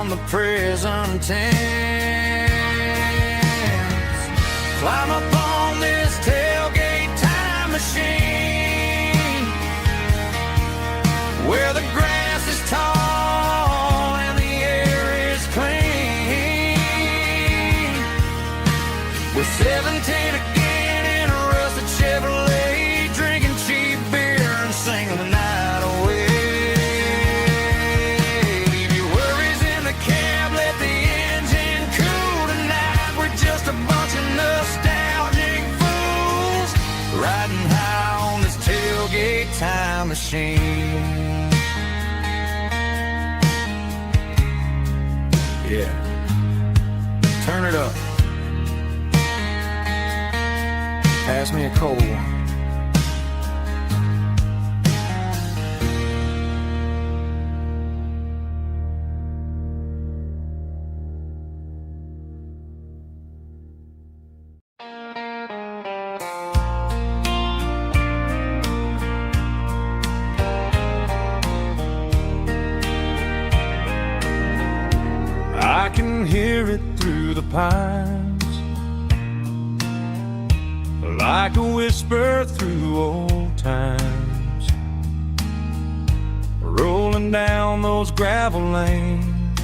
on the present tense. Climb up on this tailgate time machine, where the grass is tall and the air is clean. We're 17 again in a rusted Chevrolet, drinking cheap beer and singing the night away. Leave your worries in the cab, let the engine cool tonight. We're just a bunch of nostalgic fools riding high on this tailgate time machine. Yeah, turn it up. Pass me a cold one. I can hear it through the pines, like a whisper through old times, rolling down those gravel lanes,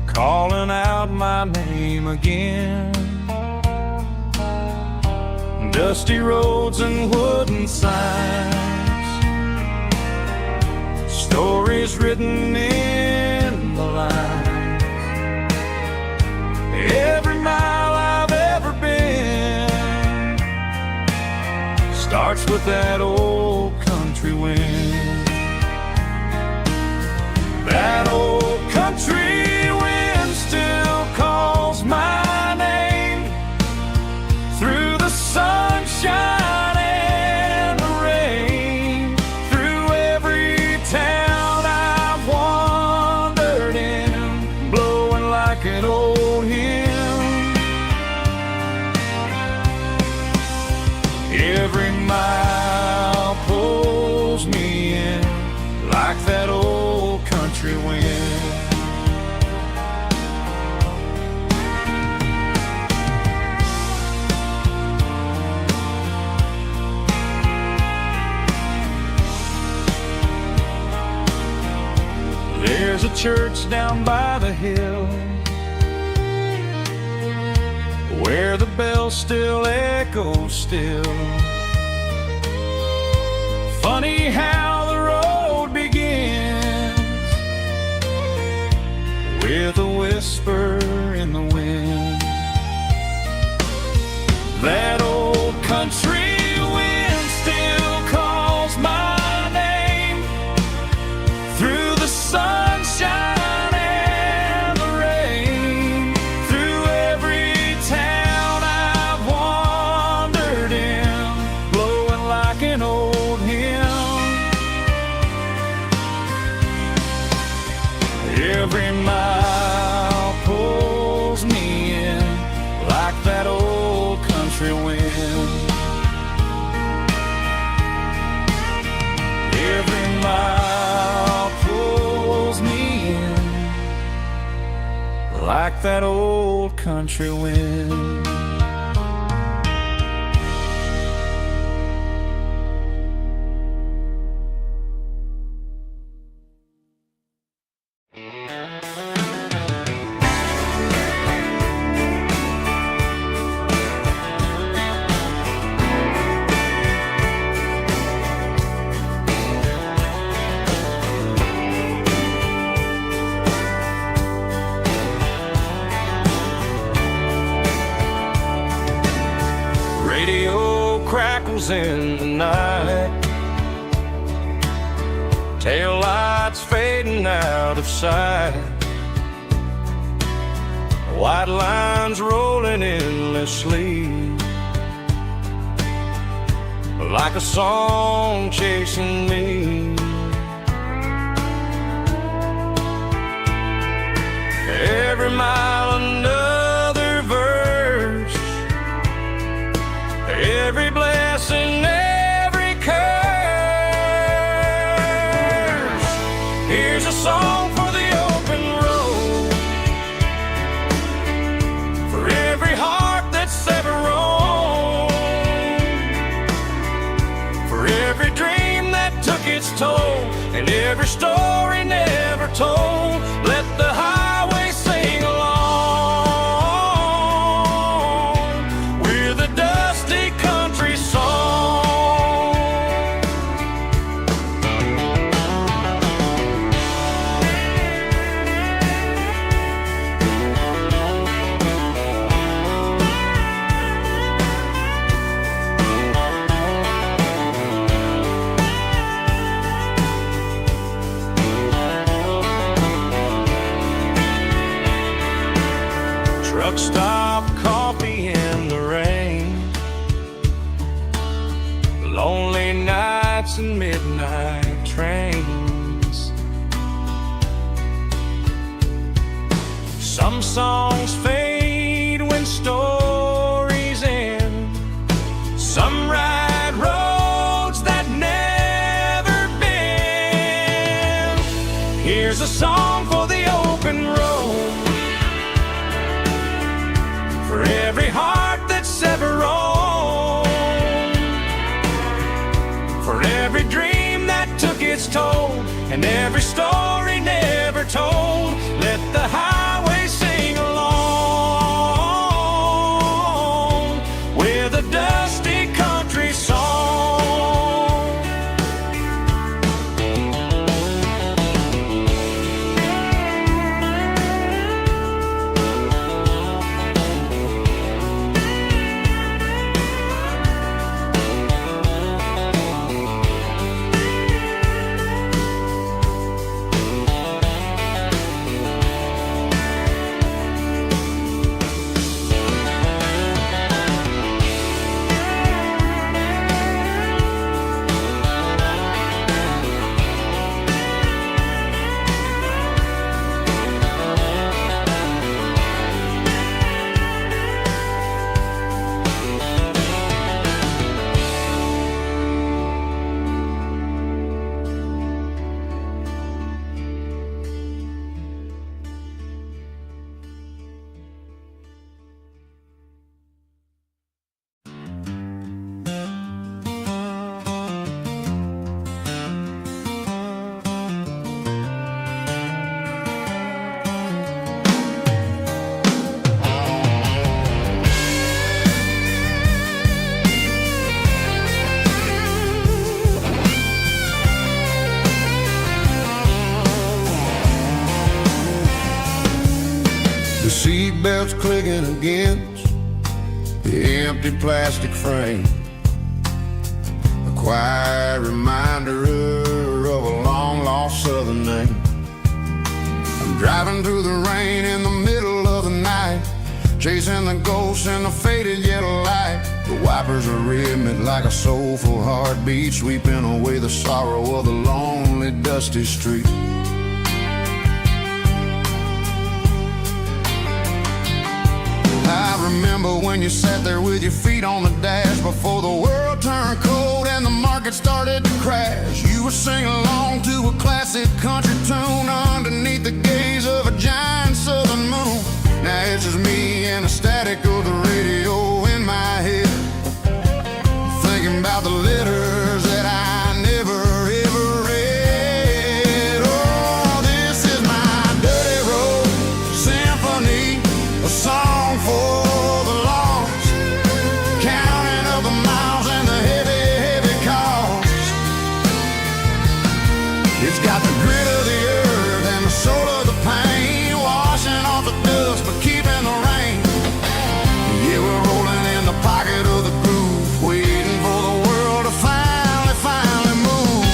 calling out my name again. Dusty roads and wooden signs, stories written in the lines. Every mile I've ever been starts with that old country wind. That old country wind still calls my name through the sunshine and the rain, through every town I've wandered in, blowing like an old hymn. Every mile pulls me in like that old country wind. There's a church down by the hill where the bell still echoes still. Funny how the road begins with a whisper in the wind. That old country wind still calls my name through the sunshine and the rain, through every town I've wandered in, blowing like an old hymn. Every mile pulls me in like that old country wind. Every mile pulls me in like that old country wind. Radio crackles in the night, tail lights fading out of sight, white lines rolling endlessly, like a song chasing me. Every mile another verse, every blessing, every curse. Here's a song truck stop coffee in the rain, lonely nights and midnight trains. Some songs fade when stories end, some ride roads that never bend. Here's a song for the open road, for every heart that's ever roamed, for every dream that took its toll, and every story never told. Let the highway sing along with a dusty country song. The seatbelt's clicking against the empty plastic frame, a quiet reminder of a long-lost southern name. I'm driving through the rain in the middle of the night, chasing the ghosts in the faded yellow light. The wipers are rhythmic like a soulful heartbeat, sweeping away the sorrow of the lonely, dusty street. I remember when you sat there with your feet on the dash, before the world turned cold and the market started to crash. You were singing along to a classic country tune underneath the gaze of a giant southern moon. Now it's just me and the static of the radio in my head, thinking about the letters that I never ever read. Oh, this is my dirty road symphony, a song for the lost, counting up the miles and the heavy, heavy cost. It's got the grit of the earth and the soul of the pain, washing off the dust but keeping the rain. Yeah, we're rolling in the pocket of the groove, waiting for the world to finally move.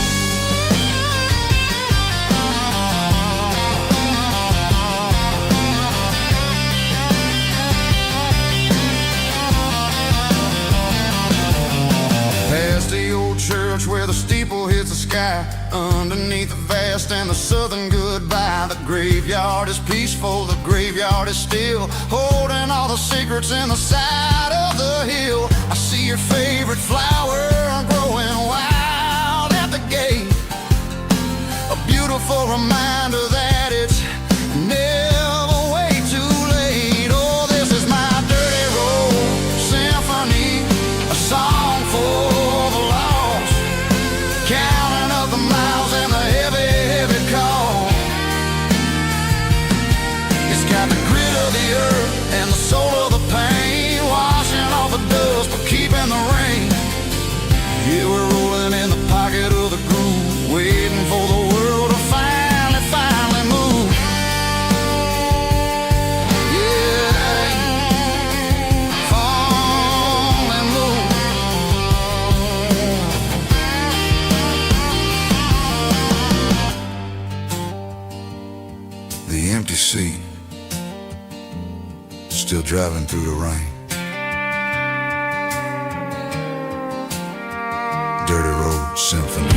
Past the old church where the steeple hits the sky, underneath the vast and the southern goodbye. The graveyard is peaceful, the graveyard is still, holding all the secrets in the side of the hill. I see your favorite flower growing wild at the gate, a beautiful reminder that it's never way too late. Oh, this is my dirty road symphony, a song for the lost, counting up the miles and the heavy, heavy call. It's got the grit of the earth and the soul of the pain, washing off the dust but keeping the rain. Yeah, we're rolling in the pocket of the groove, waiting for the world to finally move. Yeah, finally move. The empty seat, still driving through the rain. Dirty Road Symphony.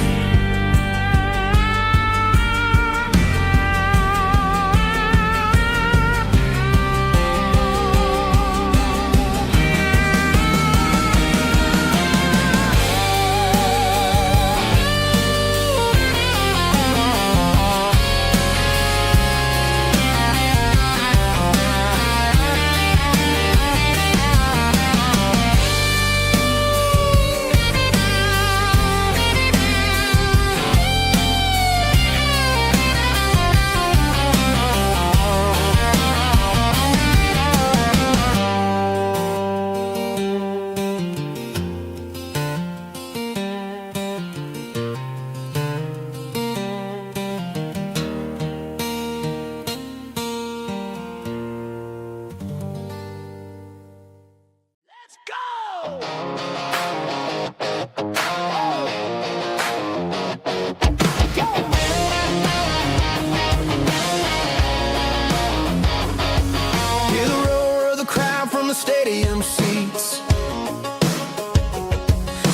Stadium seats,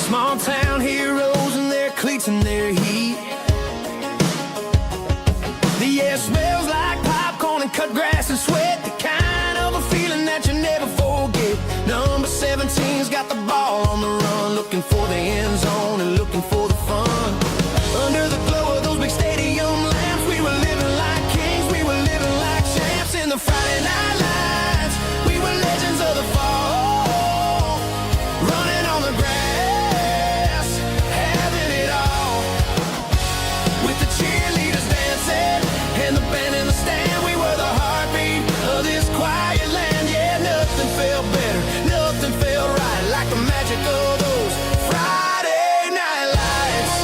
small town heroes in their cleats and their heat. The air smells like popcorn and cut grass and sweat, the kind of a feeling that you never forget. Number 17's got the ball on the run, looking for the end zone and looking for the fun. Under the glow of those big stadium lamps, we were living like kings, we were living like champs. In the Friday night lights, we were legends of the fall, running on the grass, having it all. With the cheerleaders dancing and the band in the stand, we were the heartbeat of this quiet land. Yeah, nothing felt better, nothing felt right like the magic of those Friday night lights.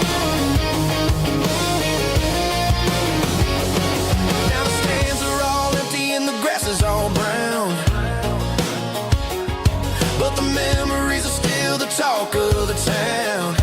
Now the stands are all empty and the grass is all brown, but the memories are still the talk of the town.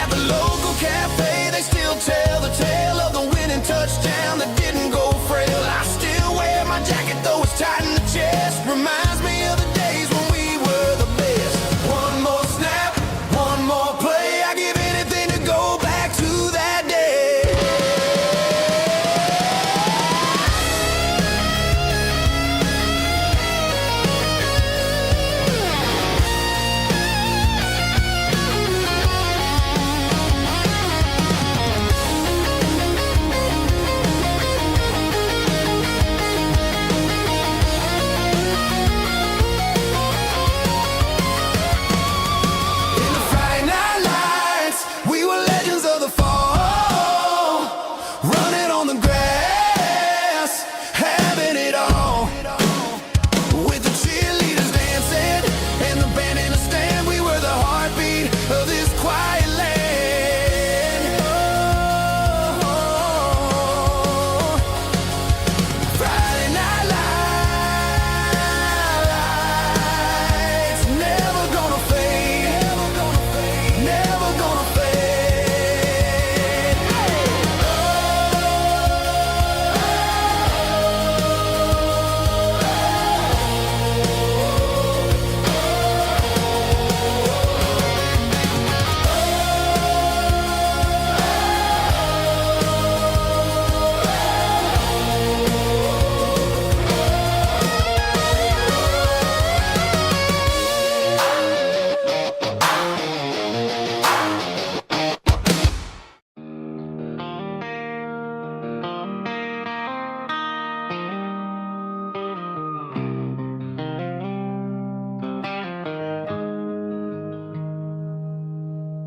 At the local cafe, they still tell the tale of the winning touchdown that didn't go frail. I still wear my jacket though it's tight in the chest. Reminds me of the days when we were the best. One more snap, one more play, I give anything to go back to that day. In the Friday night lights, we were legends of the fall, running on the grass, having it all. With the cheerleaders dancing and the band in the stand, we were the heartbeat of this quiet land. Oh, Friday night lights, never gonna fade, never gonna fade.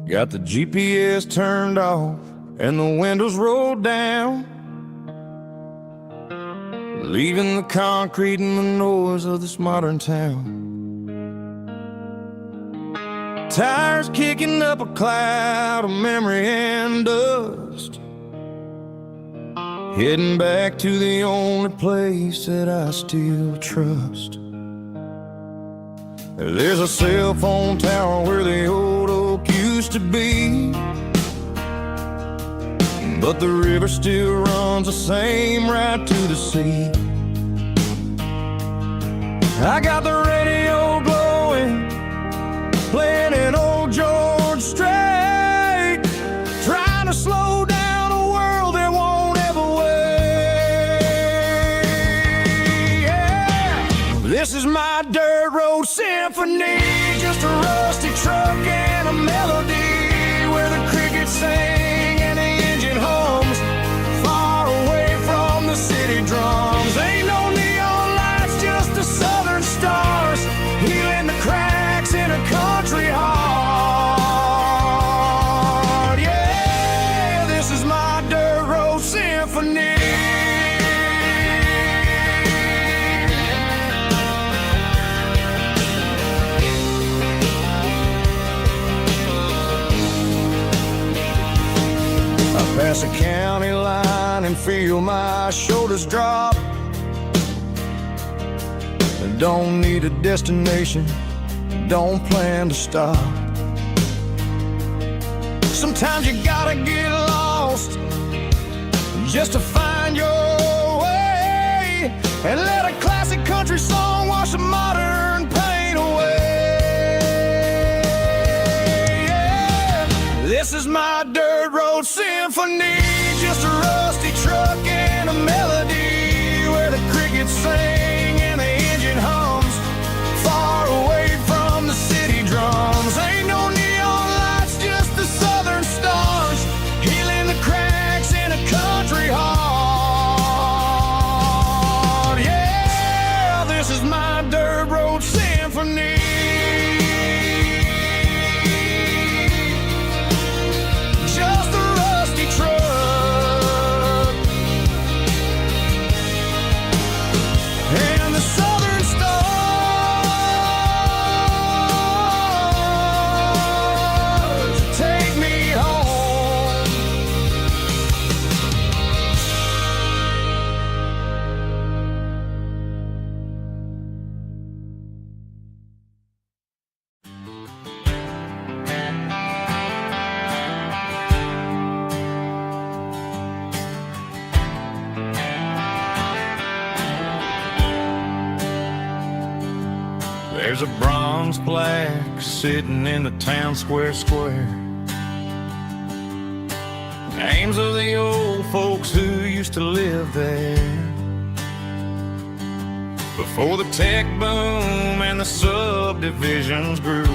Got the GPS turned off and the windows rolled down, leaving the concrete and the noise of this modern town. Tires kicking up a cloud of memory and dust, heading back to the only place that I still trust. There's a cell phone tower where the old oak used to be, but the river still runs the same right to the sea. I got the radio glowing, playing an old George Strait, trying to slow down a world that won't ever wait. Yeah. This is my dirt road symphony, just a rusty truck and a melody where the crickets sing and the engine hums, far away from the city drums. Ain't no neon lights, just the southern stars, healing the cracks in a country heart. Yeah, this is my dirt road symphony. Pass a county line and feel my shoulders drop. Don't need a destination, don't plan to stop. Sometimes you gotta get lost just to find your way, and let a classic country song wash a modern pain away. Yeah. This is my dirt road symphony, just a rusty truck and a melody where the crickets sing and the engine hums, far away from the city drums. Ain't no neon lights, just the southern stars, healing the cracks in a country heart. Yeah, this is my dirt road symphony. Just a rusty truck and the southern stars take me home. There's a bronze plaque sitting in the town square. Names of the old folks who used to live there before the tech boom and the subdivisions grew,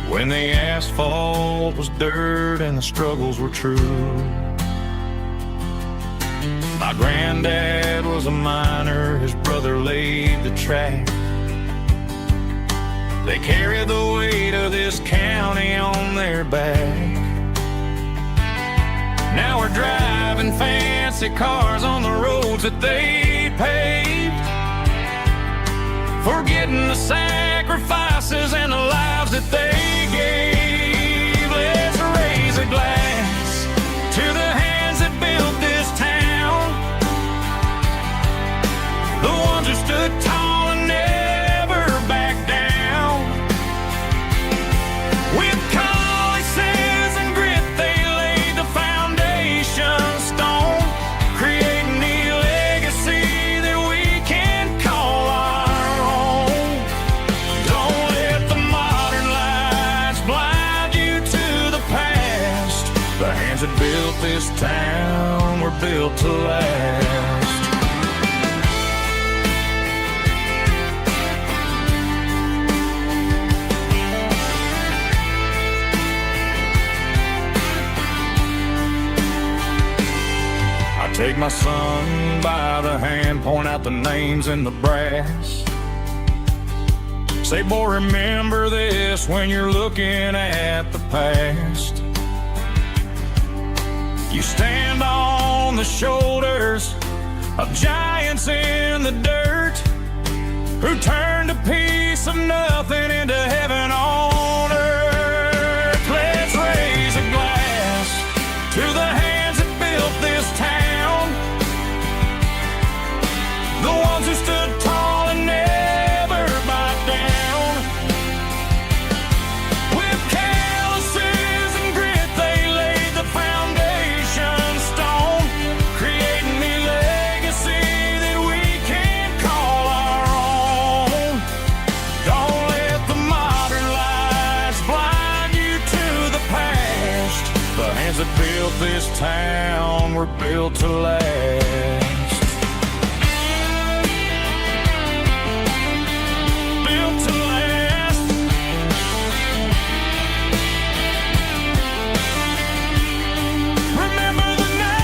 when the asphalt was dirt and the struggles were true. My granddad was a miner, his brother laid the track. They carried the weight of this county on their back. Now we're driving fancy cars on the roads that they paved, forgetting the sacrifices and the lives that they gave. Let's raise a glass to the hands that built this town, the ones who stood tall and never backed down. With calluses and grit they laid the foundation stone, creating the legacy that we can call our own. Don't let the modern lights blind you to the past. The hands that built this town were built to last. Take my son by the hand, point out the names in the brass. Say, boy, remember this when you're looking at the past. You stand on the shoulders of giants in the dirt, who turned a piece of nothing into heaven on earth. Let's raise a glass to the hands that built this town, the ones who stood tall and never backed down. With calluses and grit they laid the foundation stone, creating the legacy that we can call town were built to last. Built to last. Remember the name.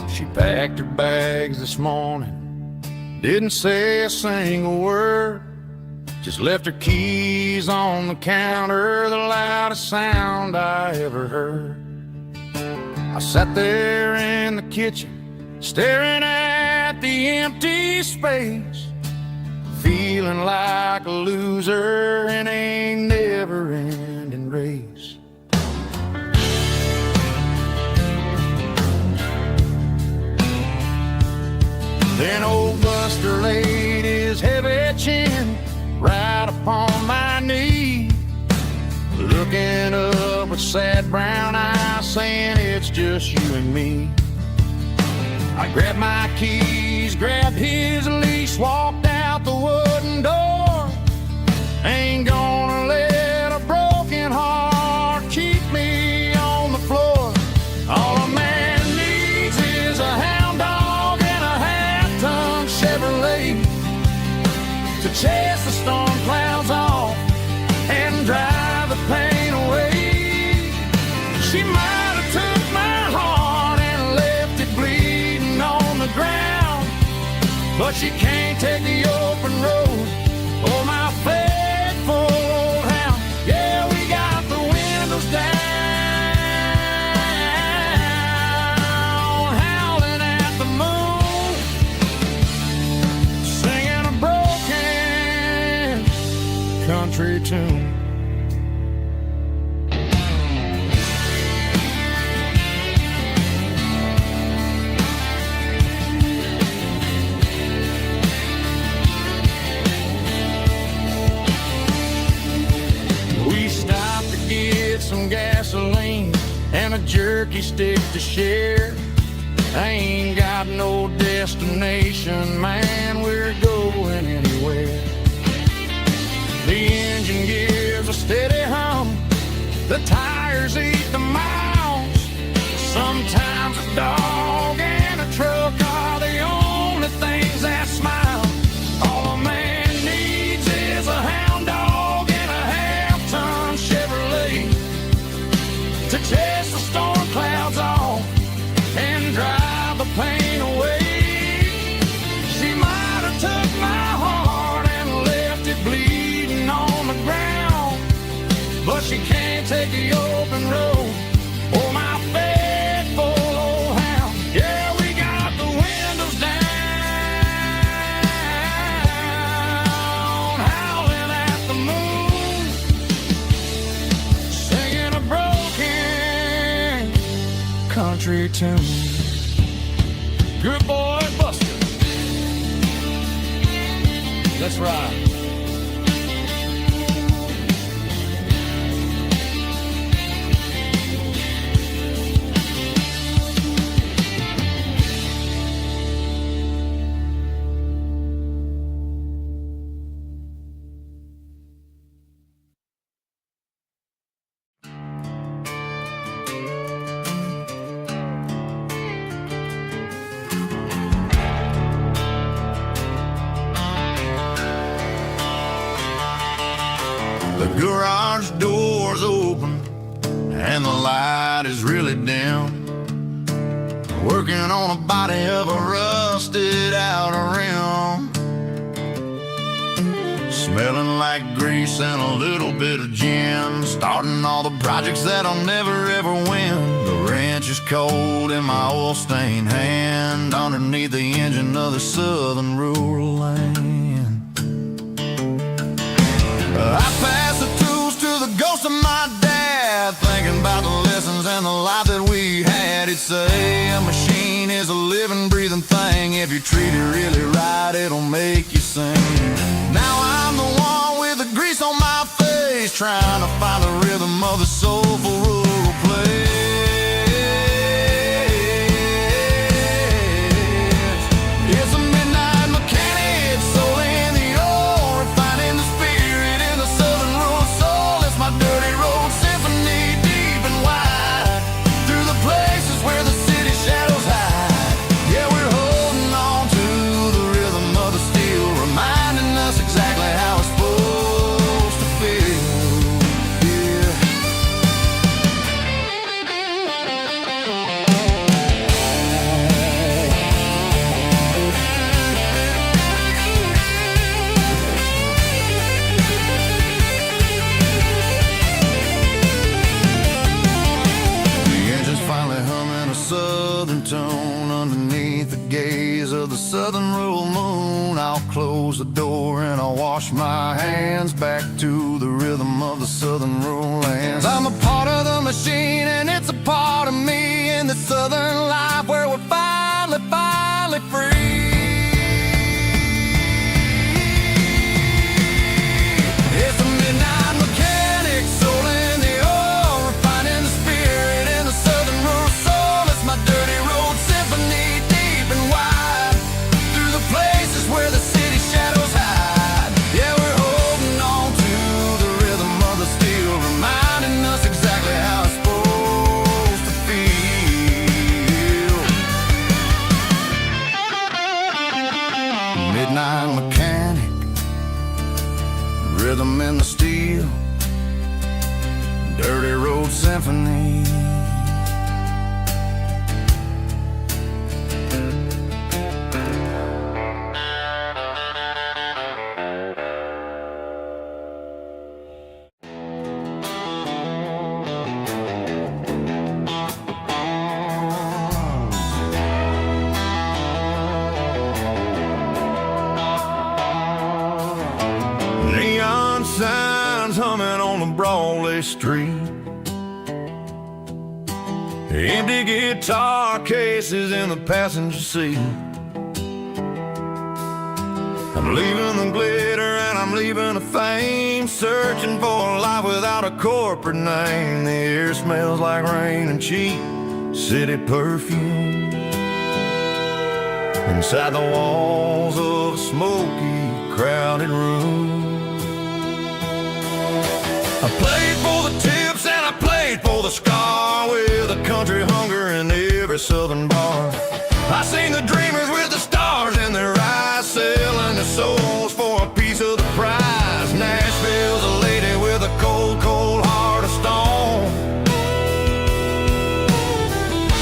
She packed her bags this morning, didn't say a single word, just left her keys on the counter, the loudest sound I ever heard. I sat there in the kitchen, staring at the empty space, feeling like a loser in a never-ending race. Then old Buster laid his heavy chin right upon my knee, looking up with sad brown eyes, saying it's just you and me. I grabbed my keys, grabbed his leash, walked out the wooden door. Ain't gonna let a broken heart keep me on the floor. All a man needs is a hound dog and a half-ton Chevrolet to chase the storm clouds off and drive the pain away. She might have took my heart and left it bleeding on the ground, but she can't take the open road or my faithful old hound. Yeah, we got the windows down, howling at the moon, singing a broken country tune. We stopped to get some gasoline and a jerky stick to share. I ain't got no destination, man, we're going anywhere. The engine gives a steady hum, the tires eat the miles. Sometimes a dog and a truck are the only things that smile. All a man needs is a hound dog and a half-ton Chevrolet to chase the storm clouds off and drive the pain away. She might have took my heart and left it bleeding on the ground, but she can't take the open road or my faithful old hound. Yeah, we got the windows down, howling at the moon, singing a broken country tune. Good boy, Buster. That's right. The garage door's open and the light is really dim. Working on a body of a rusted out rim, smelling like grease and a little bit of gin. Starting all the projects that I'll never ever win. The wrench is cold in my oil-stained hand, underneath the engine of the southern rural land. I pass the tools to the ghost close to my dad, thinking about the lessons and the life that we had. He'd say a machine is a living, breathing thing. If you treat it really right, it'll make you sing. Now I'm the one with the grease on my face, trying to find the rhythm of the soulful rural place. It's a midnight mechanic, soul in the ore, refining the spirit in the southern rural soul. It's my dirty road symphony, deep and wide, through the places where the city shadows hide. Yeah, we're holding on to the rhythm of the steel, reminding us exactly how it's supposed to feel. Yeah. The engine's finally humming a southern tone underneath the gaze of the southern rural moon. I'll close the door and I'll wash my hands back to the rhythm of the southern rural lands. I'm a part of the machine and it's a part of me in the southern life where we're finally free. It's a midnight mechanic, soul in the ore, refining the spirit in the southern rural soul. It's my dirty road symphony, deep and wide, through the places where the city shadows hide. Yeah, we're holding on to the rhythm of the steel, reminding us exactly how it's supposed to feel. Midnight mechanic, rhythm in the steel, dirty road symphony. Neon signs humming on the Broadway street, empty guitar cases in the passenger seat. I'm leaving the glitter and I'm leaving the fame, searching for a life without a corporate name. The air smells like rain and cheap city perfume inside the walls of a smoky, crowded room. I played for the tips and I played for the scar, with a country hunger in every southern bar. I seen the dreamers with the stars in their eyes, selling their souls for a piece of the prize. Nashville's a lady with a cold, cold heart of stone.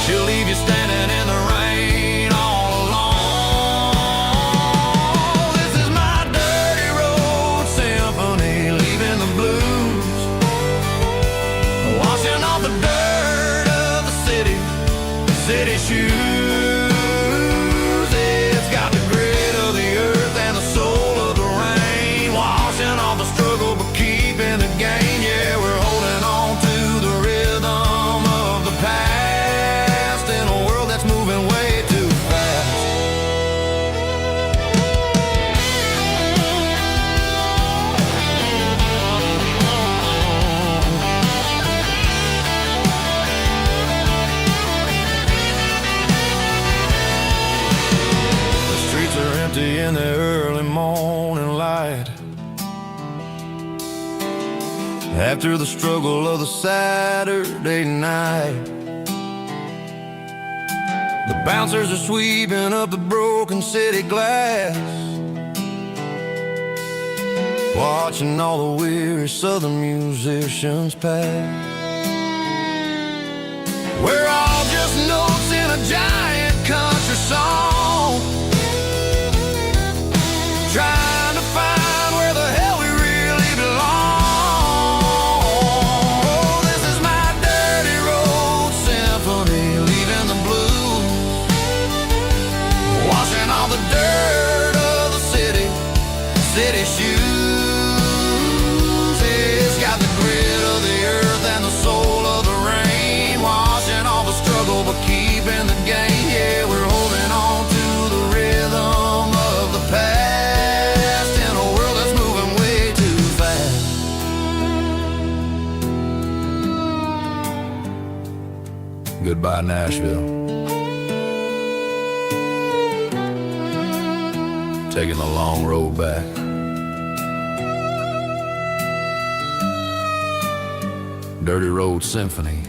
She'll leave you standing in the rain all alone. This is my dirty road symphony, leaving the blues, washing off the dirt of the city shoes. It's got the grit of the earth and the soul of the rain, washing off the struggle but keeping the gain. Yeah, we're holding on to the rhythm of the past in a world that's moving way too fast. In the early morning light, after the struggle of the Saturday night, the bouncers are sweeping up the broken city glass, watching all the weary southern musicians pass. We're all just notes in a giant country song, trying to find where the hell we really belong. Oh, this is my dirty road symphony, leaving the blues, washing all the dirt of the city shoes. It's got the grit of the Goodbye, Nashville. Taking the long road back. Dirty Road Symphony.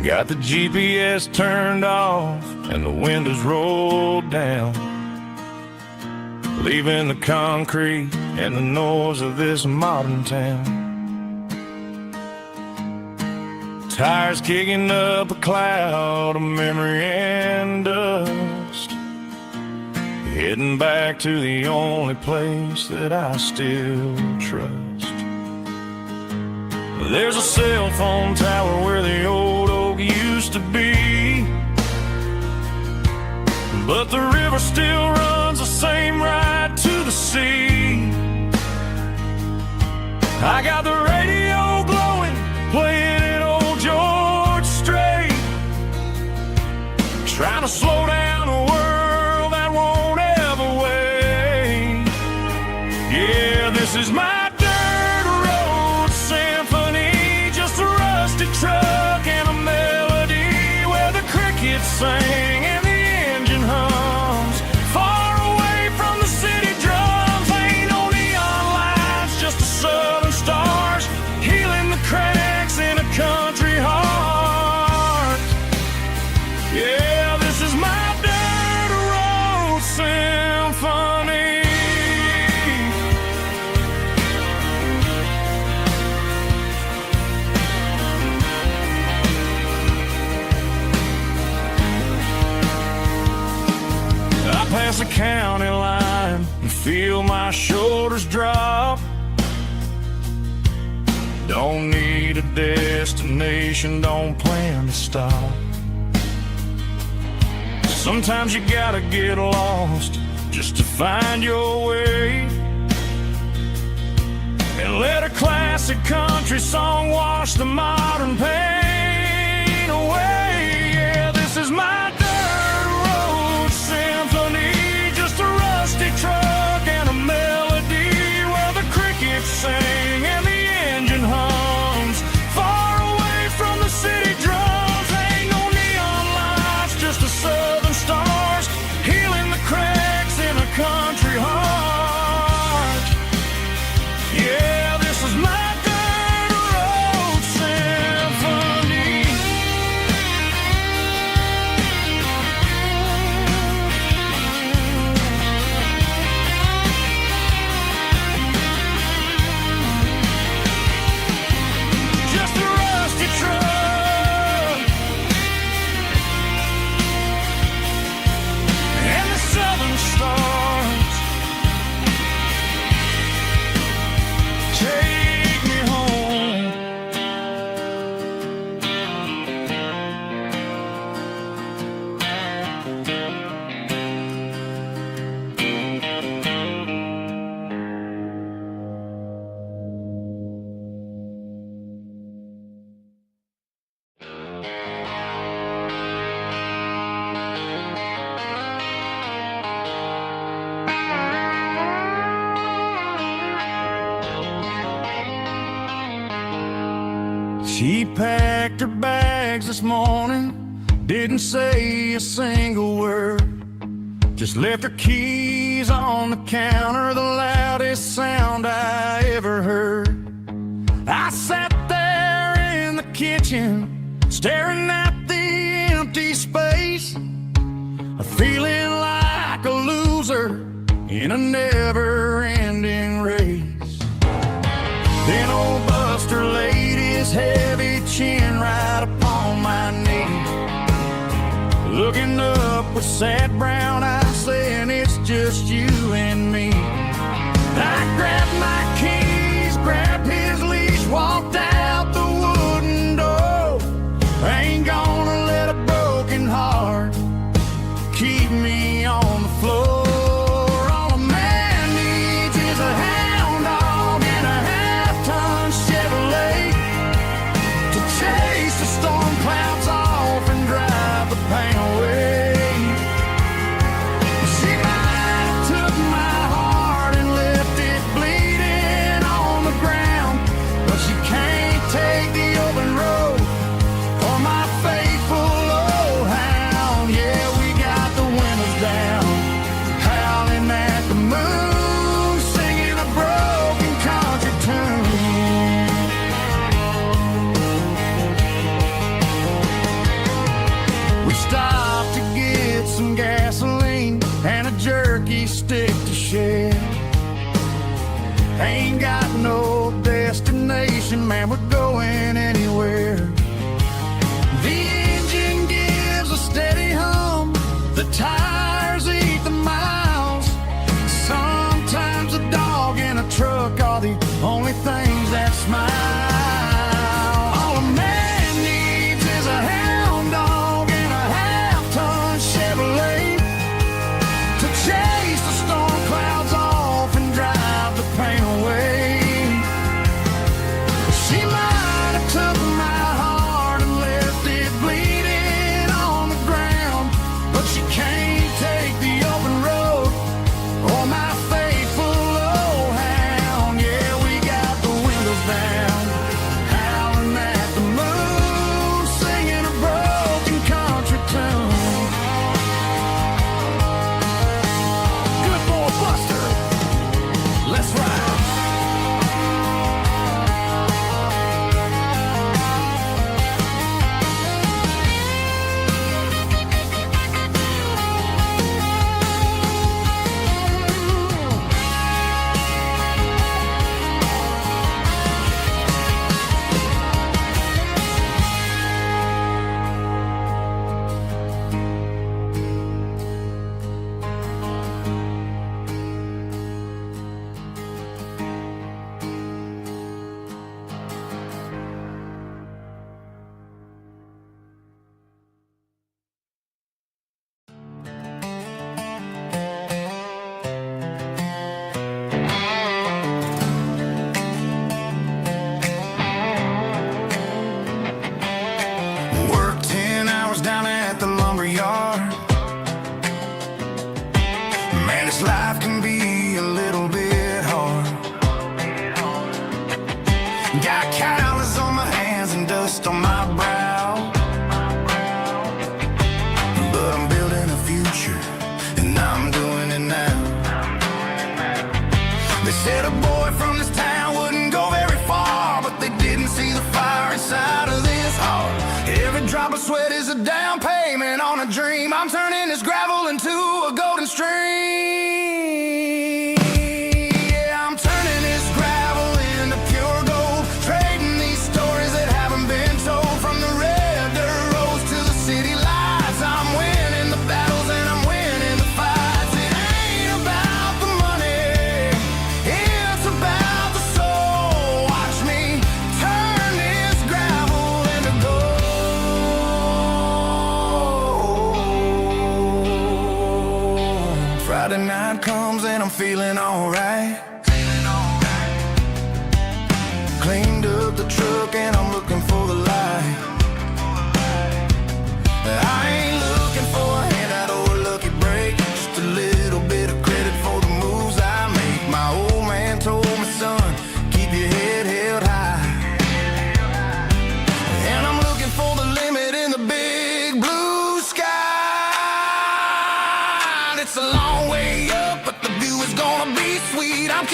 Got the GPS turned off and the windows rolled down, leaving the concrete and the noise of this modern town. Tires kicking up a cloud of memory and dust, heading back to the only place that I still trust. There's a cell phone tower where the old oak used to be, but the river still runs the same right to the sea. I got the radio blowing, playing an old George Strait, trying to slow down a world that won't ever wait. Yeah, this is my truck and a melody where the crickets sing and the engine hums, far away from the city drums. Ain't no neon lights, just the southern stars healing the cracks in a country heart. Yeah, this is my dirt road symphony. Past the county line and feel my shoulders drop. Don't need a destination, don't plan to stop. Sometimes you gotta get lost just to find your way, and let a classic country song wash the modern pain away. Yeah, this is my truck and a melody where the crickets sing and the engine hums, far away from the city drums. Ain't no neon lights, just the southern stars healing the cracks in a country heart. Yeah, this is my dirt road symphony. She packed her bags this morning, didn't say a single word, just left her keys on the counter, the loudest sound I ever heard. I sat there in the kitchen, staring at the empty space, feeling like a loser in a never-ending race. Then old Buster laid his heavy chin right upon my knee, looking up with sad brown eyes, saying it's just you and me. I grabbed my keys, grabbed his leash, walked out the wooden door. I ain't gonna let a broken heart keep me on the floor. All a man needs is a hound dog and a half-ton Chevrolet to chase the storm clouds off and drive the pain away. She might have took my heart and left it bleeding on the ground, but she can't take the open road or my faithful old hound. Yeah, we got the windows down, howling at the moon, singing a broken country tune. We stopped to get some gasoline and a jerky stick to share. Ain't got no destination, man, we're going anywhere. The engine gives a steady hum, the tires eat the miles. Sometimes a dog and a truck are the only things that smile. All a man needs is a hound dog and a half-ton Chevrolet to chase the storm clouds off and drive the pain away. She might have took my heart and left it bleeding on the ground, but she can't take the open road or my faithful old hound. Yeah, we got the windows down, howling at the moon, singing a broken country tune. Good boy Buster, let's ride. Worked 10 hours down at the lumber yard. Man, this life can be a little bit hard. Got calluses on my hands and dust on my brow, but I'm building a future and I'm doing it now. They said a boy from this town wouldn't go very far, but they didn't see the fire inside of this heart. Every drop of sweat is a down payment on a dream. I'm turning this gravel into a golden stream. Yeah, I'm turning this gravel into pure gold, trading these stories that haven't been told. From the red dirt roads to the city lights, I'm winning the battles and I'm winning the fights. It ain't about the money, it's about the soul. Watch me turn this gravel into gold. Friday night comes and I'm feeling alright. Cleaned up the truck and I'm looking for the light. I ain't looking for a handout or a lucky break, just a little bit of credit for the moves I make. My old man told me, son, keep your head held high. And I'm looking for the limit in the big blue sky. It's a long way up, but the view is gonna be sweet. I'm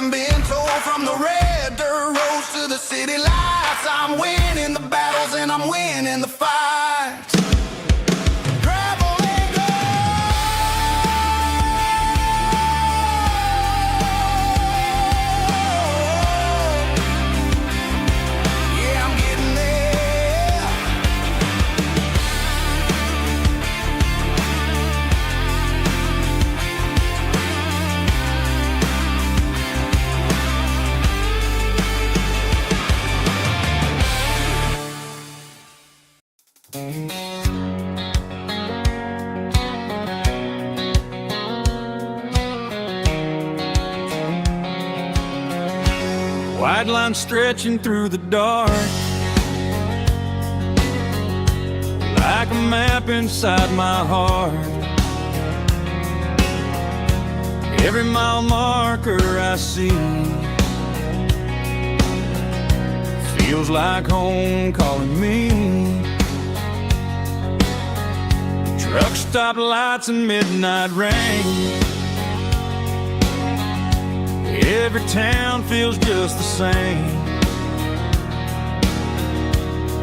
having been told from the red dirt roads to the city lights, I'm winning the battles and I'm winning the fights. Gravel and gold. Yeah, I'm getting there. White line stretching through the dark, like a map inside my heart. Every mile marker I see feels like home calling me. Truck stop lights and midnight rain. Every town feels just the same,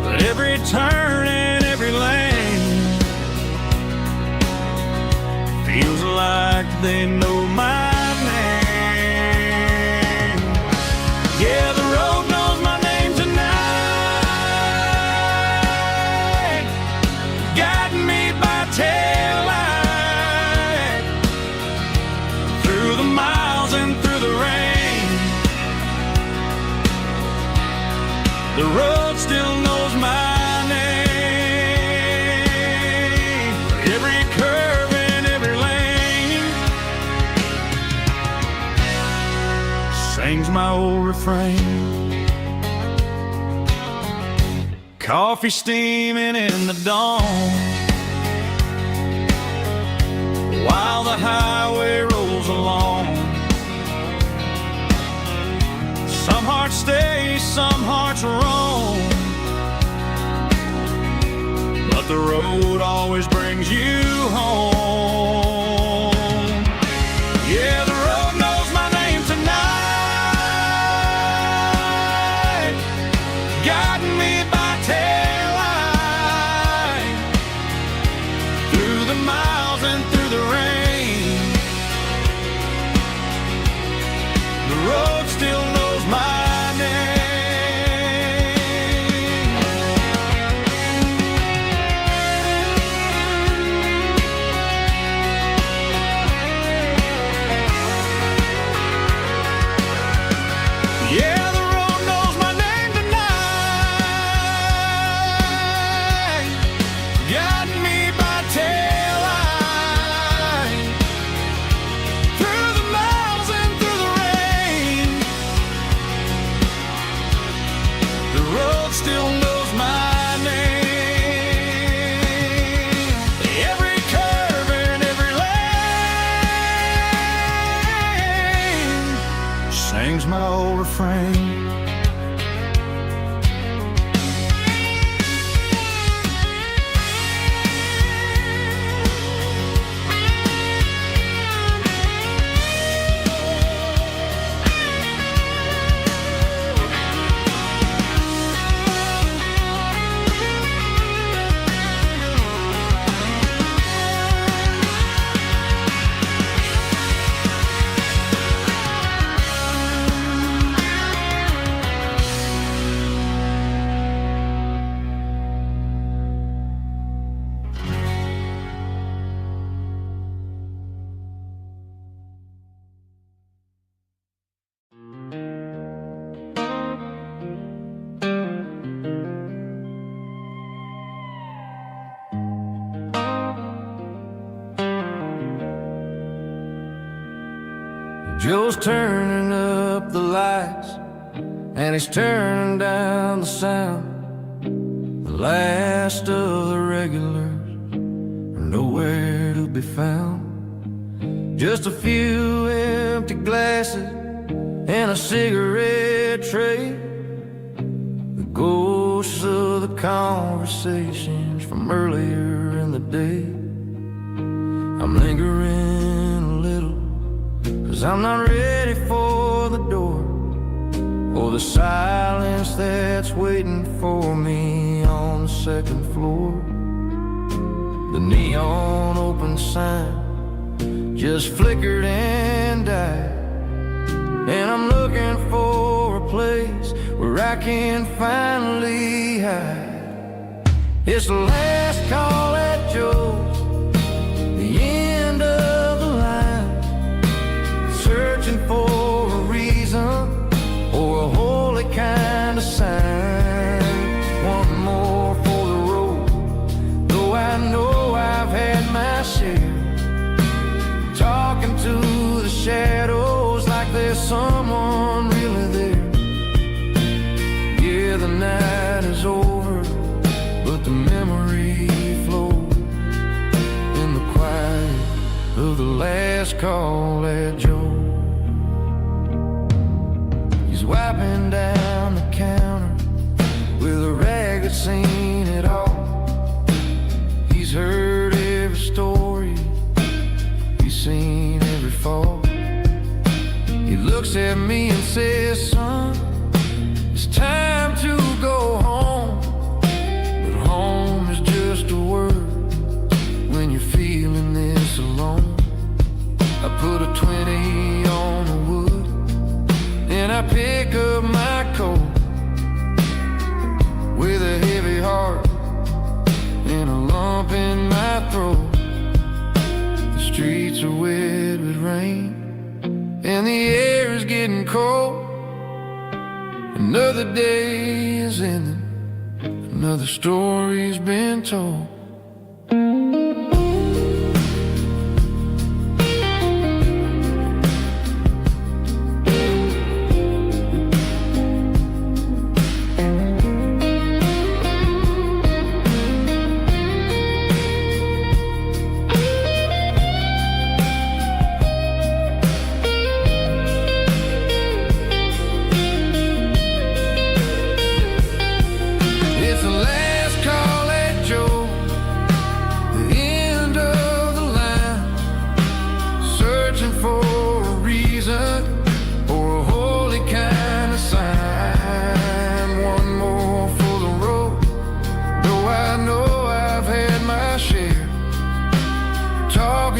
but every turn and every lane feels like they know my name. Yeah, the road knows my name tonight, guiding me by taillight through the miles and through the rain. The road still knows my name. Every curve and every lane sings my old refrain. Coffee steaming in the dawn, while the highway rolls along. Some hearts stay, some hearts roam, but the road always brings you home. Yeah, the road knows my name tonight, guiding me by taillight through the miles and through the rain. The road still knows my name. Yeah, the road knows my name tonight, guiding me by taillight through the miles and through the rain. The road still knows my name. Every curve and every lane sings my old refrain. Joe's turning up the lights, and he's turning down the sound. The last of the regulars are nowhere to be found. Just a few empty glasses and a cigarette tray, the ghosts of the conversations from earlier in the day. I'm lingering a little, 'cause I'm not ready for for the door, or the silence that's waiting for me on the second floor. The neon open sign just flickered and died, and I'm looking for a place where I can finally hide. It's the last call at Joe's, the end of the line, searching for a reason or a holy kind of sign. One more for the road, though I know I've had my share, talking to the shadows like there's someone really there. Yeah, the night is over, but the memory flows in the quiet of the last call at Joe. He's wiping down the counter with a rag that's seen it all. He's heard every story, he's seen every fall. He looks at me and says, son, it's time to go home. But home is just a word when you're feeling this alone. I put a 20 on the wood, and I pick up my coat with a heavy heart and a lump in my throat. The streets are wet with rain, and the air is getting cold. Another day is ending, another story's been told.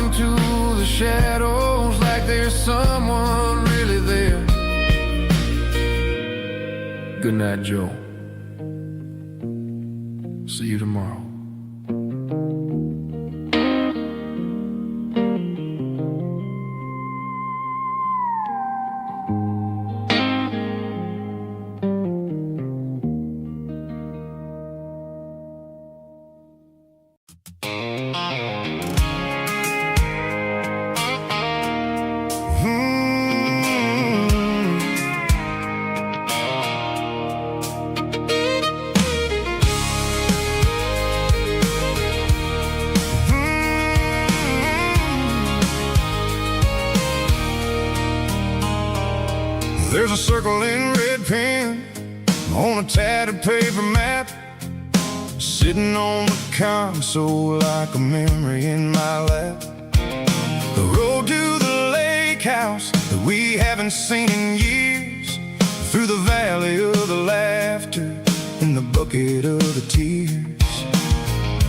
To the shadows like there's someone really there. Good night, Joe. See you tomorrow. There's a circle in red pen on a tattered paper map, sitting on the console like a memory in my lap. The road to the lake house that we haven't seen in years, through the valley of the laughter and the bucket of the tears.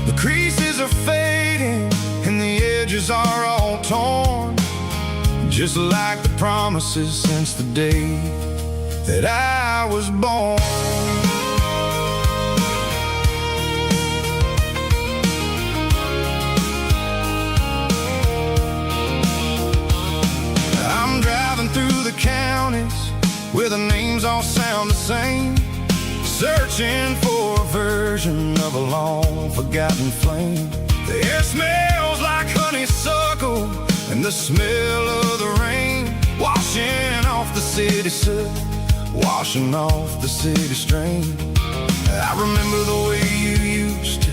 The creases are fading and the edges are all torn, just like the promises since the day that I was born. I'm driving through the counties where the names all sound the same, searching for a version of a long forgotten flame. The air smells like honeysuckle and the smell of the rain, washing off the city soot, washing off the city strain. I remember the way you used to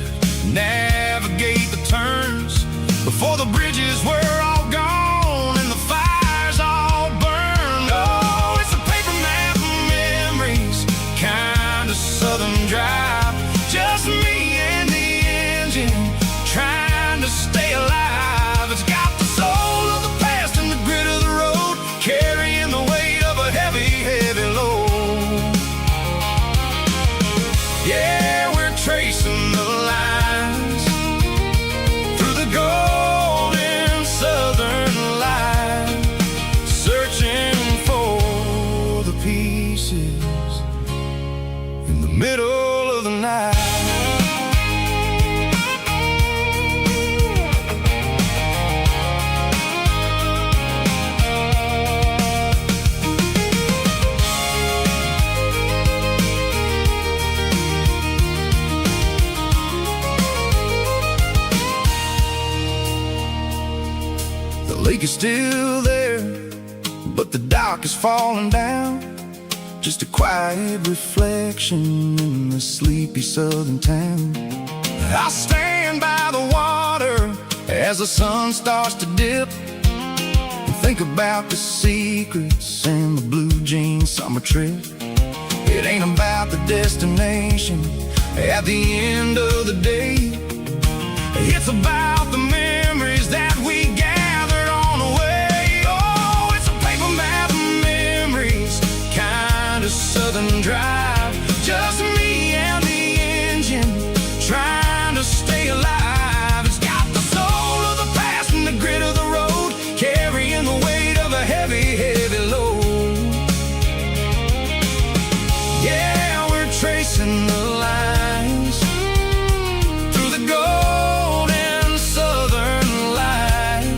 navigate the turns before the bridges were all gone and the fires all burned. Oh, it's a paper map of memories, kind of southern drive, just me and the engine trying to stay alive. It's got the soul of the past and the grit of the road, carrying the weight of a pieces in the middle of the night. The lake is still there, but the dock is falling down. Just a quiet reflection in the sleepy southern town. I stand by the water as the sun starts to dip, and think about the secrets and the blue jean summer trip. It ain't about the destination at the end of the day. It's about the memories that we gathered on the way. Oh, it's a paper map of memories, kind of southern drive. Just me and the engine, trying to stay alive. It's got the soul of the past and the grit of the road, carrying the weight of a heavy, heavy load. Yeah, we're tracing the lines through the golden southern light,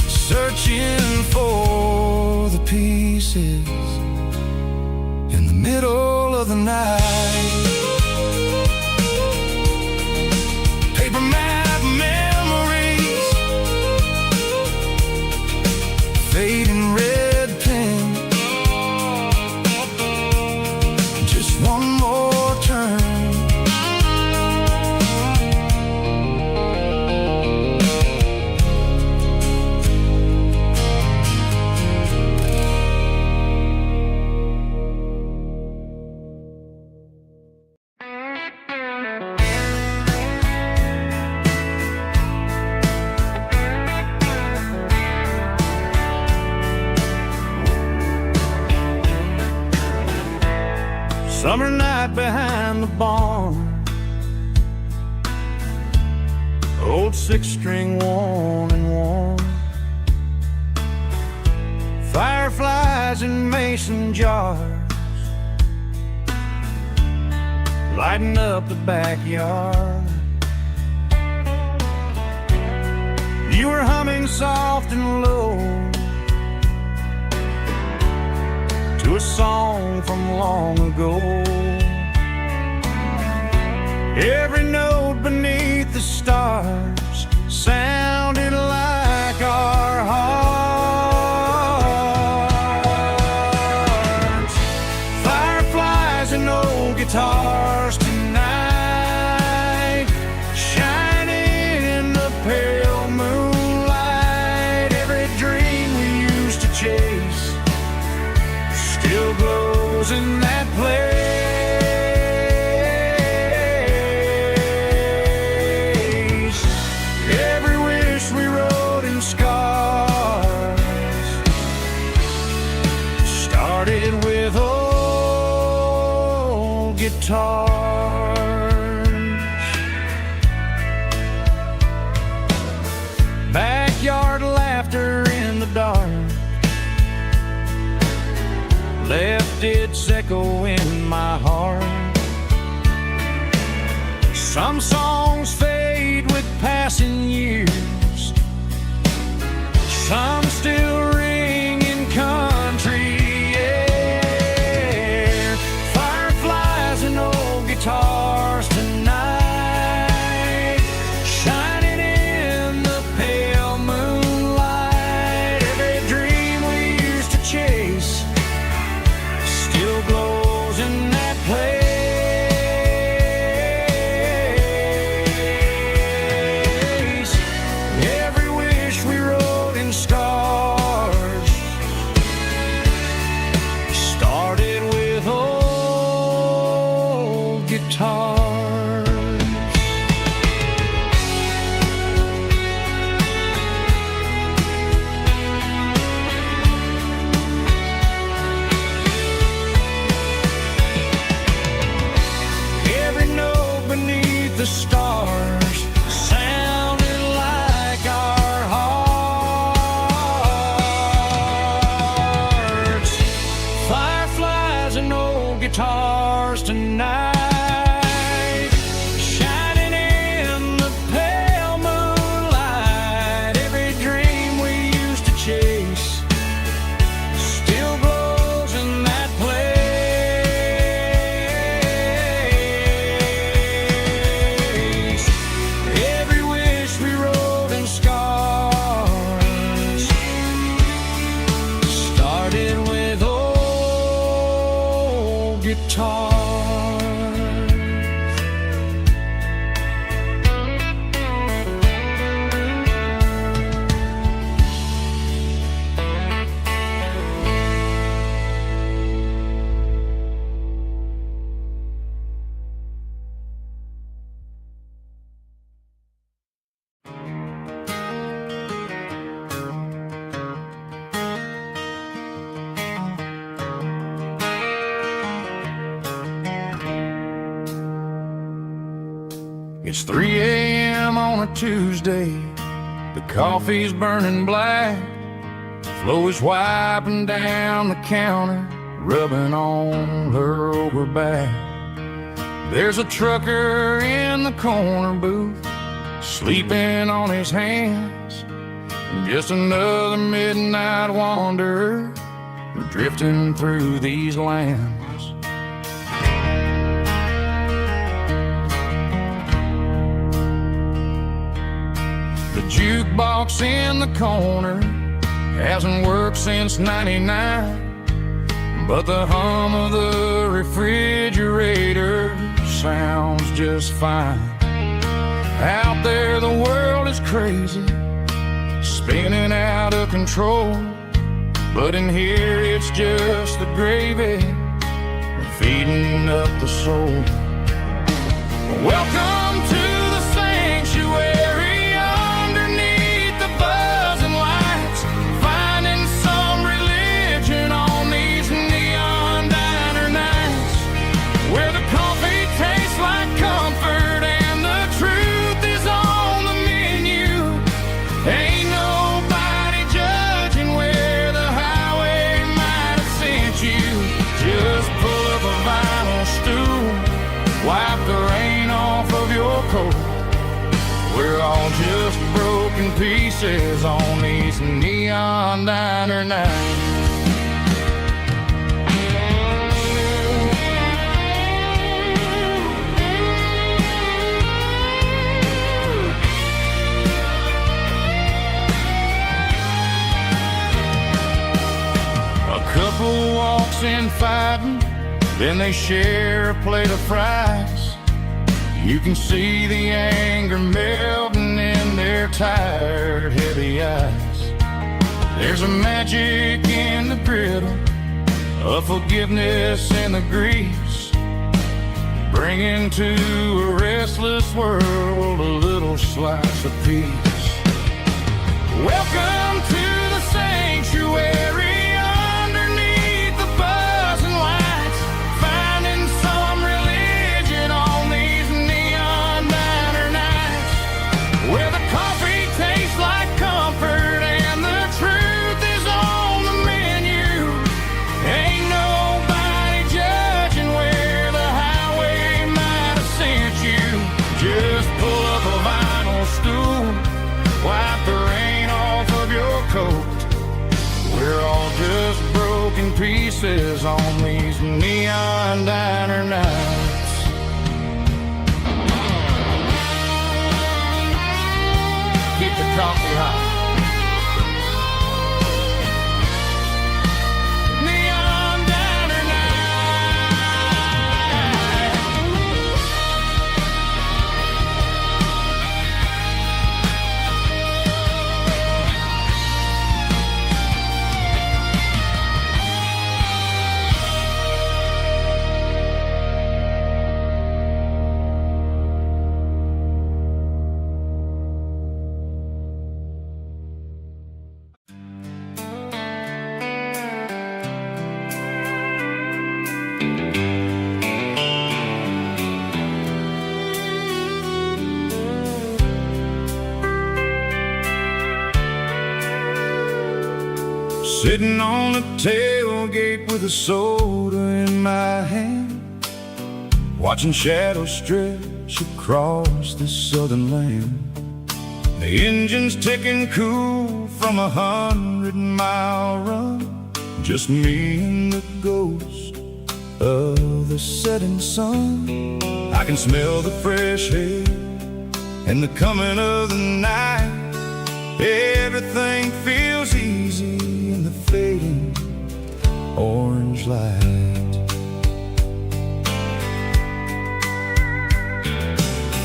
searching for the pieces in the middle of the night. Paper map memories, fading red pen, just one more turn. Summer night behind the barn, old six-string worn and worn, fireflies in mason jars, lighting up the backyard. You were humming soft and low to a song from long ago. Every note beneath the stars sounded like our hearts. Fireflies and old guitars tonight, shining in the pale moonlight. Every dream we used to chase still glows in that place. Every wish we wrote in scars started with old guitars. Backyard laughter in the dark left its echo in my heart. Some songs fade with passing years, some still ring in country air. Fireflies and old guitars tonight, shining in the pale moonlight. Every dream we used to chase still glows in that place. Every wish we wrote in scars eyes and old guitars tonight, shining in the pale moonlight. Every dream we used to chase still glows in that place. Every wish we wrote in scars started with old guitars. It's 3 a.m. on a Tuesday. The coffee's burning black. Flo is wiping down the counter, rubbing on her over back. There's a trucker in the corner booth, sleeping on his hands. Just another midnight wanderer, drifting through these lands. The jukebox in the corner hasn't worked since '99, but the hum of the refrigerator sounds just fine. Out there the world is crazy, spinning out of control, but in here it's just the gravy feeding up the soul. Welcome to the sanctuary, underneath the buzzing lights, finding some religion on these neon diner nights, where the coffee tastes like comfort and the truth is on the menu. Ain't nobody judging where the highway might have sent you. Just pull up a vinyl stool, wipe the rain off of your coat. We're all just broken pieces on these neon diner nights. A couple walks in fighting, then they share a plate of fries. You can see the anger melting in their tired, heavy eyes. There's a magic in the griddle, a forgiveness in the grease, bringing to a restless world a little slice of peace. Welcome to the sanctuary, underneath the buzzing lights, finding some religion on these neon diner nights, where the coffee tastes like comfort and the truth is on the menu. Ain't nobody judging where the highway might have sent you. Just pull up a vinyl stool, wipe the rain off of your coat. We're all just broken pieces on these neon diner nights. Keep the coffee hot. Neon diner Sitting on the tailgate with a soda in my hand, watching shadows stretch across this southern land. The engine's ticking cool from 100-mile run, just me and the ghost of the setting sun. I can smell the fresh air and the coming of the night. Everything feels easy in the fading orange light.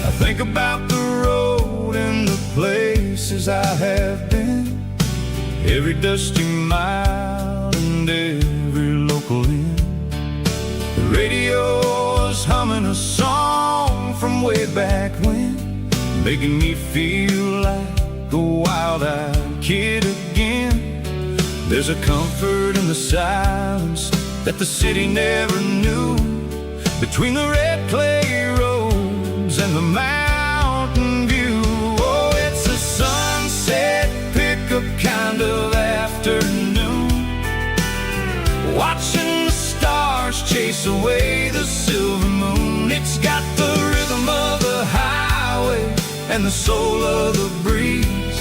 I think about the road and the places I have been, every dusty mile and every local inn. The radio is humming a song from way back when, making me feel like a wild-eyed kid again. There's a comfort in the silence that the city never knew, between the red clay roads and the mountain view. Oh, it's a sunset pickup kind of afternoon, watching the stars chase away the silver moon. It's got the rhythm of the highway and the soul of the breeze,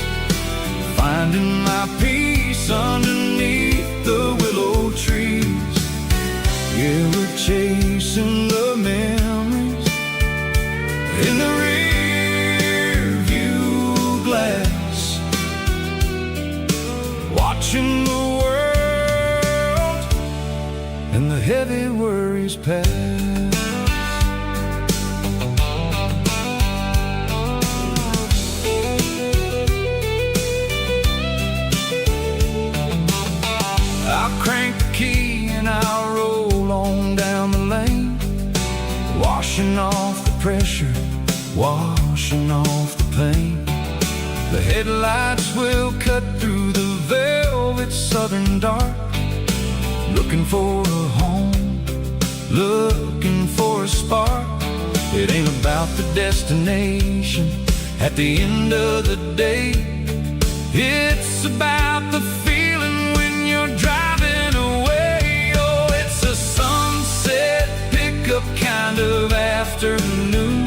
finding my peace underneath the willow trees. Yeah, we're chasing the memories in the rear view glass, watching the world and the heavy worries pass. I'll crank the key and I'll roll on down the lane, washing off the pressure, washing off the pain. The headlights will cut through the velvet southern dark, looking for a home, looking for a spark. It ain't about the destination at the end of the day, it's about the feeling when you're driving away. Oh, it's a sunset pickup kind of afternoon,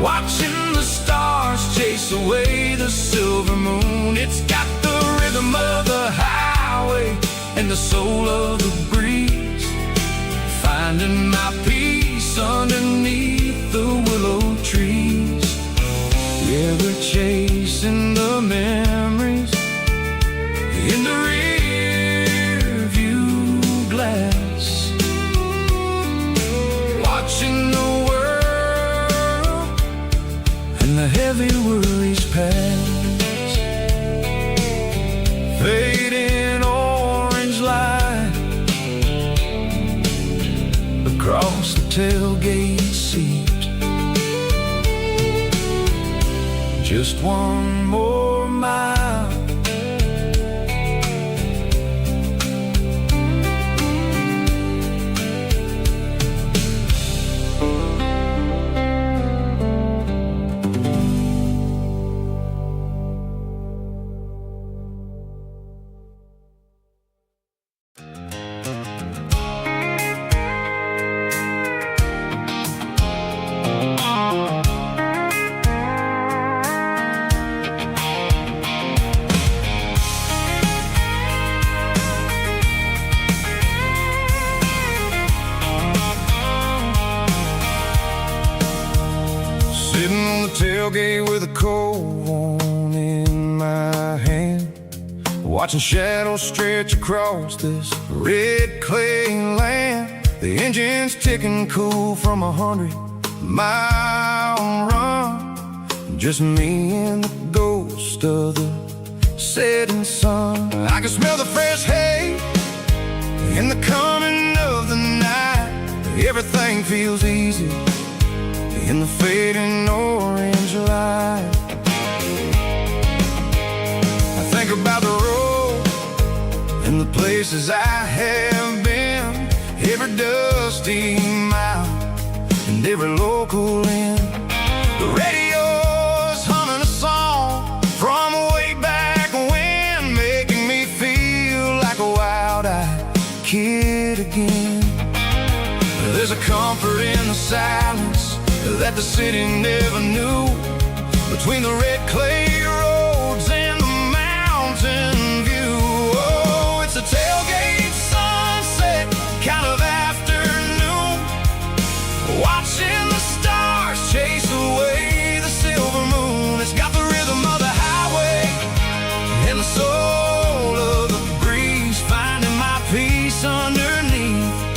watching the stars chase away the silver moon. It's got the rhythm of the highway and the soul of the breeze, finding my peace underneath the willow trees. Yeah, we're chasing the memories in the rear view glass, watching the world and the heavy worries pass. Fading orange light across the tailgate seat, just one more mile. Sitting on the tailgate with a cold one in my hand, watching shadows stretch across this red clay land. The engine's ticking cool from 100-mile run, just me and the ghost of the setting sun. I can smell the fresh hay and the coming of the night. Everything feels easy in the fading orange light. I think about the road and the places I have been, every dusty mile and every local inn. The radio's humming a song from way back when, making me feel like a wild-eyed kid again. There's a comfort in the silence that the city never knew, between the red clay roads and the mountain view. Oh, it's a tailgate sunset kind of afternoon, watching the stars chase away the silver moon. It's got the rhythm of the highway and the soul of the breeze, finding my peace underneath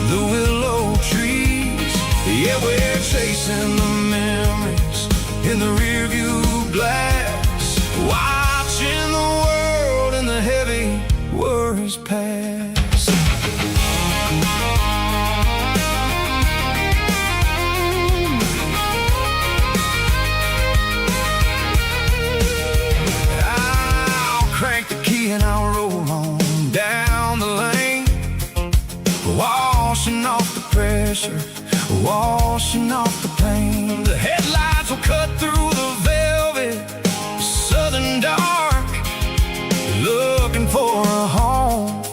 the willow trees. Yeah, we're chasing the memories in the rearview glass, watching the world and the heavy worries pass. I'll crank the key and I'll roll on down the lane, washing off the pressure, washing off the pain. The headlights will cut through the velvet southern dark, looking for a home,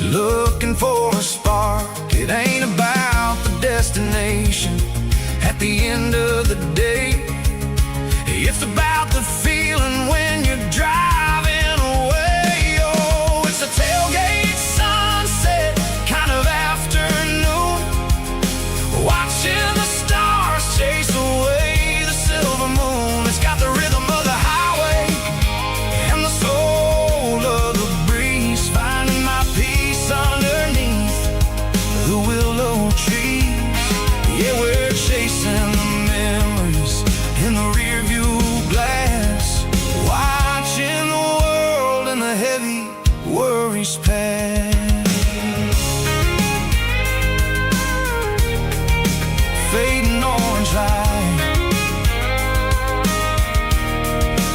looking for a spark. It ain't about the destination at the end of the day, it's about the feeling when you're driving away. Oh, it's a tailgate sunset kind of afternoon, watching the stars chase away the silver moon. It's got the rhythm of the highway and the soul of the breeze, finding my peace underneath the willow trees. Yeah, we're chasing the memories in the rearview glass, watching the world and the heavy worries pass. Fading orange light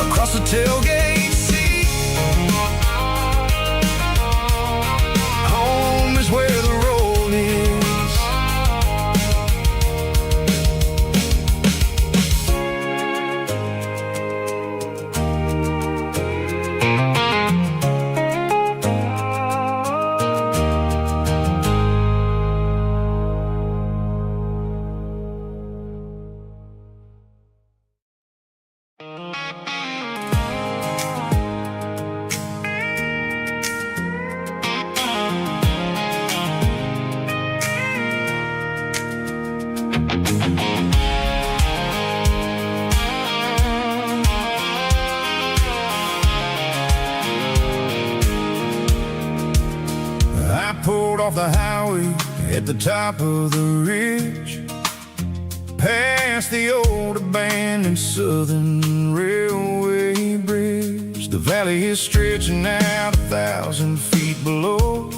across the tailgate seat. Home is where the road is. I pulled off the highway at the top of the ridge, past the old abandoned southern railway bridge. The valley is stretching out 1,000 feet below,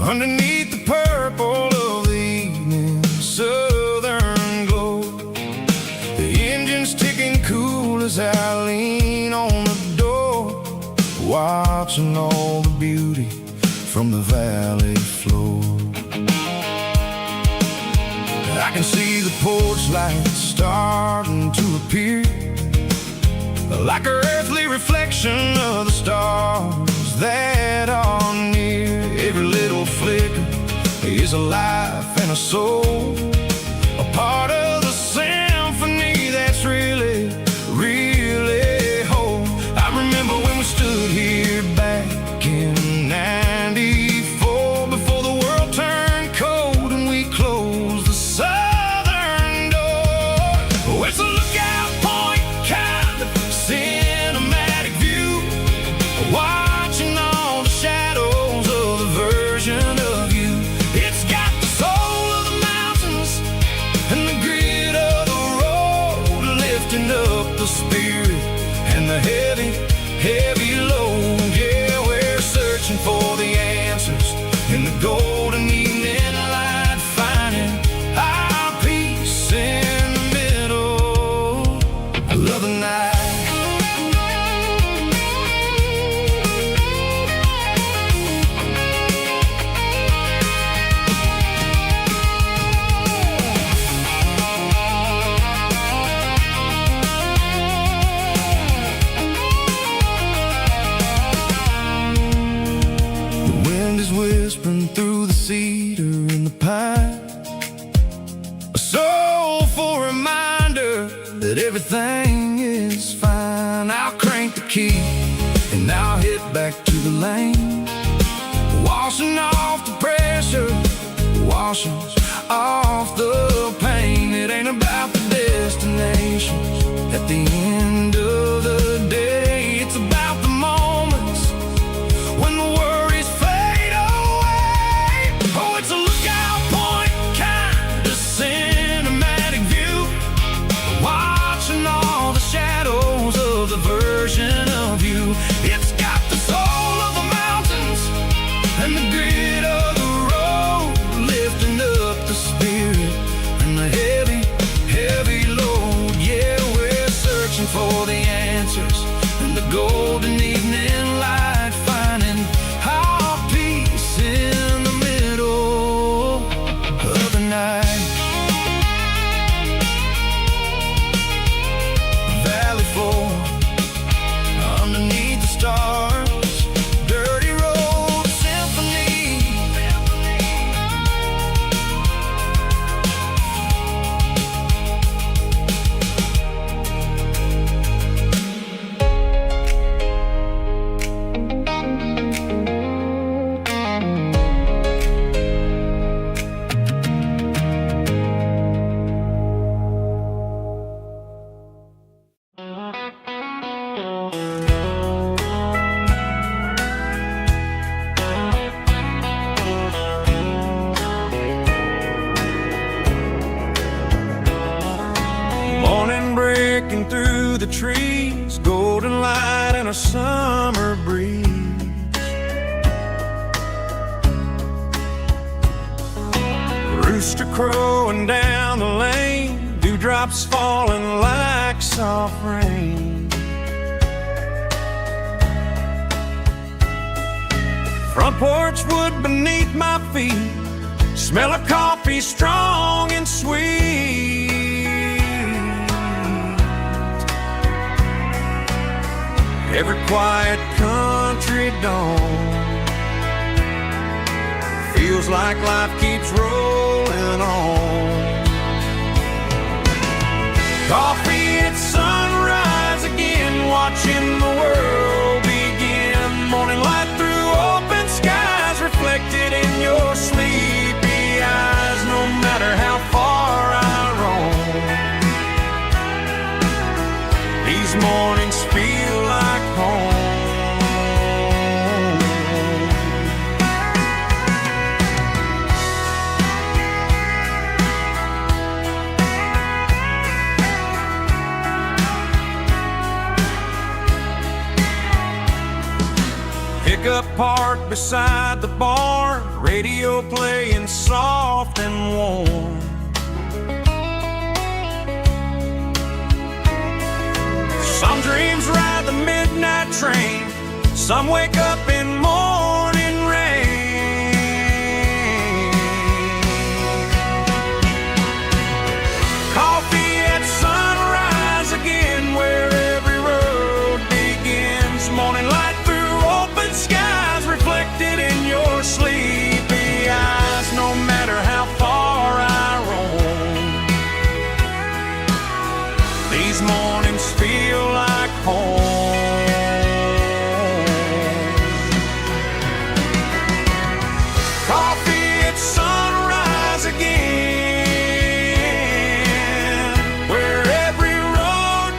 underneath the purple of the evening southern glow. The engine's ticking cool as I lean on the door, watching all the beauty from the valley floor. I can see the porch lights starting to appear, like an earthly reflection of the stars that are near. Every little flicker is a life and a soul, a part of the symphony that's really, really whole. I remember when we stood here back in '94, before the world turned cold and we closed the southern door. Oh, it's a lookout point kind of cinematic view, watching all the shadows of the version of you. It's got the soul of the mountains and the grit of the road, lifting up the spirit and the heavy, heavy load. Yeah, we're searching for the answers in the golden evening light, finding our peace in the middle of the night. The wind is whispering through the cedar and the pine, that everything is fine. I'll crank the key and I'll head back to the lane, washing off the pressure, washing off the pain. It ain't about the destinations at the end of the day. It's about the moments when the worries fade away. Oh, it's a lookout point kind of cinematic view, watching all the shadows of the version of you. It's got the soul of the mountains and the grit of the road, lifting up the spirit and the heavy, heavy load. Yeah, we're searching for the answers in the golden evening light, finding our peace in the middle of the night. Valley floor underneath the stars, dirty road symphony. Morning breaking through the trees, golden light and a summer breeze. Rooster crowing down the lane, dewdrops falling like soft rain. Front porch wood beneath my feet, smell of coffee strong and sweet. Every quiet country dawn feels like life keeps rolling on. Coffee at sunrise again, watching the world begin. Morning light through open skies, reflected in your sleepy eyes. No matter how far I roam, these mornings feel like home. Pickup parked beside the barn, radio playing soft and warm. Some dreams ride the midnight train, some wake up in morning rain. Coffee at sunrise again, where every road begins. Morning light through open skies, reflected in your sleepy eyes. No matter how far I roam, these mornings feel like home. Coffee at sunrise again, where every road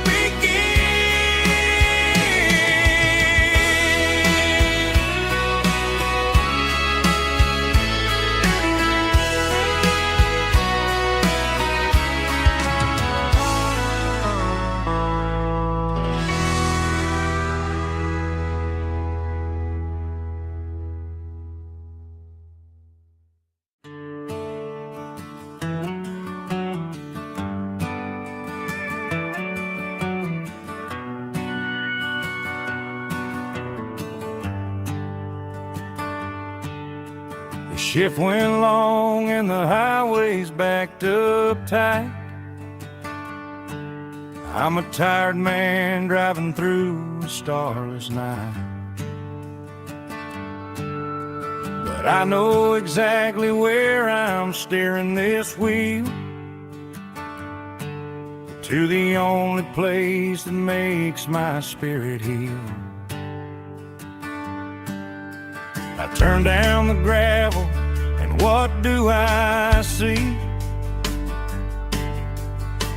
The shift went long and the highway's backed up tight. I'm a tired man driving through a starless night. But I know exactly where I'm steering this wheel. to the only place that makes my spirit heal. I turn down the gravel, and what do I see?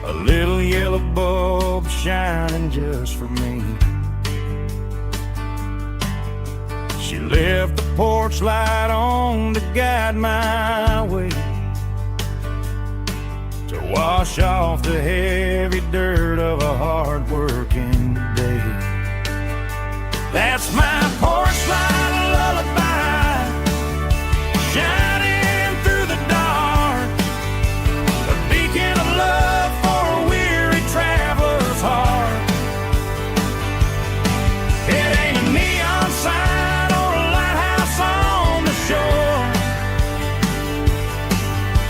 A little yellow bulb shining just for me. She left the porch light on to guide my way, to wash off the heavy dirt of a hard-working day. That's my porch light lullaby, shining through the dark, a beacon of love for a weary traveler's heart. It ain't a neon sign or a lighthouse on the shore,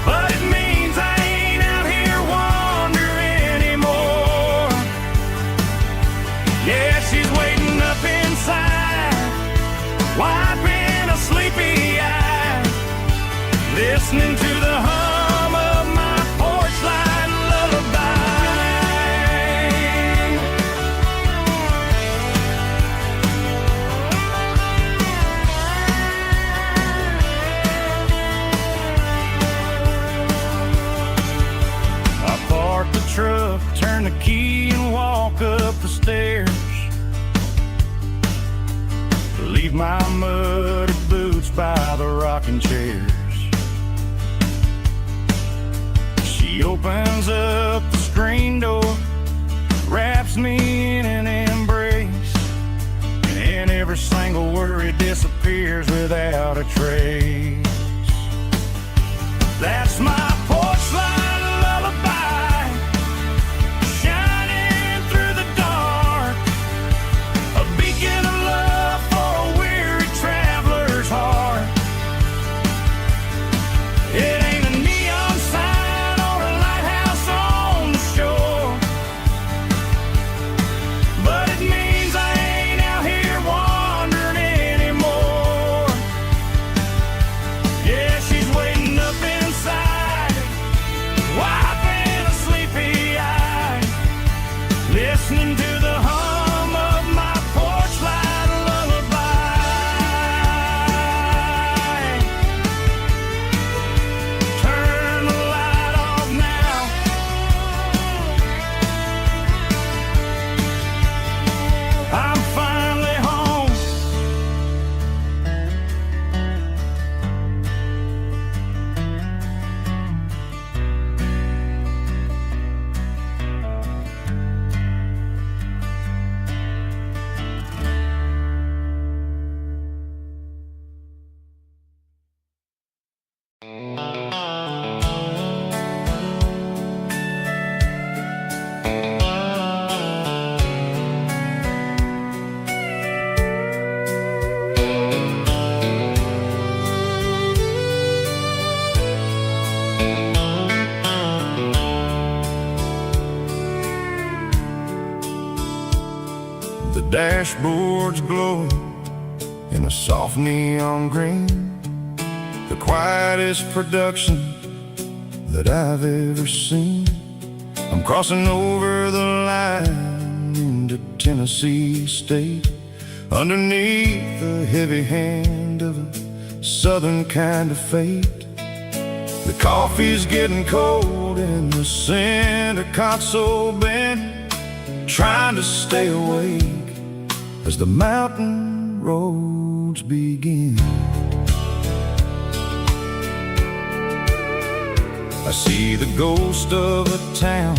but it means I ain't out here wandering anymore. Yeah, she's waiting up inside, wiping a sleepy eye, listening to the hum of my porch light lullaby. I park the truck, turn the key and walk up the stairs, leave my muddy boots by the rocking chairs. She opens up the screen door, wraps me in an embrace, and every single worry disappears without a trace. That's my porch light lullaby, shining through the dark, a beacon of love for a weary traveler's heart. It ain't a neon sign or a lighthouse on the shore, but it means I ain't out here wandering anymore. Yeah, she's waiting up inside, wiping a sleepy eye, listening to the hum of my porch light lullaby. Turn the light off now, I'm finally home. The dashboard's glowing in a soft neon green, the quietest production that I've ever seen. I'm crossing over the line into Tennessee State, underneath the heavy hand of a southern kind of fate. The coffee's getting cold in the center console bin, trying to stay awake as the mountain roads begin. I see the ghost of a town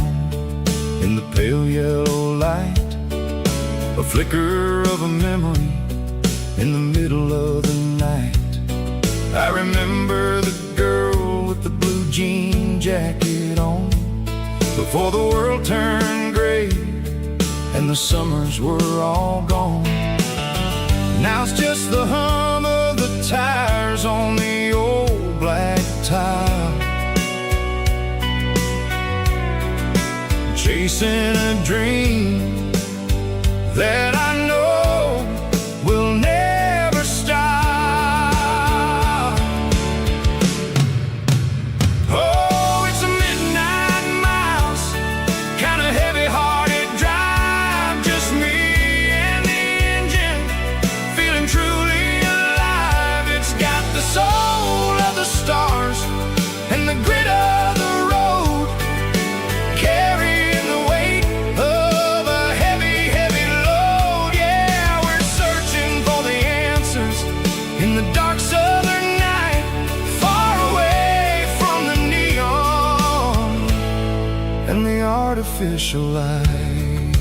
in the pale yellow light, a flicker of a memory in the middle of the night. I remember the girl with the blue jean jacket on, before the world turned gray and the summers were all gone. Now it's just the hum of the tires on the old black tile, chasing a dream that I know will never stop. Oh, it's a midnight mouse, kinda artificial light.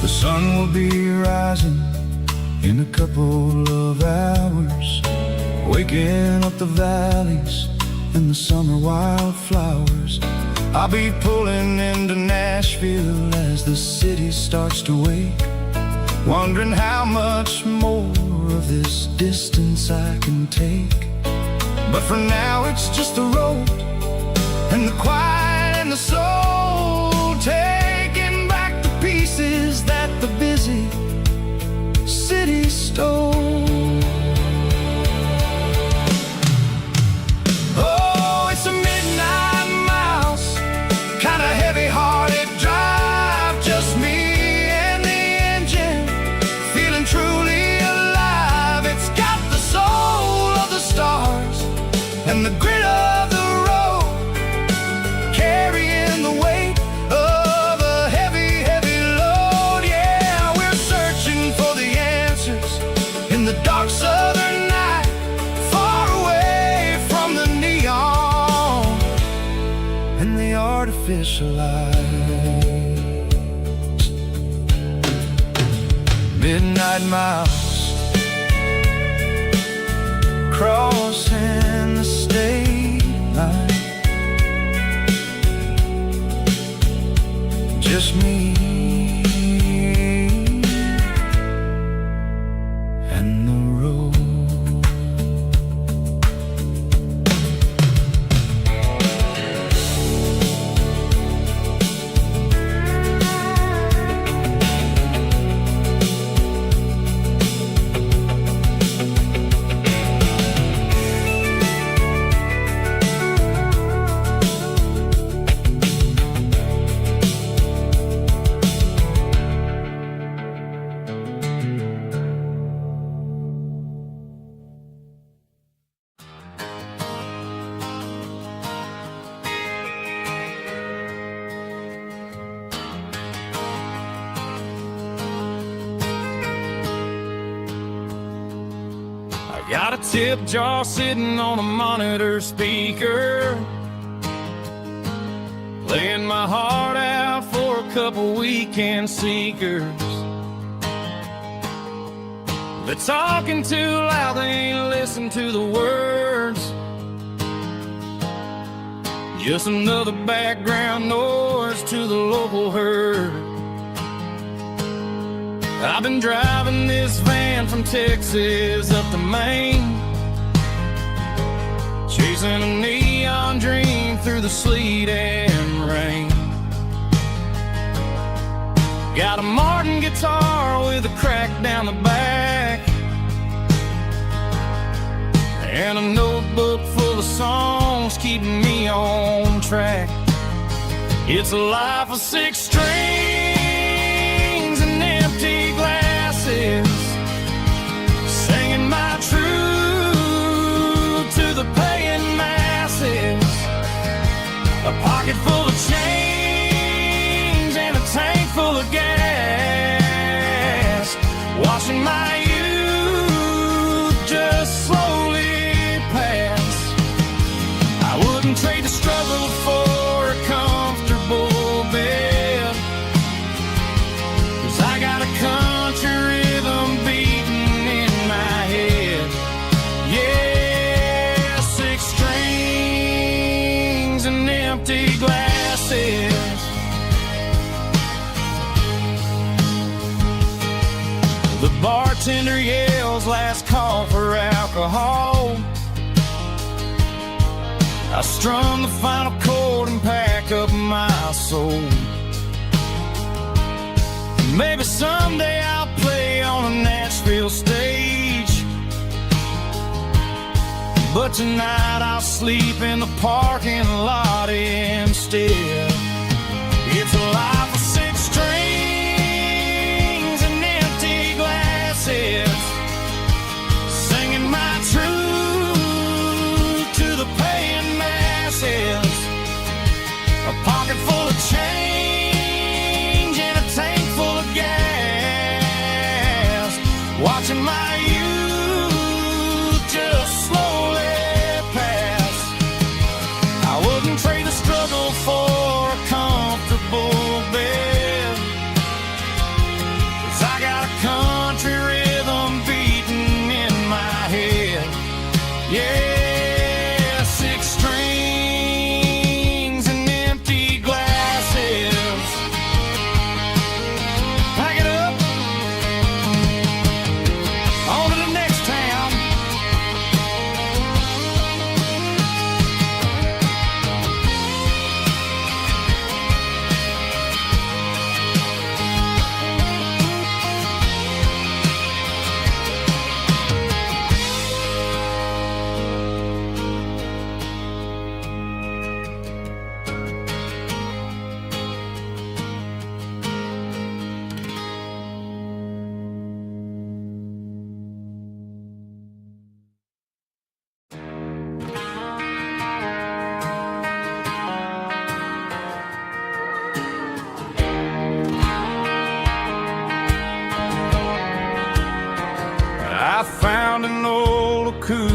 The sun will be rising in a couple of hours, waking up the valleys and the summer wildflowers. I'll be pulling into Nashville as the city starts to wake, wondering how much more of this distance I can take. But for now it's just the road and the quiet and the soul, taking back the pieces that the busy city stole. Oh, it's a midnight mouse, kinda heavy-hearted drive, just me and the engine, feeling truly alive. It's got the soul of the stars and the grit of the road, carrying the weight of a heavy, heavy load. Yeah, we're searching for the answers in the dark southern night, far away from the neon and the artificial lights. Midnight mouse, crossing the state line, just me and the road. Got a tip jar sitting on a monitor speaker, playing my heart out for a couple weekend seekers. They're talking too loud, they ain't listen to the words. Just another background noise to the local herd. I've been driving this van from Texas up to Maine, chasing a neon dream through the sleet and rain. Got a Martin guitar with a crack down the back, and a notebook full of songs keeping me on track. It's a life of 6 strings and empty glasses, singing my truth to the paying masses. A pocket full of change and a tank full of gas, watching my youth just slowly pass. I wouldn't trade the struggle for a comfortable bed, 'cause I got a country rhythm beating in my head. Yeah, 6 strings and empty glasses. The bartender yells last call for alcohol. I strum the final chord and pack up my soul. Maybe someday I'll play on a Nashville stage, but tonight I'll sleep in the parking lot instead. It's a life of 6 strings and empty glasses,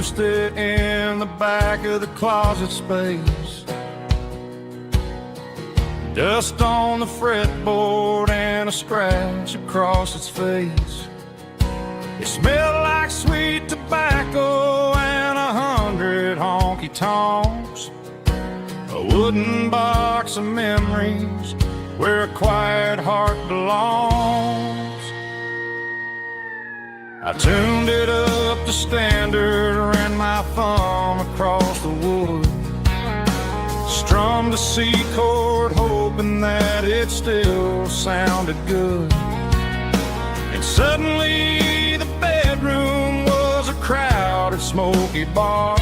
used to in the back of the closet space. Dust on the fretboard and a scratch across its face. It smelled like sweet tobacco and 100 honky-tonks. A wooden box of memories where a quiet heart belongs. I tuned it up to standard, ran my thumb across the wood, strummed a C chord hoping that it still sounded good. And suddenly the bedroom was a crowded smoky bar,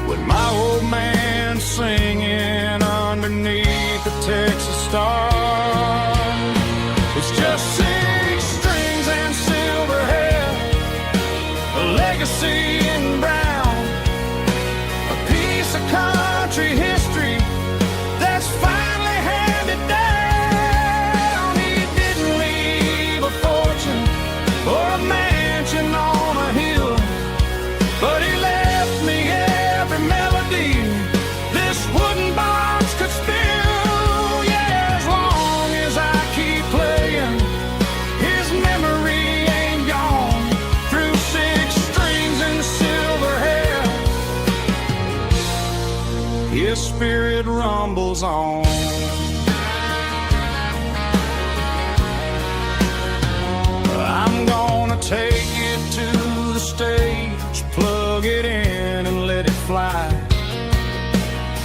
with my old man singing underneath the Texas star. It's just 6 strings and silver hair, a legacy in brown, a piece of country history that's finally handed down. He didn't leave a fortune or a mansion on a hill, but he left me every melody this wooden box could spill. Yeah, as long as I keep playing, his memory ain't gone. Through 6 strings and silver hair, his spirit rumbles on. I'm gonna take it to the stage, plug it in and let it fly.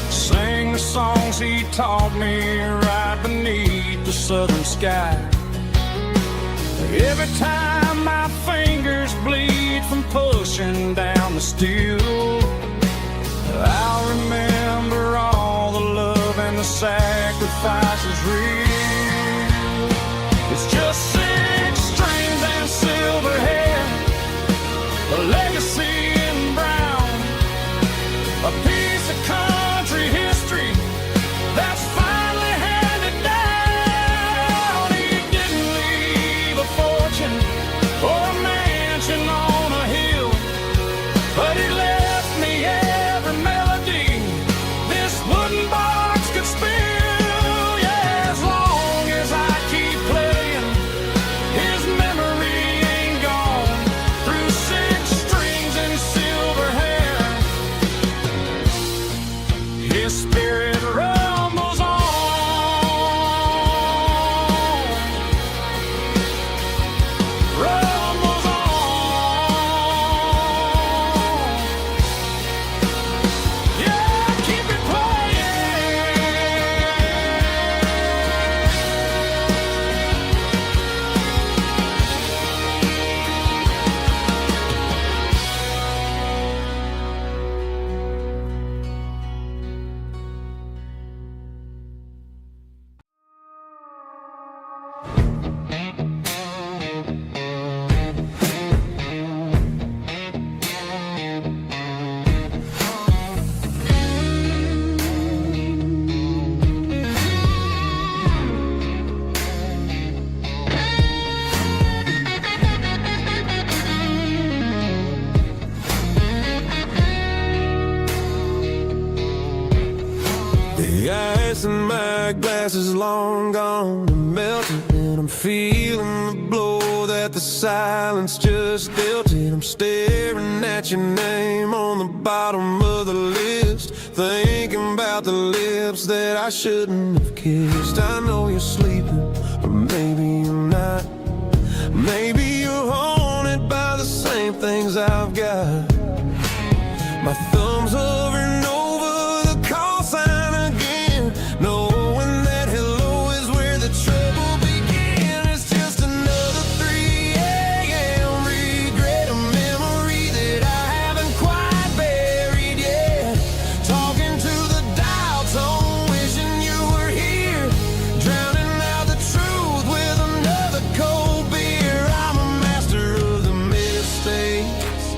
Sing the songs he taught me right beneath the southern sky. Every time my fingers bleed from pushing down the steel, I'll remember all the love and the sacrifices real. It's just 6 strings and silver hair, a legacy in brown, a piece of country history that's finally handed down. He didn't leave a fortune or a mansion on a hill, but he left me every melody this wooden box could spill. Yeah, as long as I keep playing, his memory ain't gone. Through 6 strings and silver hair, his spirit rumbles on. Rumbles on. Yeah, keep it playing. The ice in my glass is long gone and melted, and I'm feeling the blow that the silence just dealt it. I'm staring at your name on the bottom of the list, thinking about the lips that I shouldn't have kissed. I know you're sleeping, but maybe you're not. Maybe you're haunted by the same things I've got. My thumb's hovering over the call sign again, knowing that hello is where the trouble began. It's just another 3 a.m. regret, a memory that I haven't quite buried yet. Talking to the dial tone, wishing you were here, drowning out the truth with another cold beer. I'm a master of the mistakes,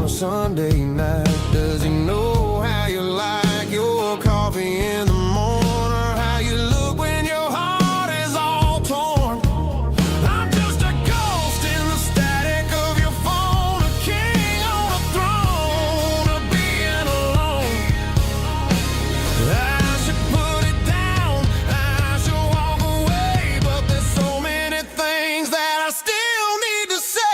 a Sunday night? Does he know how you like your coffee in the morning, or how you look when your heart is all torn? I'm just a ghost in the static of your phone, a king on a throne, of being alone. I should put it down, I should walk away, but there's so many things that I still need to say.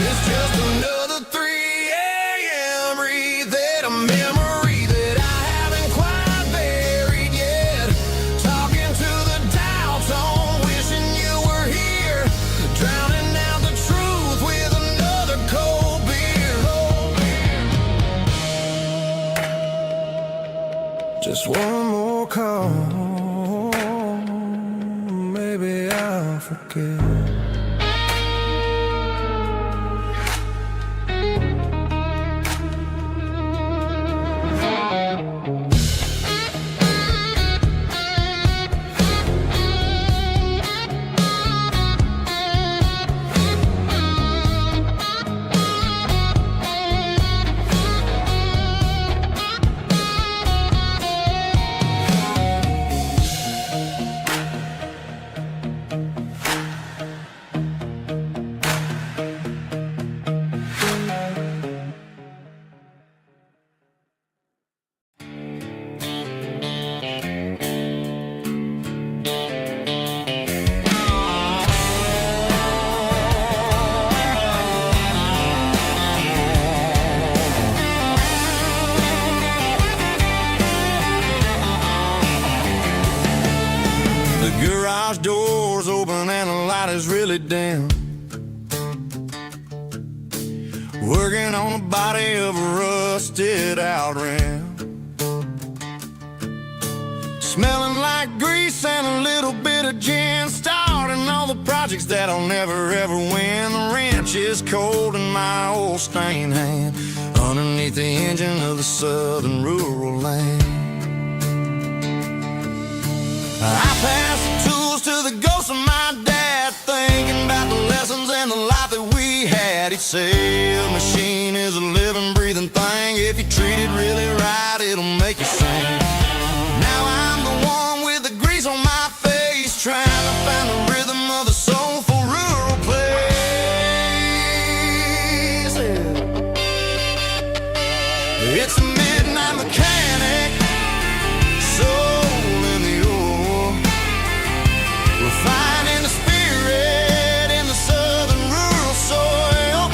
It's just another 3 a.m. breathe a memory that I haven't quite buried yet. Talking to the dial tone, wishing you were here, drowning out the truth with another cold beer. Just one more call, maybe I'll forget. The garage door's open and the light is really dim. Working on the body of a rusted out rim. Smelling like grease and a little bit of gin. Starting all the projects that I'll never ever win. The wrench is cold in my old stained hand, underneath the engine of the southern rural land. I pass the tools to the ghost of my dad, thinking about the lessons and the life that we had. He'd say a machine is a living, breathing thing. If you treat it really right, it'll make you sing. Now I'm the one with the grease on my face, trying to find the rhythm of a soulful rural place. It's a midnight mechanic, soul in the ore, refining the spirit in the southern rural soil.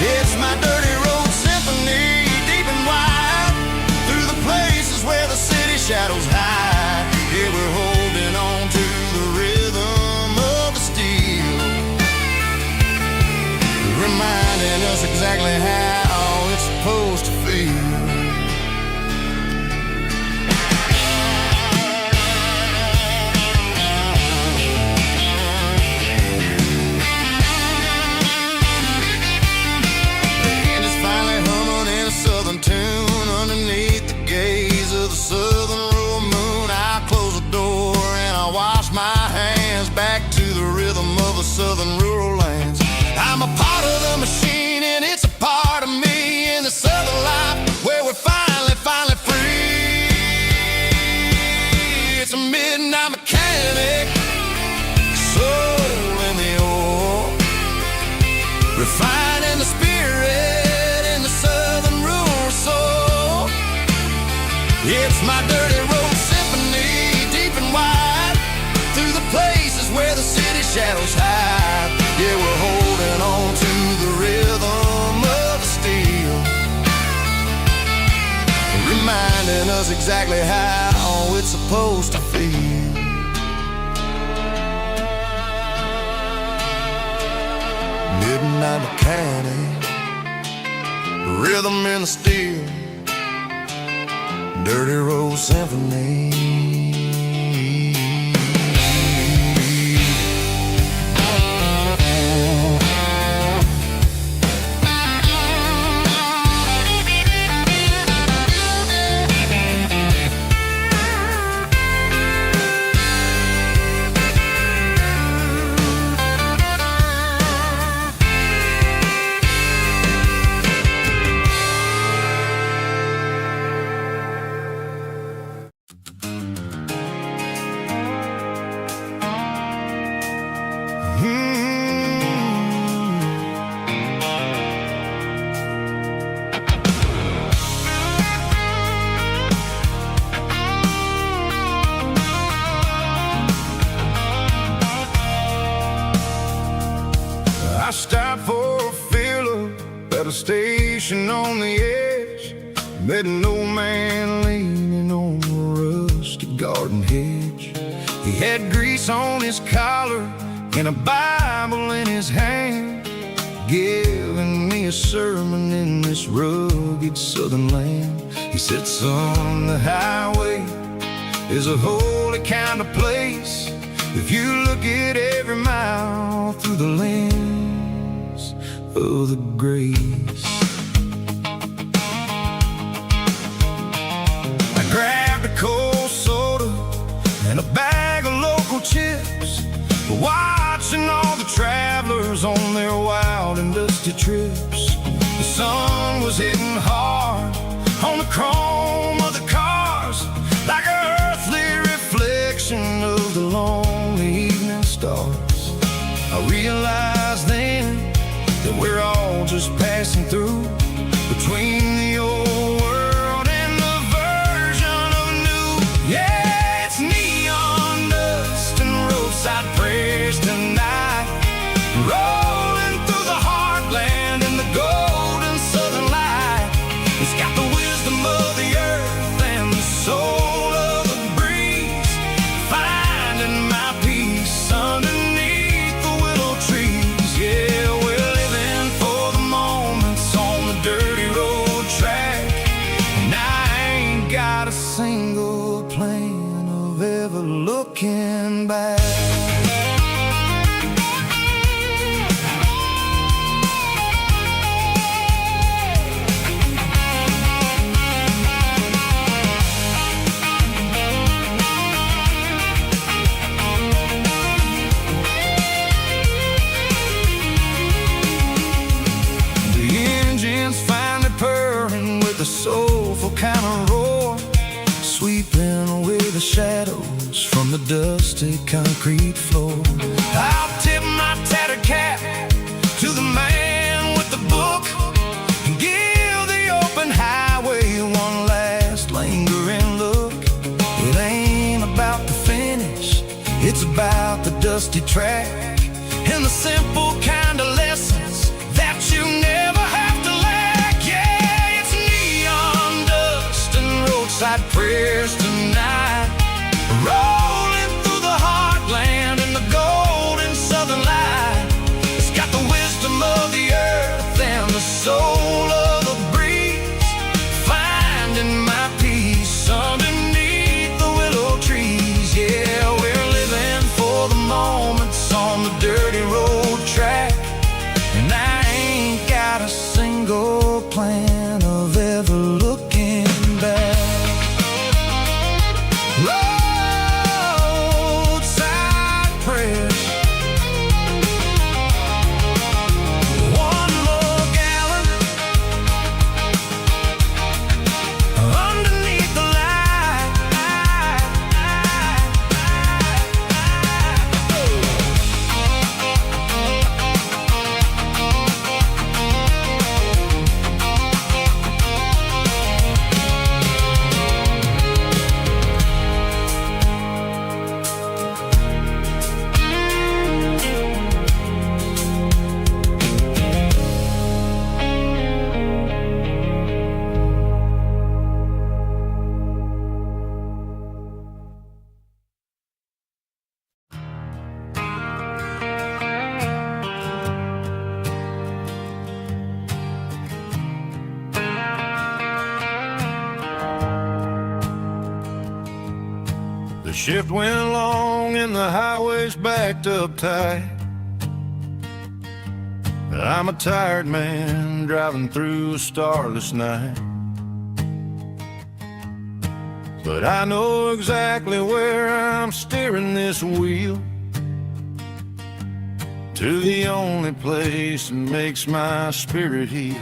It's my dirty road symphony, deep and wide, through the places where the city shadows hide. Yeah, we're holding on to the rhythm of the steel, reminding us exactly how it's supposed to feel. Tune underneath the gaze of the southern rural moon. I close the door and I wash my hands, back to the rhythm of the southern rural lands. I'm a part of the machine and it's a part of me, in the southern life where we're finally free. It's a midnight mechanic, soul in the ore, refining the spirit in the southern rural soul. It's my dirty road symphony, deep and wide, through the places where the city shadows hide. Yeah, we're holding on to the rhythm of the steel, reminding us exactly how it's supposed to feel. Midnight mechanic, rhythm in the steel, dirty road symphony. a station on the edge. Met an old man leaning on a rusty garden hedge. He had grease on his collar and a Bible in his hand, giving me a sermon in this rugged southern land. He said, son, the highway is a holy kind of place if you look at every mile through the lens of the grace. I grabbed a cold soda and a bag of local chips, watching all the travelers on their wild and dusty trips. The sun was hitting hard on the chrome of the cars, like an earthly reflection of the lonely evening stars. I realized then that we're all just passing through, between the old world and the version of new. Yeah, it's neon dust and roadside prayers tonight, rolling through the heartland in the golden southern light. It's got the wisdom of the earth and the soul of the breeze, finding my peace underneath the willow trees. Yeah, we're living for the moments on the dirty road track, and I ain't got a single plan of ever looking back. The soulful kind of roar, sweeping away the shadows from the dusty concrete floor. I'll tip my tattered cap to the man with the book and give the open highway one last lingering look. It ain't about the finish, it's about the dusty track and the simple kind of lessons that you never have to lack. Yeah, it's neon dust and roadside prayers tonight, rolling through the heartland in the golden southern light. It's got the wisdom of the earth and the soul of the breeze, finding my peace underneath the willow trees. Yeah, we're living for the moments on the dirty road track, and I ain't got a single plan of ever looking back. Roadside prayers, one more gallon underneath the light. The shift went long and the highway's backed up tight. I'm a tired man driving through a starless night, but I know exactly where I'm steering this wheel, to the only place that makes my spirit heal.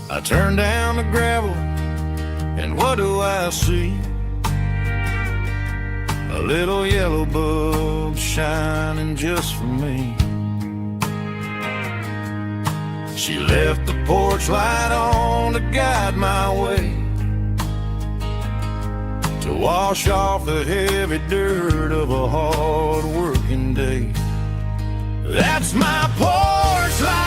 I turn down the gravel, and what do I see? A little yellow bulb shining just for me. She left the porch light on to guide my way, to wash off the heavy dirt of a hard working day. That's my porch light.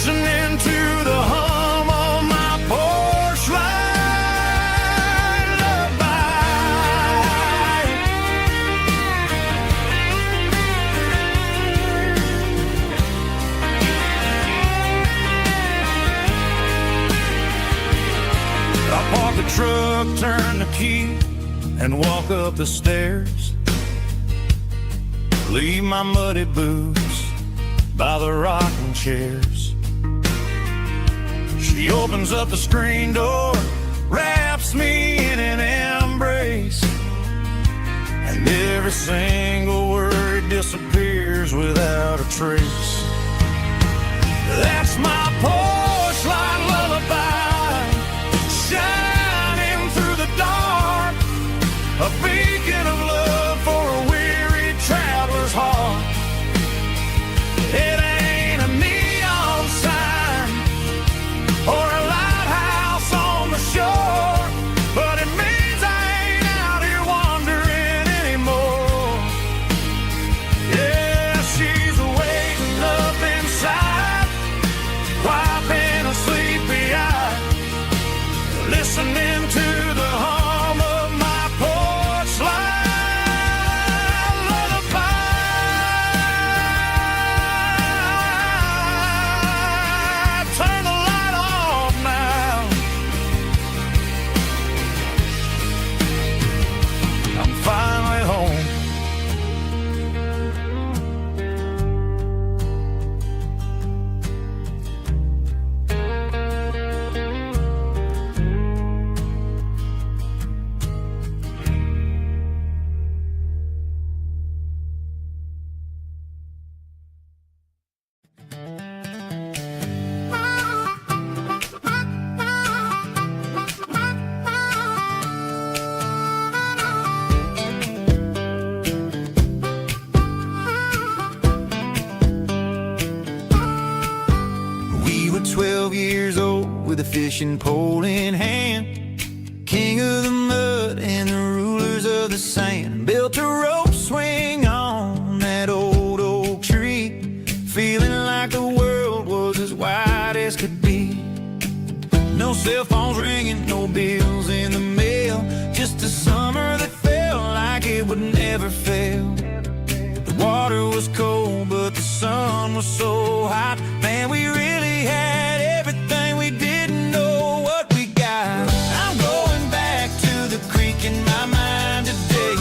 listening to the hum of my porch light lullaby. I park the truck, turn the key, and walk up the stairs. Leave my muddy boots by the rocking chairs. She opens up the screen door, wraps me in an embrace, and every single word disappears without a trace. That's my porch light lullaby, shining through the dark, a beacon of love for a weary traveler's heart. It ain't a neon sign or a lighthouse on the shore, but it means I ain't out here wandering anymore. Yeah, she's waiting up inside, wiping a sleepy eye, listening to the hum of my porch light lullaby. Turn the light off now. I'm finally home. We were 12 years old with a fishing pole in hand, king of the mud and the rulers of the sand. Built a rope swing on that old oak tree, feeling like the world was as wide as could be. No cell phones ringing, no bills in the mail, just a summer that felt like it would never fail. The water was cold, but the sun was so hot. Man, we really had everything, we didn't know what we got. I'm going back to the creek in my mind today,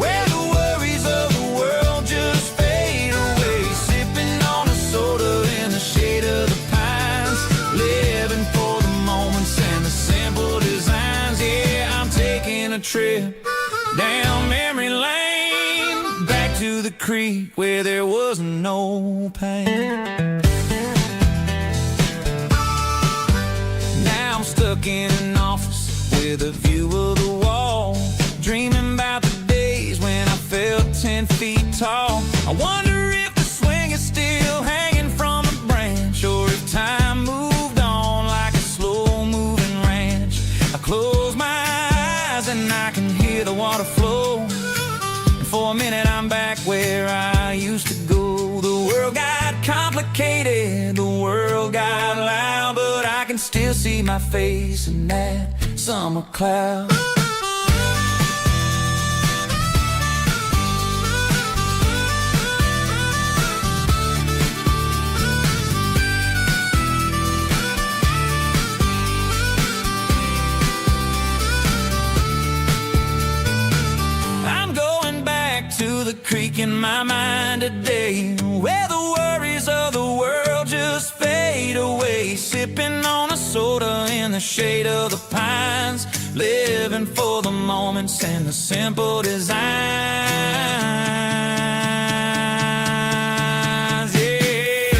where the worries of the world just fade away. Sipping on a soda in the shade of the pines, living for the moments and the simple designs. Yeah, I'm taking a trip down memory lane, back to the creek where there was no pain. Now I'm stuck in an office with a view of the wall, dreaming about the days when I felt 10 feet tall. I wonder if the swing is still hanging from a branch, or if time moved on like a slow-moving ranch. I close my eyes and I can hear the water flow, and for a minute I'm back where I used to go. The world got complicated, the world got loud, but I can still see my face in that summer cloud. I'm going back to the creek in my mind today, where the worries of the world just fade away. Sipping on a soda in the shade of the pines, living for the moments and the simple designs. Yeah,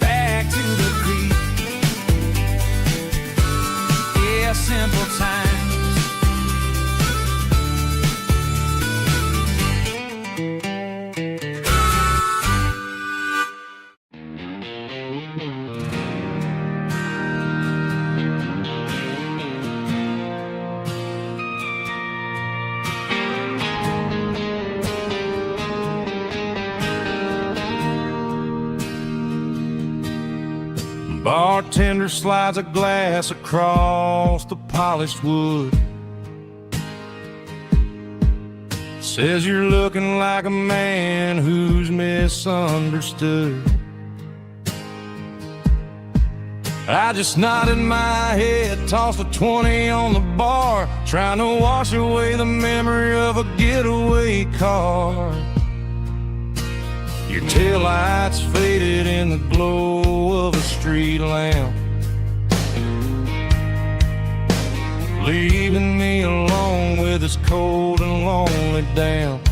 back to the creek. Yeah, simple times. bartender slides a glass across the polished wood. Says you're looking like a man who's misunderstood. I just nodded my head, tossed a 20 on the bar, trying to wash away the memory of a getaway car. Your taillights faded in the glow of a street lamp, leaving me alone with this cold and lonely damp.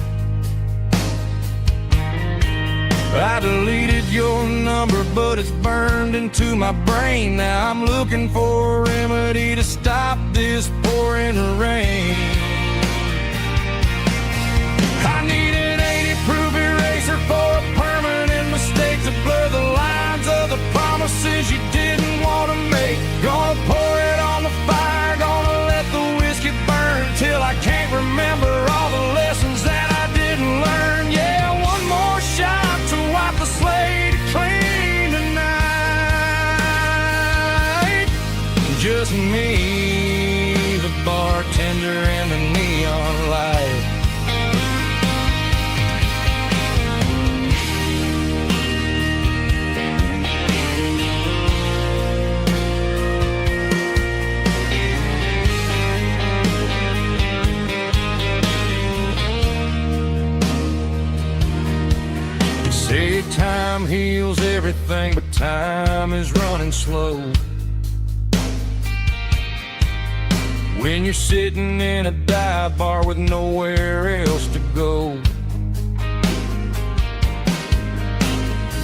I deleted your number, but it's burned into my brain. Now I'm looking for a remedy to stop this pouring rain. I need an 80-proof eraser for a permanent mistake to blur the lines of the promises you didn't want to make. Gonna pour it on the fire, gonna let the whiskey burn till I can't remember all the lessons that I didn't learn. Yeah, one more shot to wipe the slate clean tonight. Just me, the bartender, and the neon light. Say time heals everything, but time is running slow. When you're sitting in a dive bar with nowhere else to go,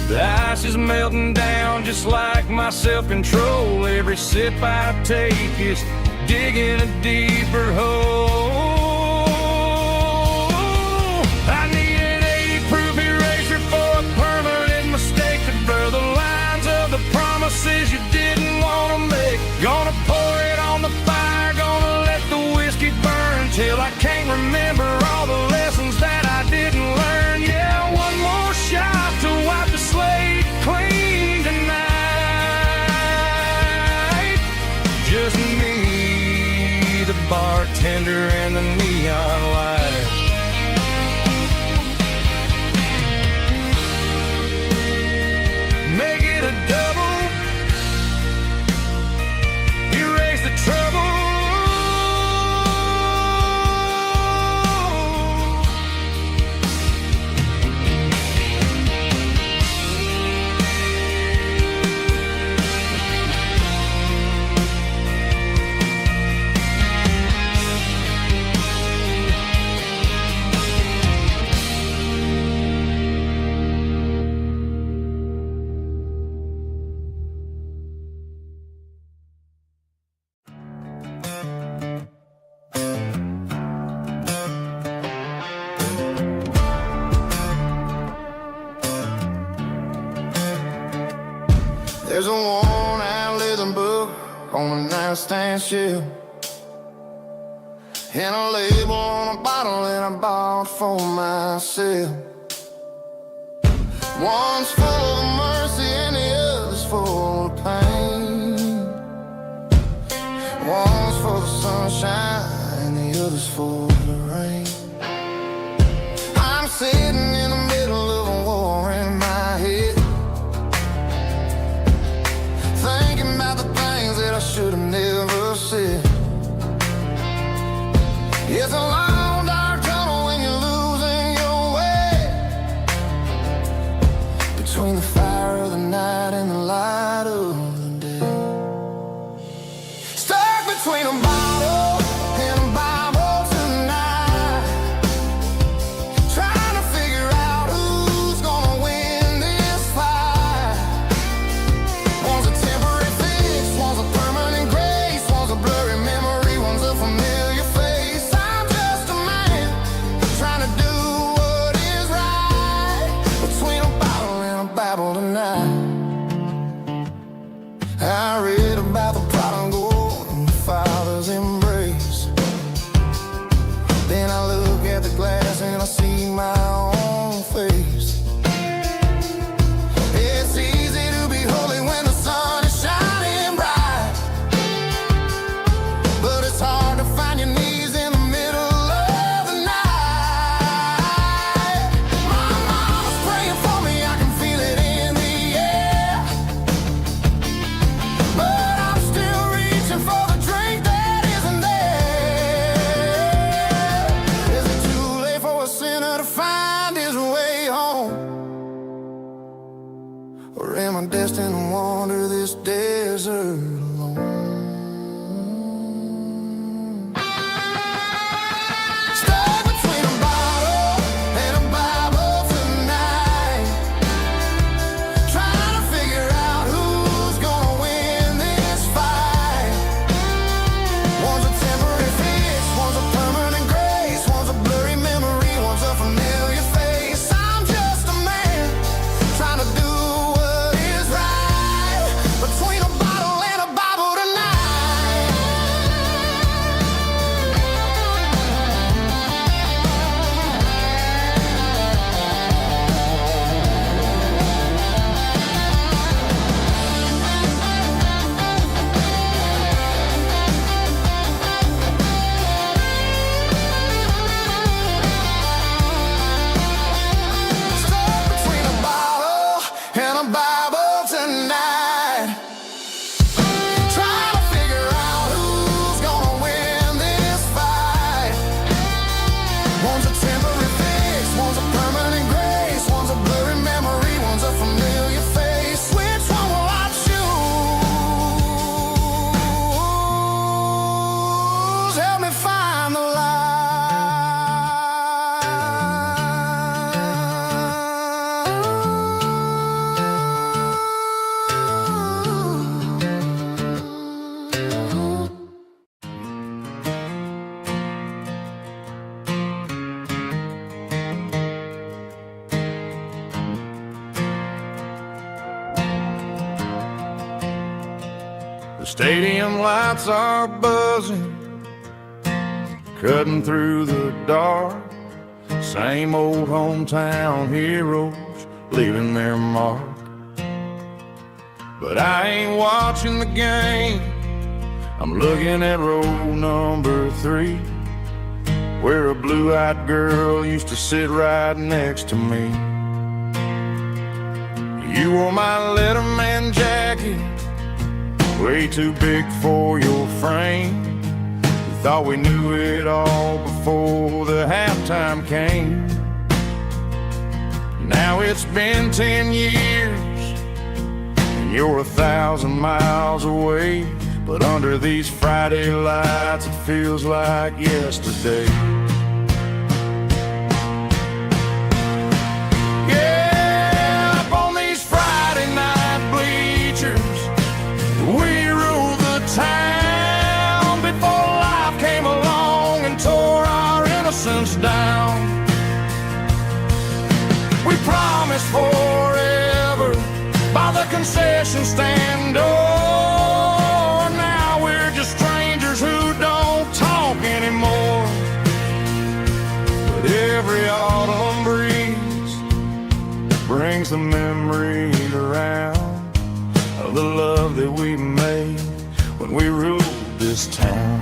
the ice is melting down just like my self-control. Every sip I take is digging a deeper hole. I need an 80-proof eraser for a permanent mistake to blur the lines of the promises you didn't want to make. Gonna pour it on the fire, gonna let the whiskey burn till I can't remember all the lessons that I didn't learn. Yeah, one more shot to wipe the slate clean tonight. Just me, the bartender, and the neon light. Make it a double, erase the trouble. There's a worn-out leather book on a nightstand shelf, and a label on a bottle that I bought for myself. One's full of mercy and the other's full of pain. One's for the sunshine and the other's for the rain. I'm sitting in the middle of a war in my head, thinking about the things that I should have never said. It's a long dark tunnel when you're losing your way, between the fire of the night and the light of the day. Stuck between a bottle and a Bible tonight, trying to figure out who's gonna win this fight. One's a temporary fix, one's a permanent grace, one's a blurry memory, one's a familiar face. I'm just a man trying to do what is right, between a bottle and a Bible tonight. stadium lights are buzzing, cutting through the dark. Same old hometown heroes leaving their mark. But I ain't watching the game, I'm looking at row number 3, where a blue-eyed girl used to sit right next to me. You wore my Letterman jacket, way too big for your frame. We thought we knew it all before the halftime came. Now it's been 10 years, and you're 1,000 miles away. But under these Friday lights, it feels like yesterday. Yeah, up on these Friday night bleachers, we rule the town before life came along and tore our innocence down. We promised forever by the concession stand door. Now we're just strangers who don't talk anymore. But every autumn breeze brings the memories around of the love that we made when we ruled this town.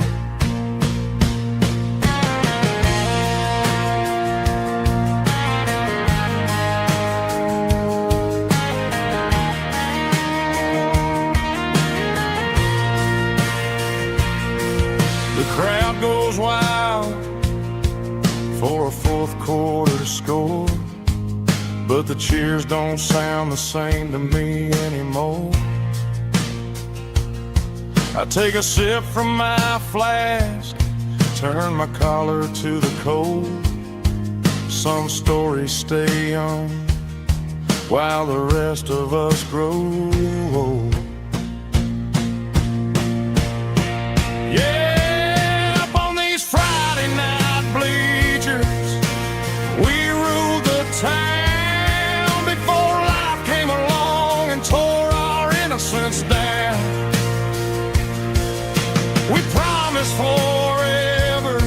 The crowd goes wild for a fourth quarter score, but the cheers don't sound the same to me anymore. I take a sip from my flask, turn my collar to the cold. Some stories stay young while the rest of us grow old. Yeah, up on these Friday night bleachers, we ruled the town before life came along and tore our innocence down. We promised forever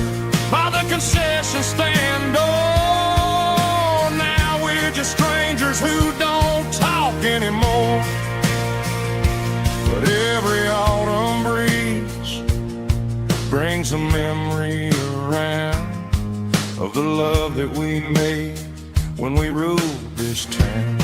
by the concession stand door. Now we're just strangers who don't talk anymore. But every autumn breeze brings a memory around of the love that we made when we ruled this town.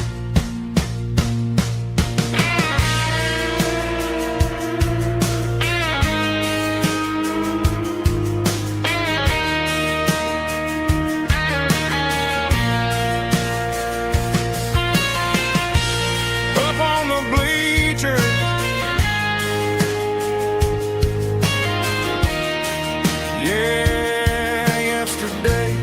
Up on the bleachers, yeah, yesterday.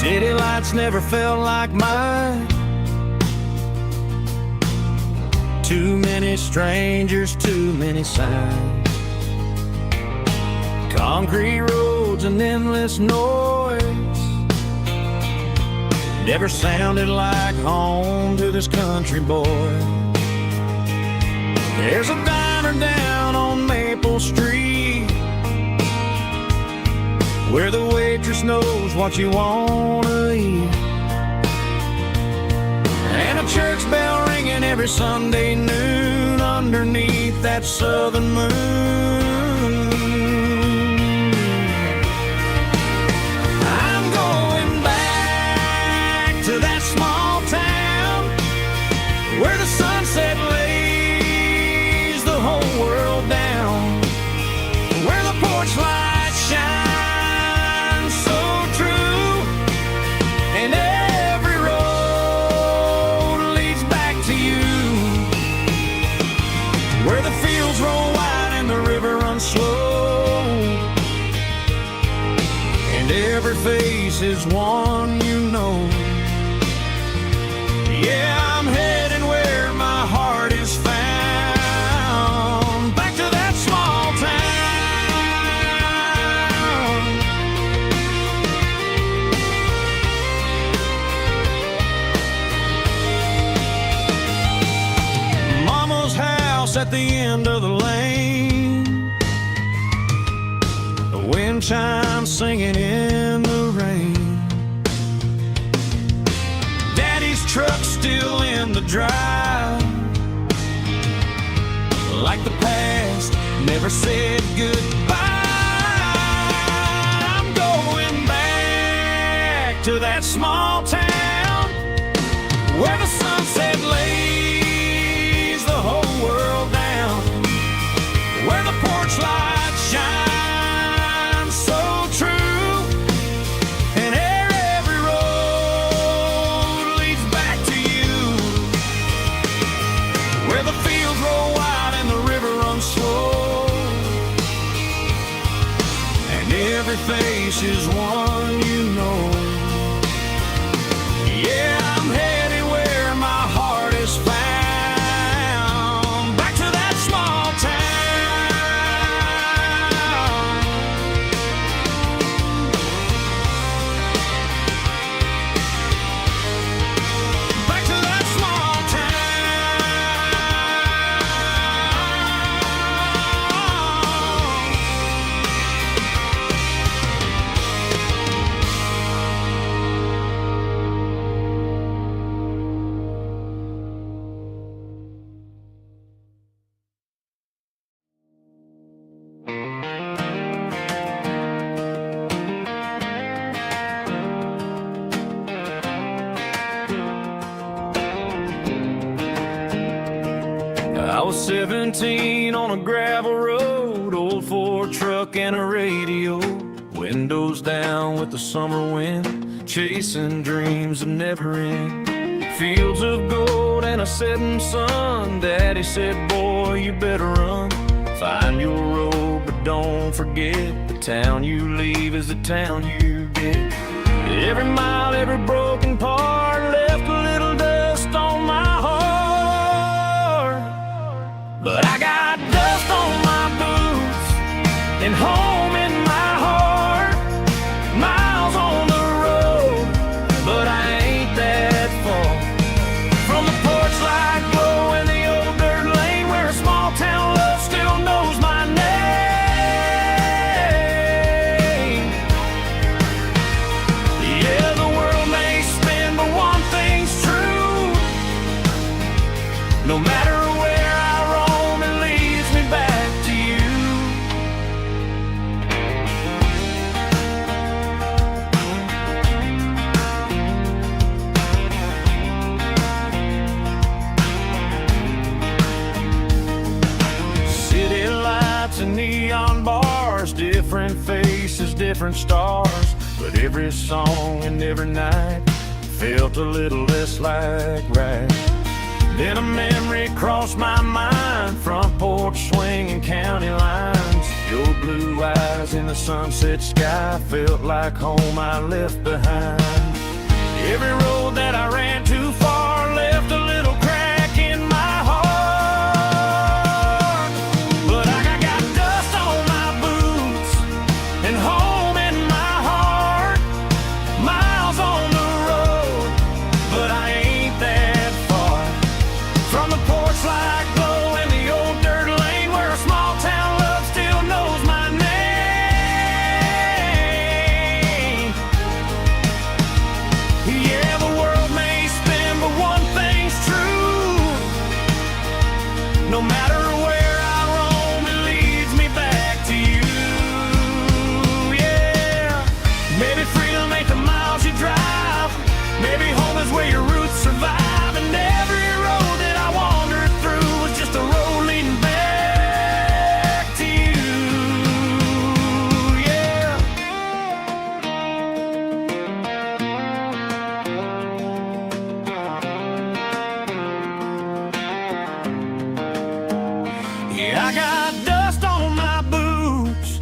City lights never felt like mine. Too many strangers, too many signs. Concrete roads and endless noise never sounded like home to this country boy. There's a diner down on Maple Street where the waitress knows what you wanna eat, and a church bell ringing every Sunday noon underneath that southern moon. I'm going back to that small town where the sunset lays the whole world down, where the porch lights shine so true, and every road leads back to you, where the fields roll wide and the river runs slow, and every face is one you know. Yeah, I'm heading where my heart is found, back to that small town. Mama's house at the end of the lane, the wind chimes singing in the rain, truck still in the drive, like the past never said goodbye. I'm going back to that small town where the sunset lays the whole world down, where the porch lights shine so true, and every road leads back to you, where the fields roll wide and the river runs slow, and every face is one you know. Yeah, I'm headed where my heart is found, back to that small town. Back to that small I was 17 on a gravel road, old Ford truck and a radio, windows down with the summer wind, chasing dreams of never end, fields of gold and a setting sun. Daddy said, boy, you better run, find your road, but don't forget, the town you leave is the town you get. Every mile, every broken part left a little dust on my heart, but I got dust on my boots and home in my heart. Miles on the road, but I ain't that far from the porch light glow and the old dirt lane where a small town love still knows my name. Yeah, the world may spin, but one thing's true, no matter where I roam, it leads me back to you. City lights and neon bars, different faces, different stars, but every song and every night felt a little less like right. Then a memory crossed my mind, front porch swinging county lines, your blue eyes in the sunset sky felt like home I left behind. Every road that I ran too far left a little crack in my heart, but I got dust on my boots and home in my heart. Miles on the road, but I ain't that far from the porch light glow and the old dirt lane where a small town love still knows my name. Yeah, I got dust on my boots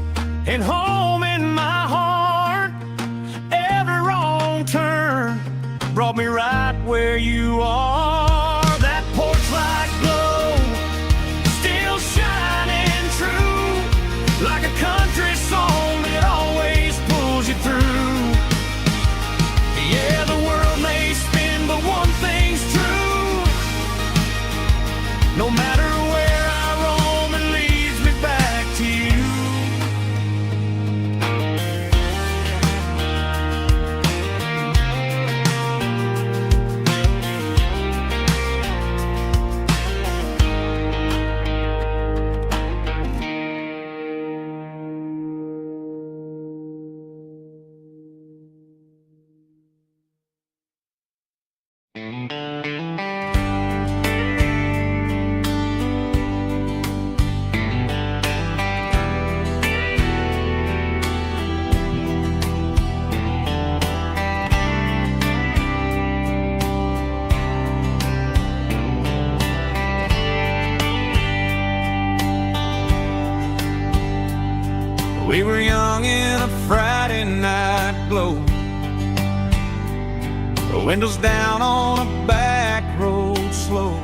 and home in my heart. Every wrong turn brought me right where you are. That porch light glow, still shining true, like a country song that always pulls you through. Yeah, the world may spin, but one thing's true. No matter where I roam, it leads me back to you. We were young in a Friday night glow, the windows down on a back road slow,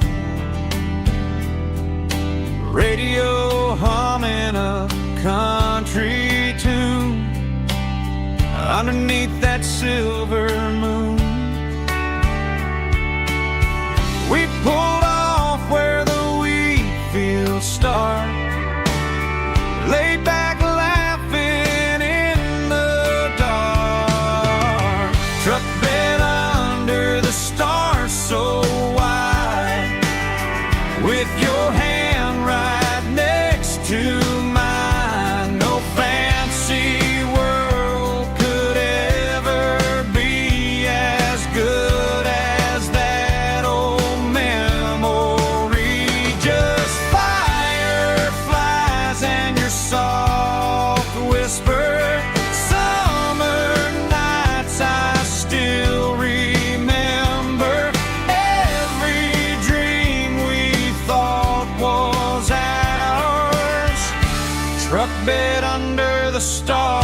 radio humming a country tune underneath that silver moon. We pulled off where the wheat fields start, laid back laughing in the dark. Truck bed under the stars so wide, with your hand right next to mine. No fancy world could ever be as good as that old memory. Just fireflies and your soft whisper. Summer nights I still remember. Every dream we thought was ours. Truck bed under the stars.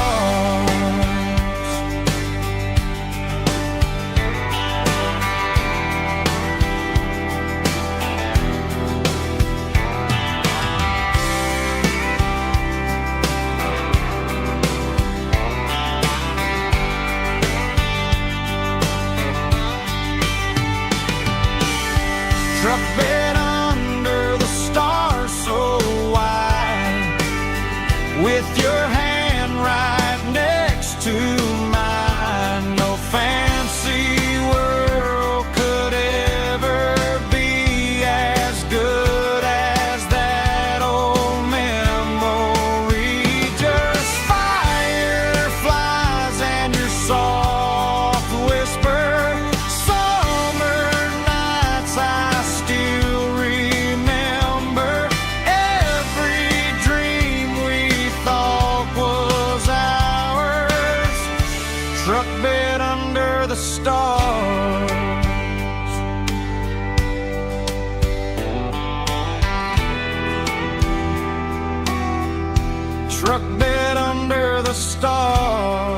Truck bed under the stars so wide, with your hand right next to mine. No fancy world could ever be as good as that old memory. Just fireflies and your soft whisper. Summer nights I still remember. Every dream we thought was ours. Truck bed under the stars. Truck bed under the stars.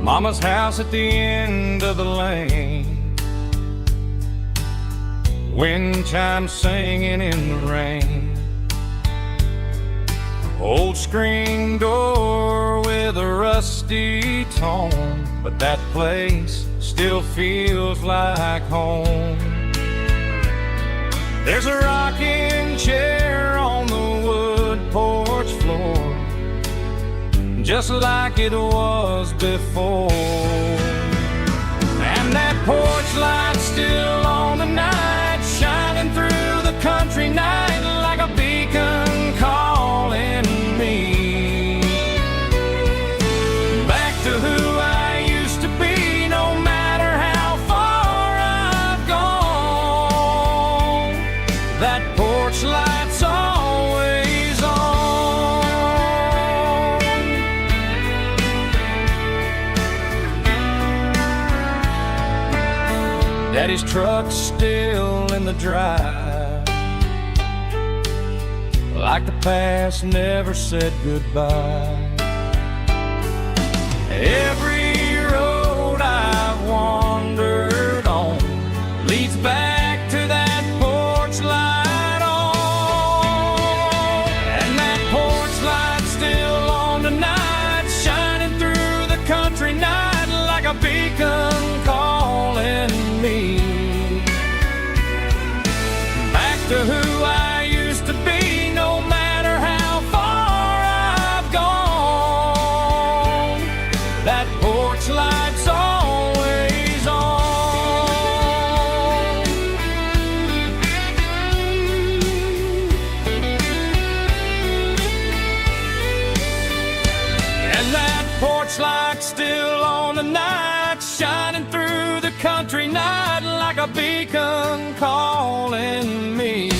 Mama's house at the end of the lane, wind chimes singing in the rain. Old screen door with a rusty tone, but that place still feels like home. There's a rocking chair on the wood porch floor, just like it was before. And that porch light still on the night, shining through the country night like a beacon calling me Daddy's truck's still in the drive, like the past never said goodbye. Every road I've wandered on leads back to that porch light on. And that porch light's still on tonight, shining through the country night like a beacon calling me back to who I used to be, no matter how far I've gone. That porch light's always on. And that porch light's still on tonight, shining through the country night like a beacon calling me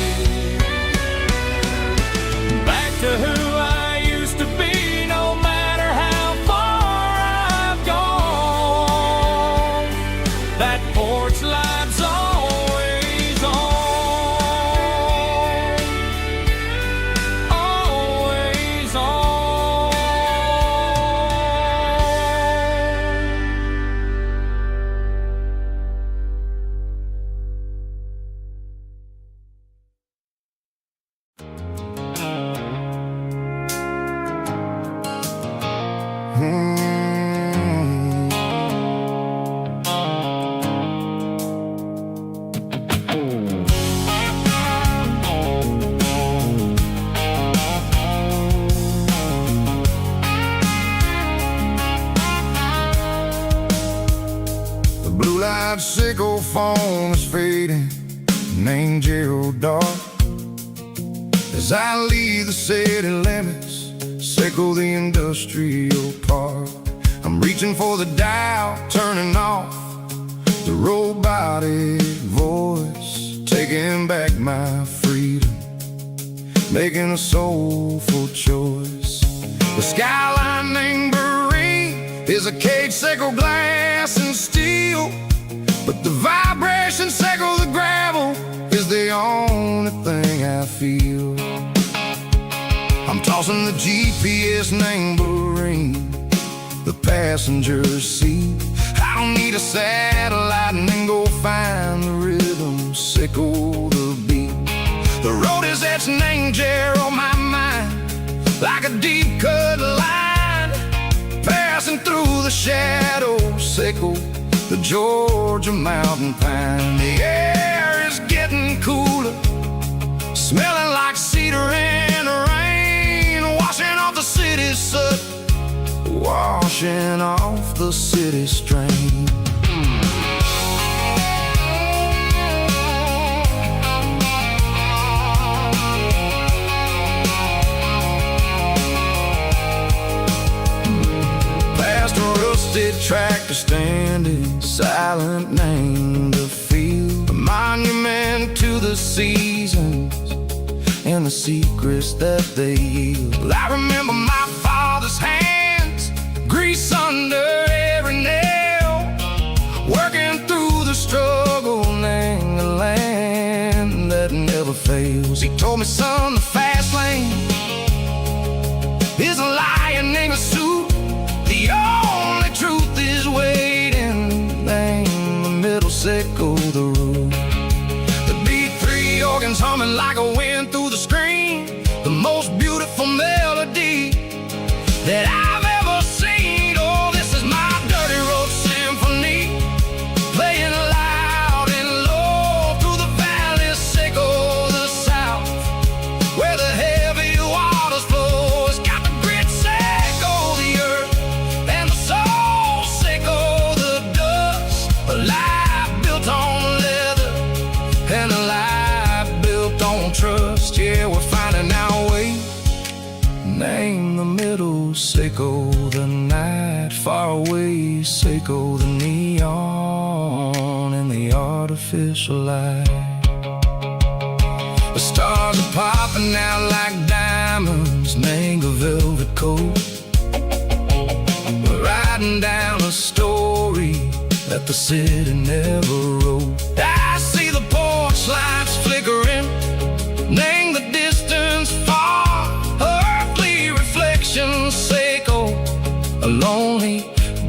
back to who I used to be, no matter how far I've gone. That porch light's always on, always on. The blue light sickle phone is fading, named Geralkyo. As I leave the city limits, sickle the industrial park. I'm reaching for the dial, turning off the robotic voice, taking back my freedom, making a soulful choice. The skyline named Marine is a cage, sickle glass and steel, but the vibration sickle the gravel is the only thing I feel. I'm tossing the GPS named Marine, the passenger seat. I don't need a satellite and then go find the rhythm, sickle the beat. The road is etched named Jer on my mind, like a deep cut line, passing through the shadows, sickle the Georgia mountain pine. The air is getting cooler, smelling like cedar in the rain, washing off the city's soot, washing off the city strain. Past a rusted tractor standing silent, named the field, a monument to the seasons and the secrets that they yield. I remember my father's hands, grease under every nail, working through the struggle, named the land that never fails. He told me, son, the fast lane is a lion in a suit, the only truth is waiting, named the middle, sickle the root. The B3 organs humming like a wind through the screen, the most beautiful melody that I've ever seen. Oh, this is my dirty road symphony, playing loud and low through the valleys, sickle the south, where the heavy waters flow. It's got the grit, sickle the earth, and the soul, sickle the dust. A life built on leather and a life built on trust. Yeah, we're finding our way, name the middle, sickle the night, far away, sickle the neon and the artificial light. The stars are popping out like diamonds, name a velvet coat. We're riding down a story that the city never wrote.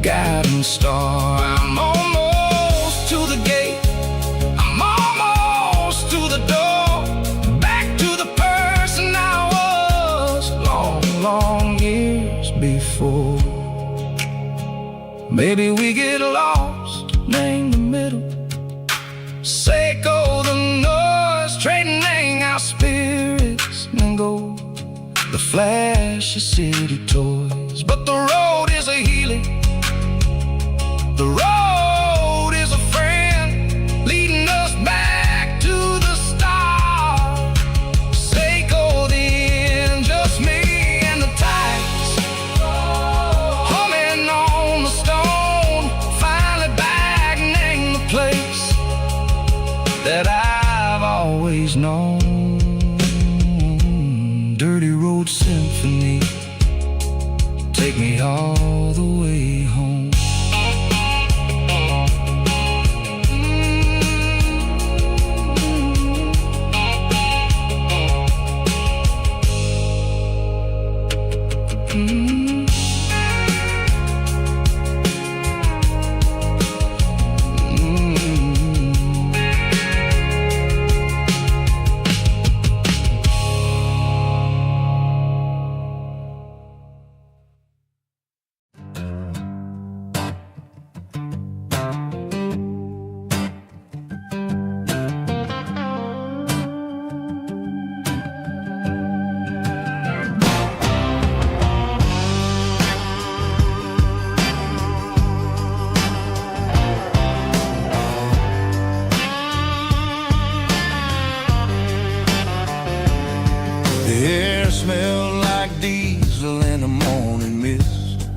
guiding star. I'm almost to the gate, I'm almost to the door, back to the person I was long, long years before. Maybe we get lost in the middle, Seiko the noise, trading our spirits and go the flash of city toys. But the road is a healing, the road is a friend, leading us back to the start. Seiko the end, just me and the tides, humming on the stone, finally back in the place that I've always known. Dirty Road Symphony, take me all the way home. The air smelled like diesel in the morning mist,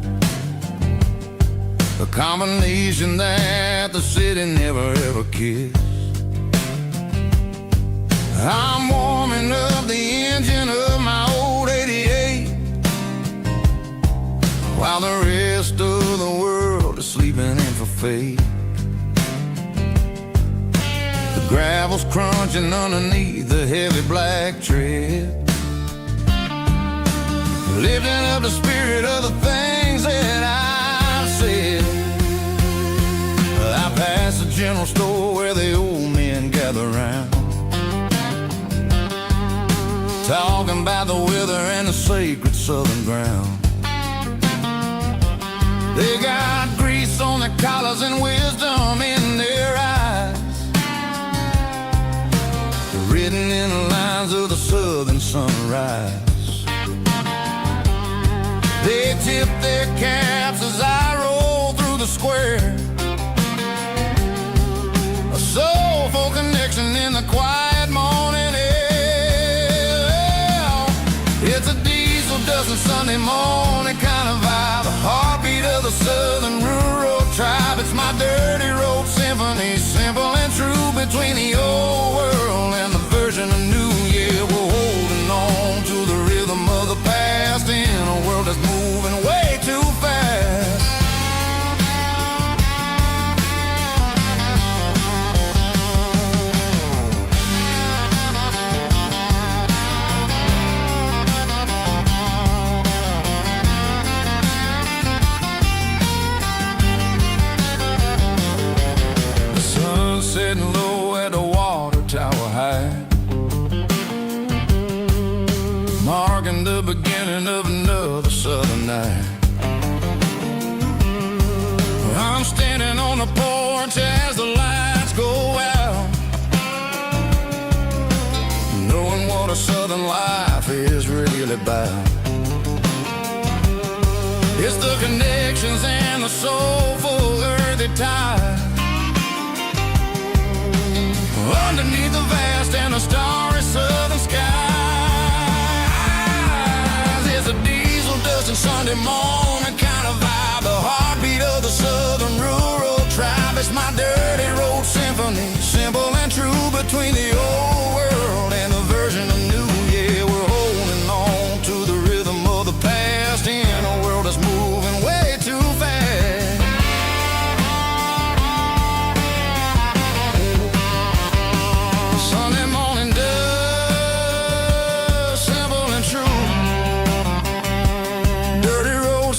a combination that the city never ever kissed. I'm warming up the engine of my old 88, while the rest of the world is sleeping in for fate. The gravel's crunching underneath the heavy black tread, lifting up the spirit of the things that I've said. I passed the general store where the old men gather round, talking about the weather and the sacred southern ground. They got grease on their collars and wisdom in their eyes, written in the lines of the southern sunrise. They tip their caps as I roll through the square, a soulful connection in the quiet morning air. It's a diesel dusting Sunday morning kind of vibe, the heartbeat of the southern rural tribe. It's my dirty road symphony, simple and true, between the old world and the version of new. Yeah, we're holding on to the rhythm of the past in a world that's moving way too fast. The sun's setting low at the water tower high, marking the beginning of another southern night. I'm standing on the porch as the lights go out, knowing what a southern life is really about. It's the connections and the soulful earthy tide, underneath the vast and the starry southern skies. It's a diesel dusting Sunday morning kind of vibe, the heartbeat of the southern rural tribe. It's my dirty road symphony, simple and true, between the old world and the version of new. Yeah, we're holding on to the rhythm of the past in a world that's moving way too fast. Sunday morning dust, simple and true, dirty road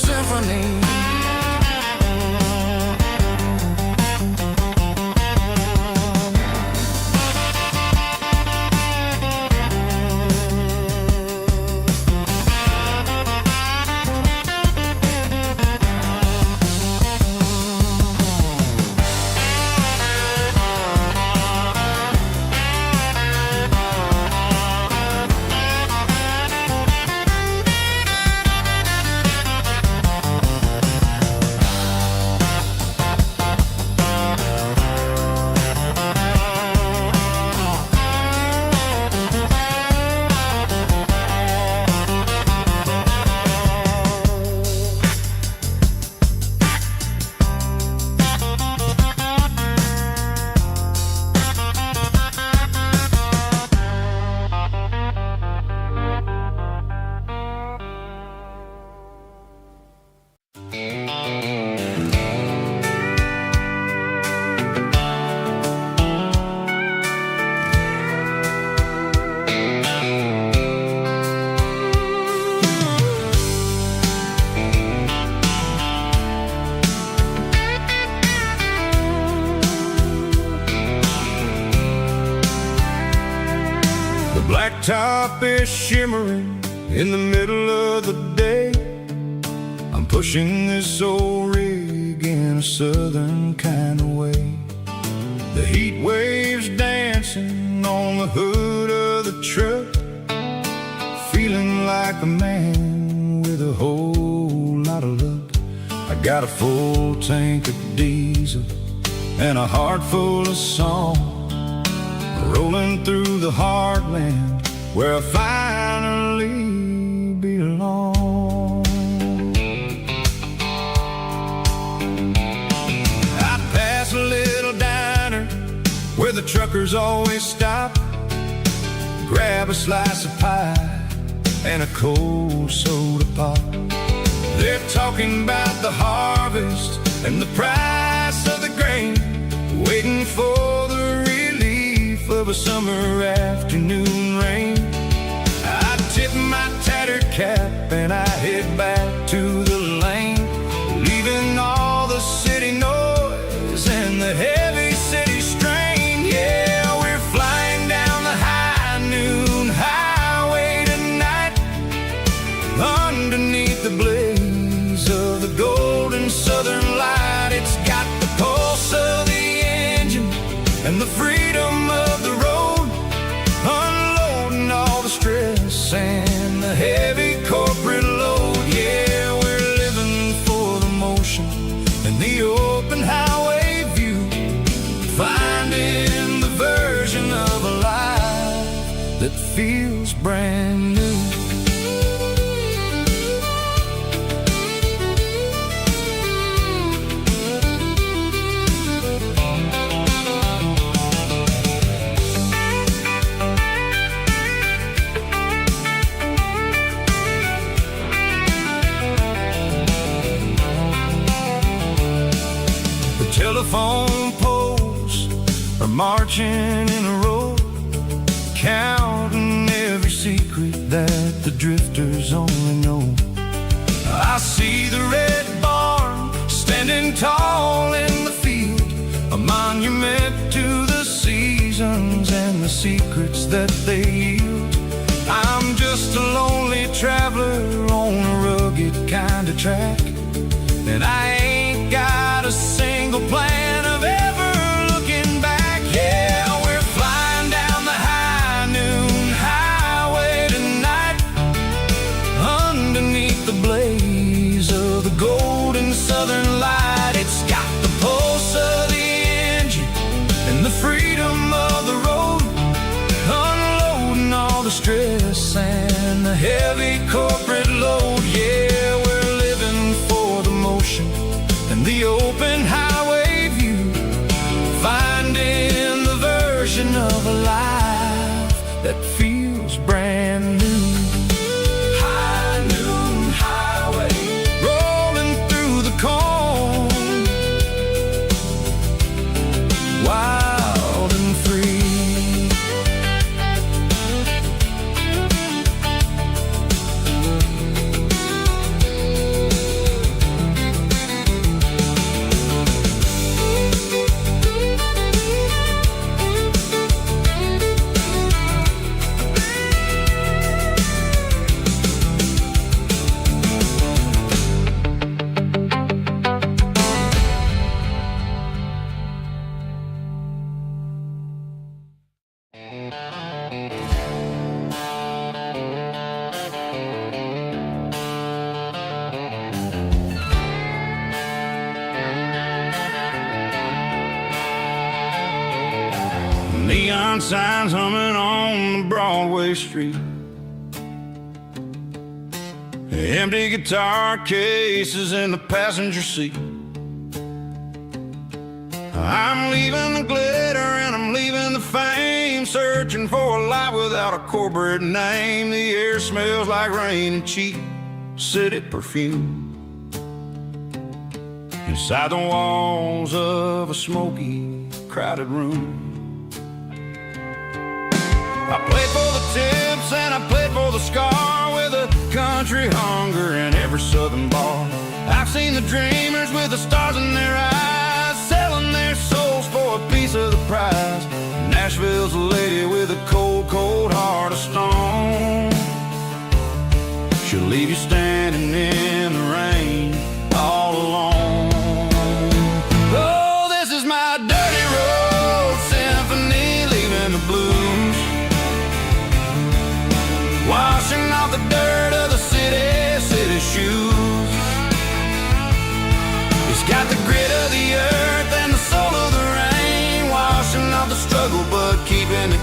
blacktop is shimmering in the middle of the day. I'm pushing this old rig in a southern kind of way. The heat waves dancing on the hood of the truck, feeling like a man with a whole lot of luck. I got a full tank of diesel and a heart full of song, rolling through the heartland where I finally belong. I'd pass a little diner where the truckers always stop, grab a slice of pie and a cold soda pop. They're talking about the harvest and the price of the grain, waiting for the relief of a summer afternoon rain. I tip my tattered cap and I head back to the lane, leaving all the city noise and the heavy city strain. Yeah, we're flying down the high noon highway tonight, underneath the blaze of the golden southern light. It's got the pulse of the engine and the freedom of the road, unloading all the stress and the heavy corporate load. Yeah, we're living for the motion and the open highway view, finding the version of a life that feels brand new. Telephone poles are marching in a row, counting every secret that the drifters only know. I see the red barn standing tall in the field, a monument to the seasons and the secrets that they yield. I'm just a lonely traveler on a rugged kind of track, and I ain't got a single plan of ever looking back. Yeah, we're flying down the high noon highway tonight, underneath the blaze of the golden southern light. It's got the pulse of the engine and the freedom of the road, unloading all the stress and the heavy corporate load. Yeah, we're living for the motion and the open highway view, finding the version of a life that feels brand new. High noon highway, rolling through the corn, wild and free. Neon signs humming on the Broadway street, empty guitar cases in the passenger seat. I'm leaving the glitter and I'm leaving the fame, searching for a life without a corporate name. The air smells like rain and cheap city perfume inside the walls of a smoky, crowded room. I played for the tips and I played for the scar, with a country hunger in every southern bar. I've seen the dreamers with the stars in their eyes, selling their souls for a piece of the prize. Nashville's a lady with a cold, cold heart of stone.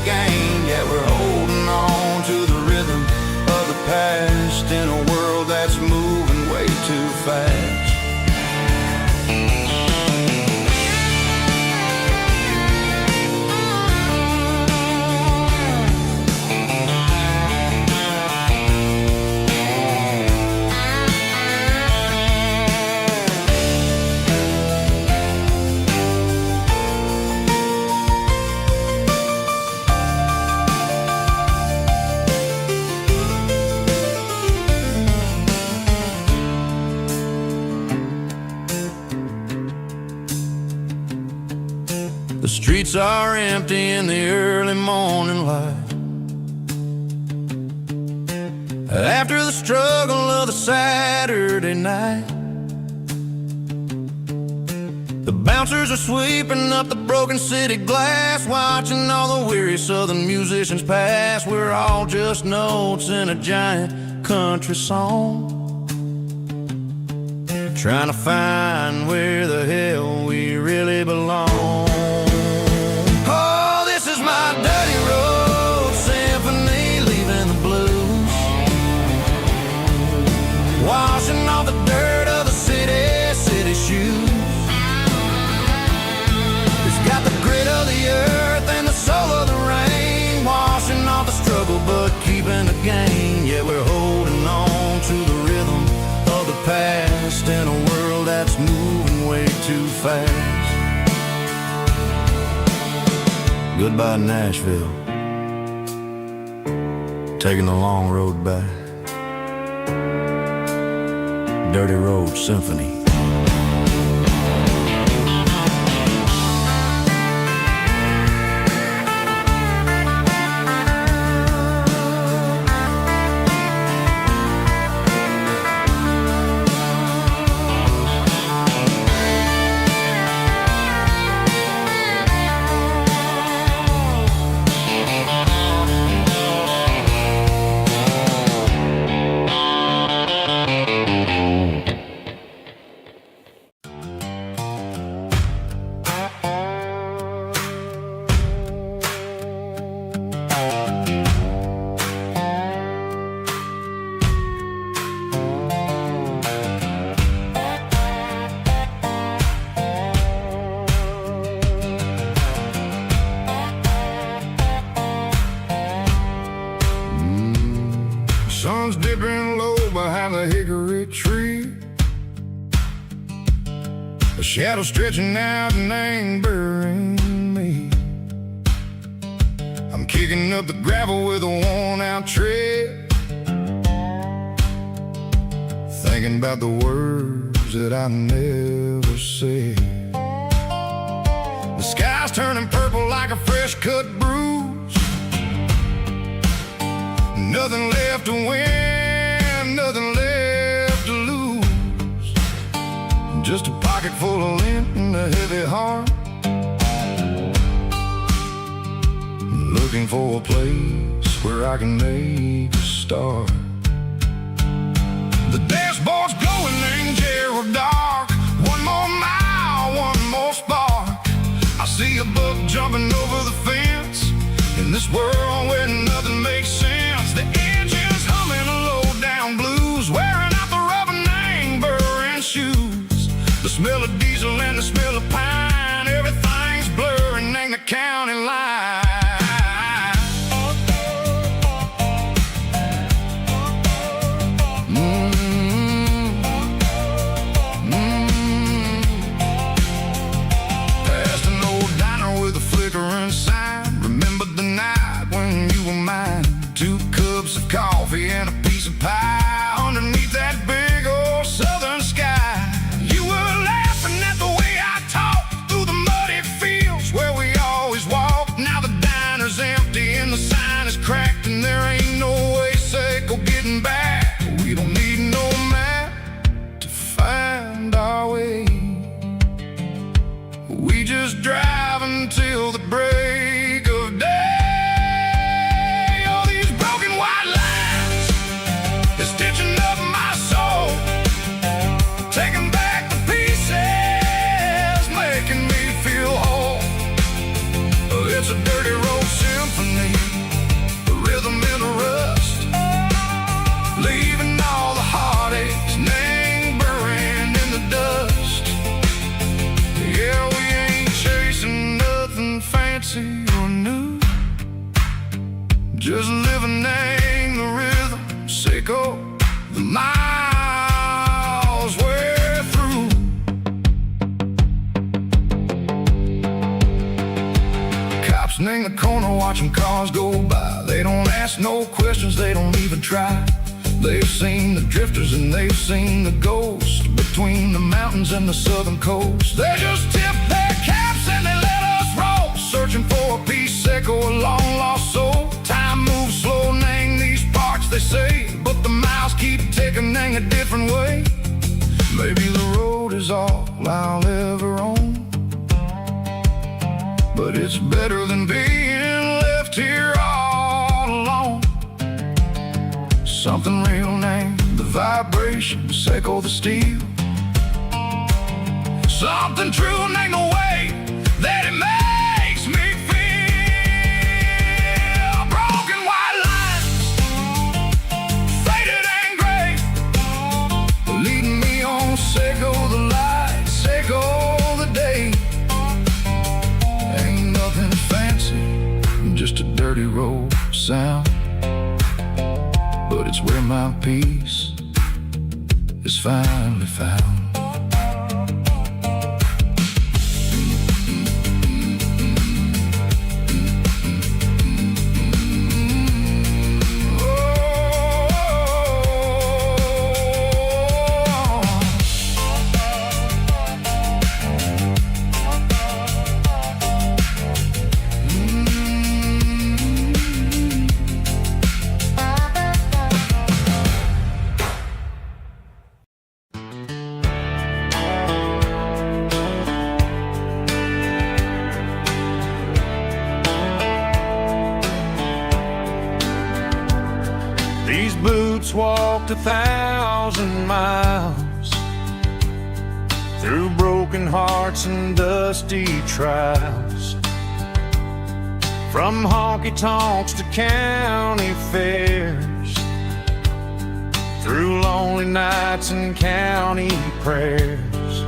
gain. Yet we're holding on to the rhythm of the past in a world that's moving way too fast. The streets are empty in the early morning light. After the struggle of the Saturday night, the bouncers are sweeping up the broken city glass, watching all the weary southern musicians pass. We're all just notes in a giant country song, trying to find where the hell we really belong. My dirty road symphony, leaving the blues, washing off the dirt of the city shoes. It's got the grit of the earth and the soul of the rain, washing off the struggle but keeping the gain. Yeah, we're holding on to the rhythm of the past in a world that's moving way too fast. Goodbye, Nashville, taking the long road back. Dirty Road Symphony. Sun's dipping low behind the hickory tree, a shadow stretching out and angering me. I'm kicking up the gravel with a worn-out tread, thinking about the words that I never said. The sky's turning purple like a fresh-cut bruise. Nothing left to win, nothing left to lose. Just a pocket full of lint and a heavy heart, looking for a place where I can make a start. The dashboard's glowing in Gerald dark. One more mile, one more spark. I see a buck jumping over the fence in this world where nothing makes sense. The engine's humming a low-down blues, wearing out the rubber name burring shoes. The smell of diesel and the smell of pine, everything's blurring in the county line. Past an old diner with a flickering sign, remember the night when you were mine. 2 cups of coffee and a piece of pie underneath that big old southern sky. You were laughing at the way I talked through the muddy fields where we always walked. Now the diner's empty and the sign is cracked, and there ain't no way safe or getting back. We don't need no map to find our way. We just drive until the break of day. It's a dirty road symphony. just living in the rhythm, sicko, the miles we're through. Cops in the corner watching cars go by. They don't ask no questions, they don't even try. They've seen the drifters and they've seen the ghosts between the mountains and the southern coast. They just tip their caps and they let us roll, searching for a piece, echo, a long lost soul. Time moves slow, nang these parts, they say, but the miles keep ticking, nang a different way. Maybe the road is all I'll ever own, but it's better than being left here all alone. Something real named the vibrations, echo the steel. Something true named the way that it makes me feel. Broken white lines, faded and gray, leading me on, echo the lights, echo the day. Ain't nothing fancy, just a dirty road sound, but it's where my peace is finally found. These boots walked 1,000 miles through broken hearts and dusty trials, from honky-tonks to county fairs, through lonely nights and county prayers.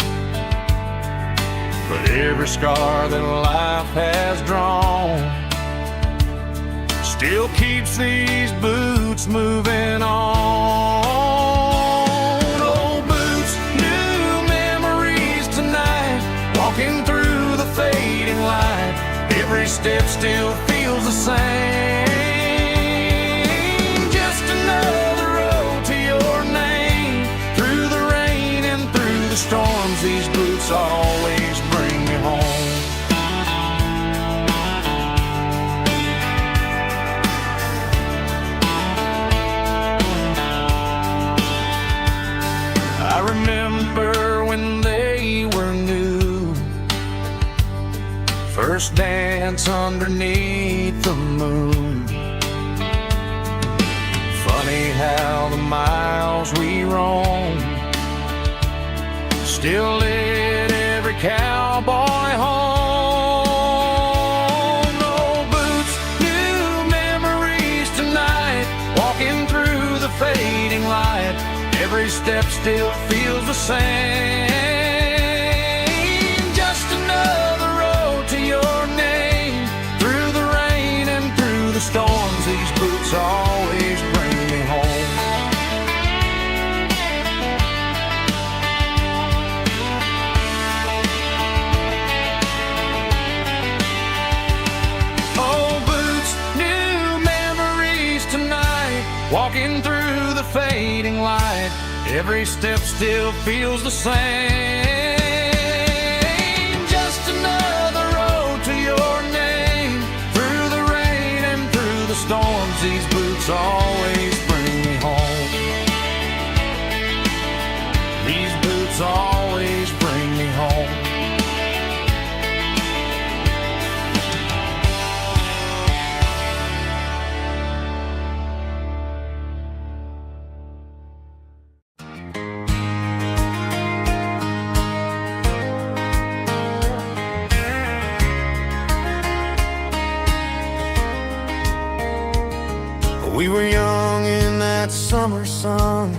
But every scar that life has drawn still keeps these boots moving on. Old boots, new memories tonight, walking through the fading light. Every step still feels the same. Just another road to your name. Through the rain and through the storms, these boots always bring me home. I remember when they were new, first dance underneath the moon. Funny how the miles we roam still lit every cowboy home. Old boots, new memories tonight, walking through the fading light. Every step still feels the same. Just another road to your name. Through the rain and through the storms, these boots always bring me home. Old boots, new memories tonight, walking through the fading light. Every step still feels the same. Just another road to your name. Through the rain and through the storms, these boots always bring me home. These boots always bring me home. We were young in that summer sun,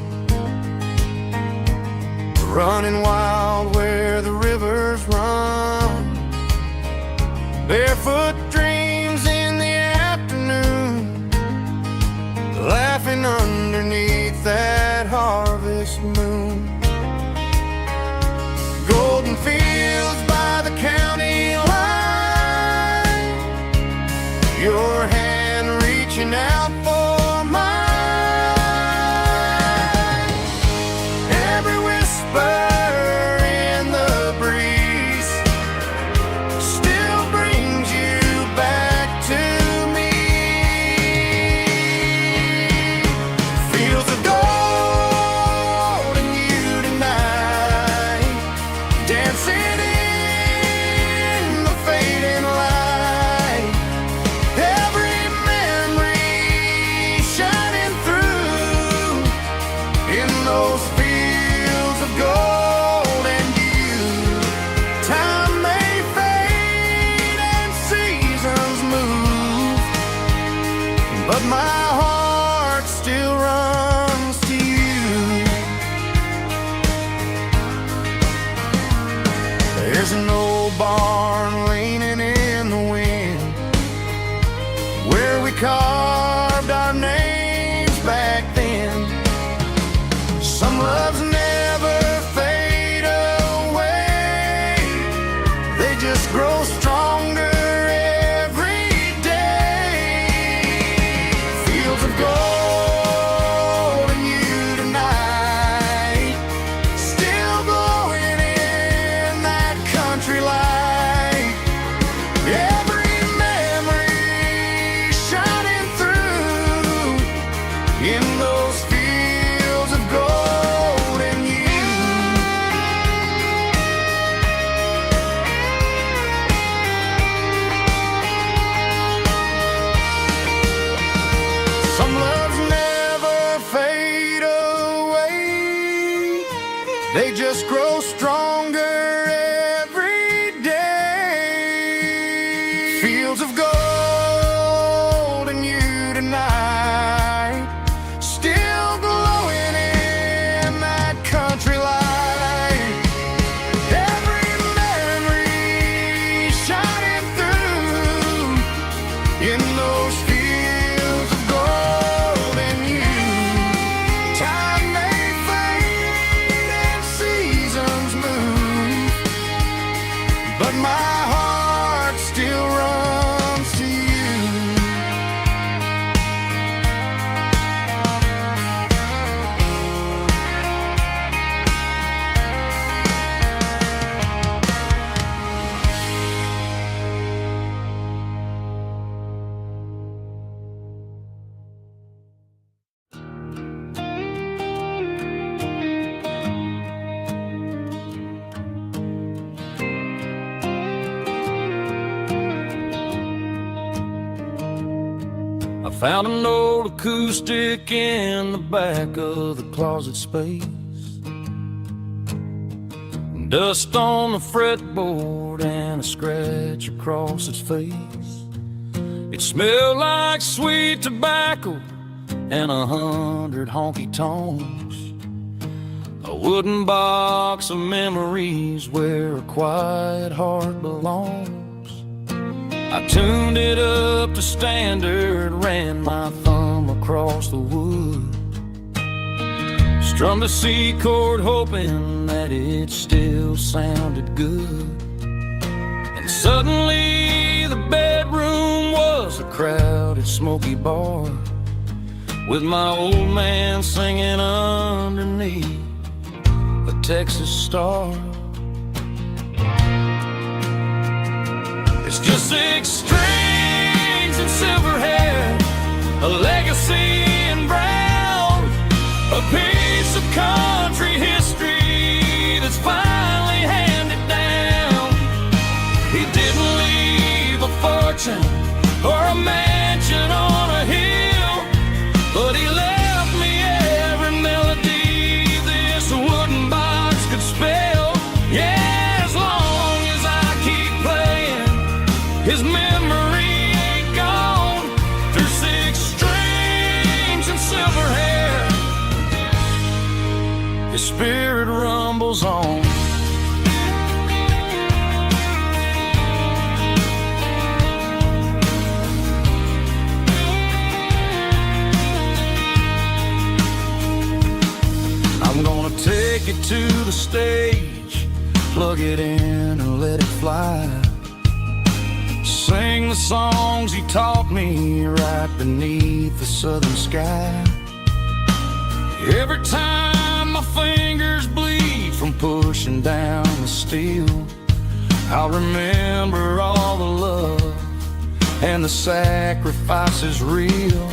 running wild where the rivers run. Barefoot dreams in the afternoon, but my heart still runs to you. There's an old barn leaning in the wind where we carved our names back then. Some loves never fade away, they just grow stronger every day. Fields of gold and you tonight, still glowing in that country light. Every memory shining through in those fields of gold and you. Some loves never fade away, they just grow stronger every day. Fields of gold and you tonight, still glowing in that country light. Every memory shining through in those fields of gold and you. Time may fade and seasons move, but my heart still runs to you. I found an old acoustic in the back of the closet space. Dust on the fretboard and a scratch across its face. It smelled like sweet tobacco and 100 honky-tonks. A wooden box of memories where a quiet heart belongs. I tuned it up to standard, ran my thumb across the wood, strummed a C chord hoping that it still sounded good. And suddenly the bedroom was a crowded smoky bar, with my old man singing underneath a Texas star. It's just 6 strings and silver hair, a legacy in brown, a piece of country history that's finally handed down. He didn't leave a fortune or a mansion on a hill, but he left me every melody this wooden box could spell. Yeah, as long as I keep playing, his memory ain't gone. Through 6 strings and silver hair, his spirit rumbles on. I'm gonna take it to the stage, plug it in and let it fly. Sing the songs he taught me right beneath the southern sky. Every time my fingers bleed from pushing down the steel, I'll remember all the love and the sacrifices real.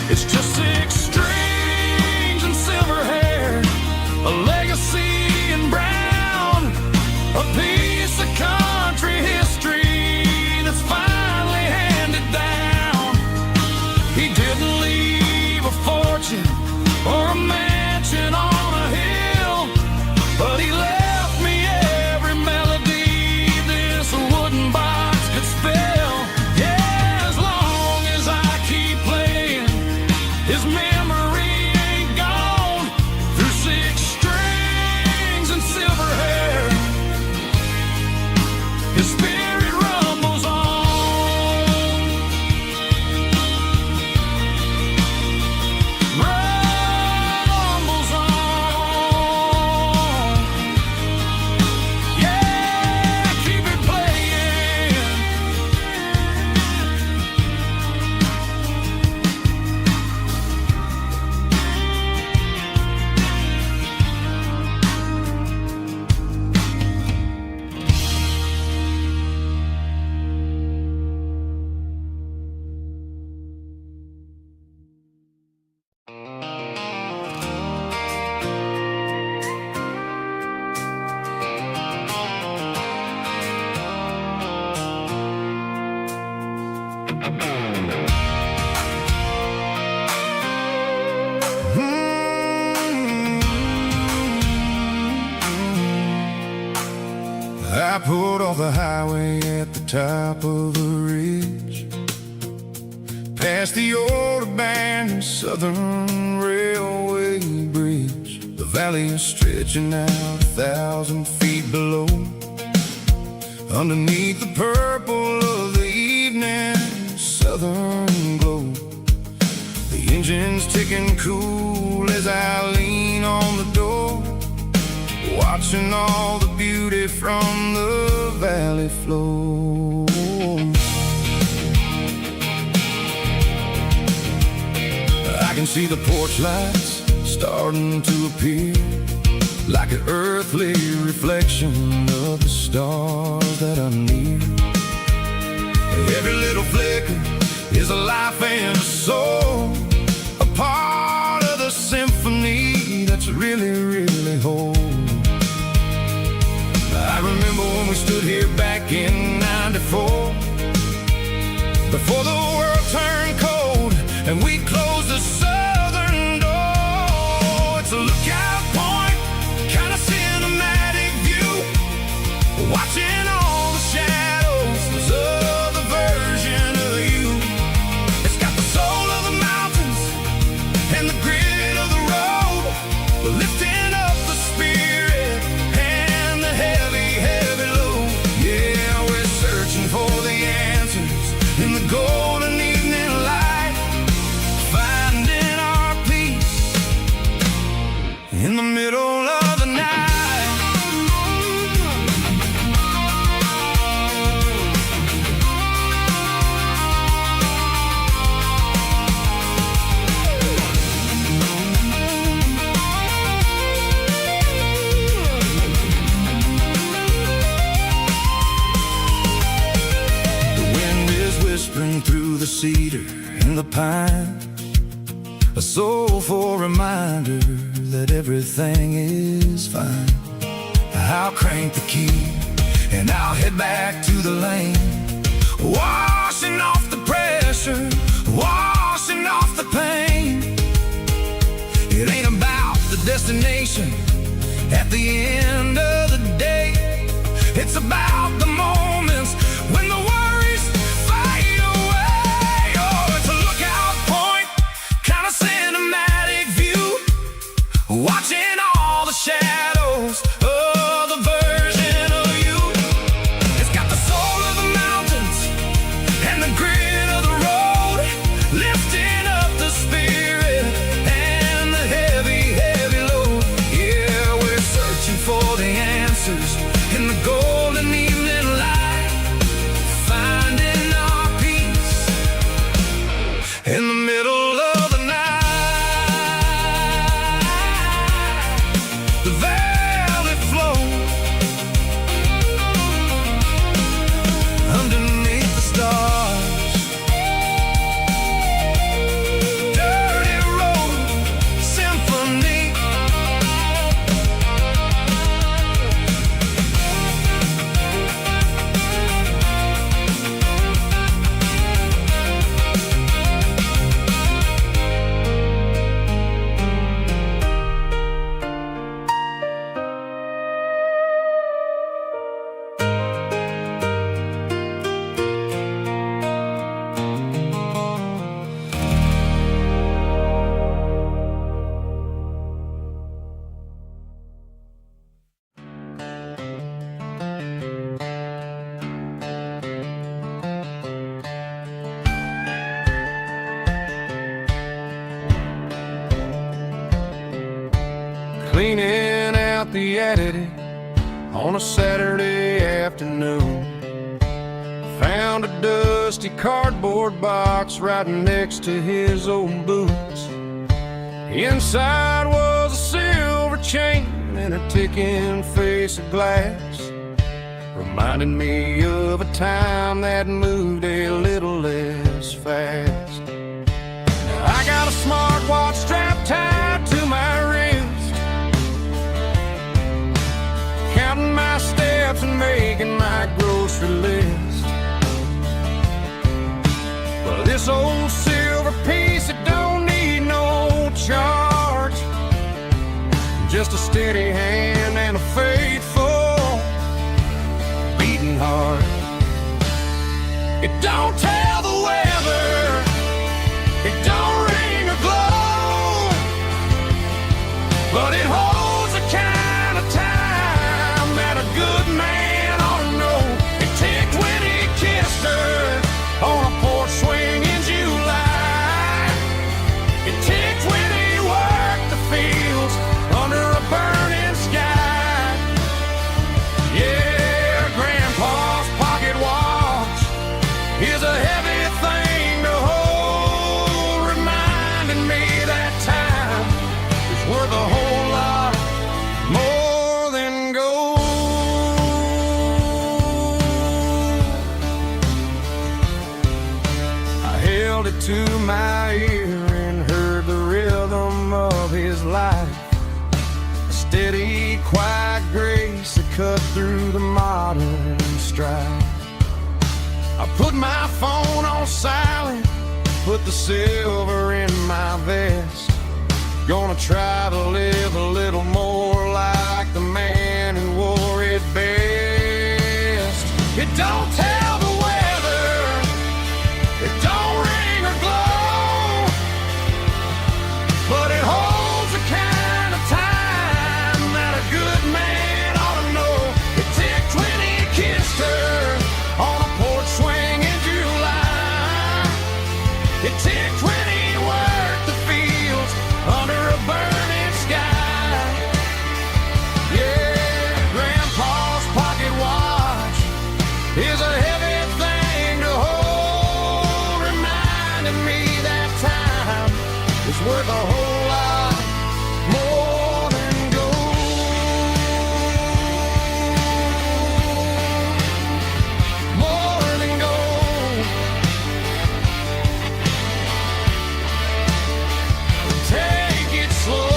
It's just 6 strings and silver hair, a legacy in brown, a piece of country history that's finally handed down. He didn't leave a fortune or a mansion on a hill, but he left me every melody this wooden box could spell. Yeah. I pulled off the highway at the top of the ridge, past the old abandoned Southern Railway bridge. The valley is stretching out 1,000 feet below, underneath the purple of the evening southern glow. The engine's ticking cool as I lean on the door, watching all the beauty from the valley flow. I can see the porch lights starting to appear, like an earthly reflection of the stars that are near. Every little flicker is a life and a soul, a part of the symphony that's really, really whole. I remember when we stood here back in '94, before the world turned cold and we closed the southern door. It's a lookout point, kind of cinematic view, watching all the shadows of the version of you. It's got the soul of the mountains and the grit of the road, lifting up the spirit and the heavy, heavy load. Yeah, we're searching for the answers in the golden evening light, finding our peace in the middle of the night. Whispering through the cedar and the pine, a soulful reminder that everything is fine. I'll crank the key and I'll head back to the lane, washing off the pressure, washing off the pain. It ain't about the destination at the end of the day, it's about the moments when the worries fade away. Oh, it's a lookout point, kind of cinematic view, watching all the shadows of the version of you. It's got the soul of the mountains and the grit of the road, lifting up the spirit and the heavy, heavy load. Yeah, we're searching for the answers in the golden evening light, finding our peace in the middle of the night. The valley flow underneath the stars, dirty road symphony. Cleaning out the attic on a Saturday afternoon, found a dusty cardboard box right next to his old boots. Inside was a silver chain and a ticking face of glass, reminding me of a time that moved a little less fast. Now I got a smartwatch strapped tied to my wrist, counting my steps and making my grocery list. Well, this old silver piece, it don't need no charge, just a steady hand and a faithful to my ear and heard the rhythm of his life. A steady, quiet grace that cut through the modern strife. I put my phone on silent, put the silver in my vest. Gonna try to live a little more like the man who wore it best. It don't tell the weather, it don't ring or glow, but it holds the kind of time that a good man ought to know. It ticked when he kissed her on a porch swing in July. It ticked when he worked the fields under a burning sky. Yeah, Grandpa's pocket watch is a heavy thing to hold, reminding me that time is worth a whole lot more than gold. More than gold. Take it slow.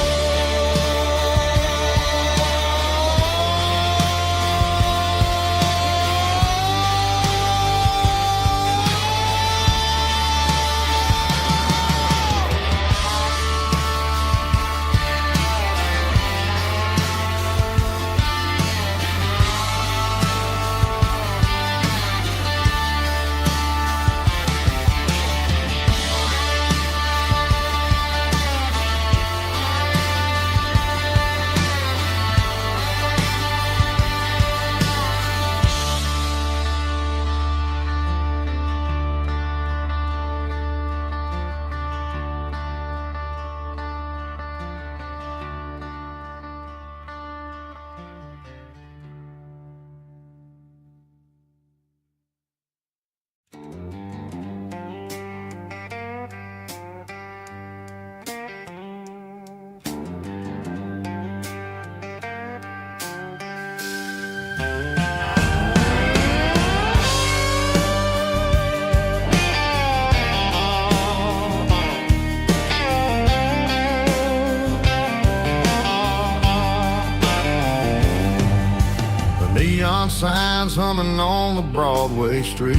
Neon signs humming on the Broadway street.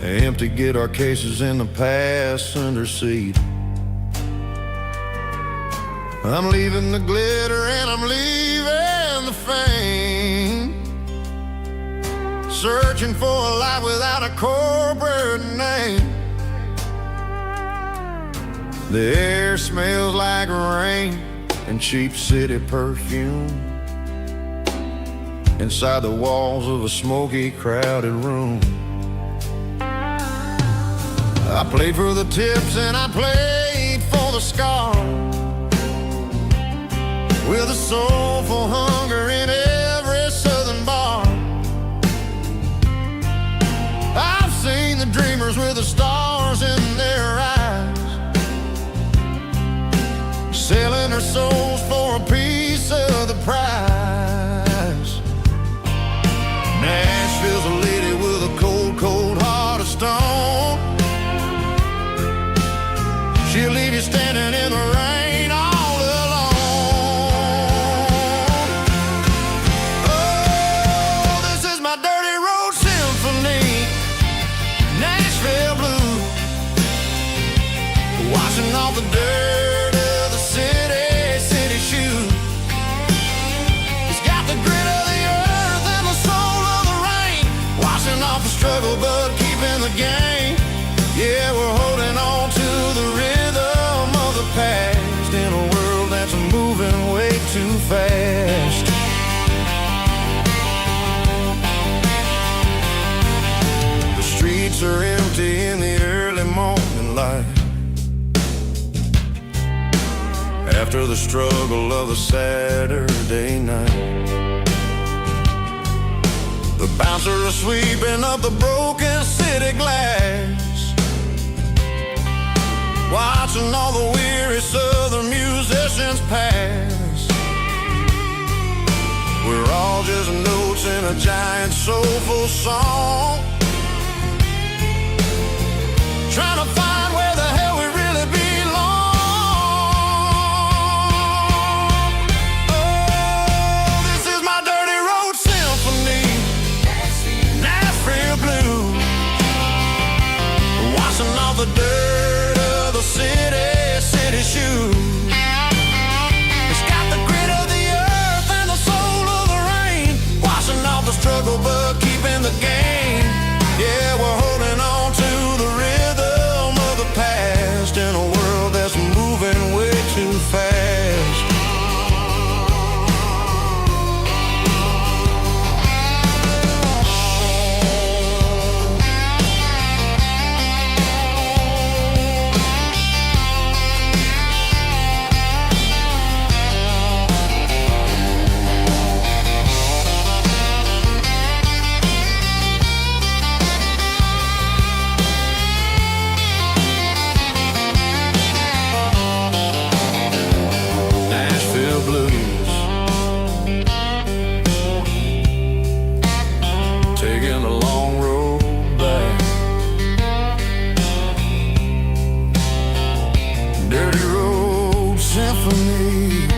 Empty guitar cases in the passenger seat. I'm leaving the glitter and I'm leaving the fame. Searching for a life without a corporate name. The air smells like rain and cheap city perfume. Inside the walls of a smoky, crowded room. I played for the tips and I played for the scars, with a soulful hunger in every southern bar. I've seen the dreamers with the stars in their eyes, selling their souls for a piece of the prize. Nashville's a lady with a cold, cold heart of stone. She'll leave you standing in the rain all alone. Oh, this is my dirty road symphony, Nashville blues, washing off the dirt of the city shoes. It's got the grit of the earth and the soul of the rain, washing off the struggle but keeping the game. Yeah, we're holding on to the rhythm of the past in a world that's moving way too fast. The streets are empty in the early morning light, after the struggle of the Saturday night. The bouncers are sweeping up the broken city glass, watching all the weary southern musicians pass. We're all just notes in a giant soulful song, trying to find where the hell we really belong. Oh, this is my dirty road symphony, Nashville blues, washing off the dirt of the city shoes. It's got the grit of the earth and the soul of the rain, washing off the struggle but keeping the game. Yeah, we're holding on to the rhythm of the past in a world that's moving way too fast. Taking a long road back, dirty road symphony.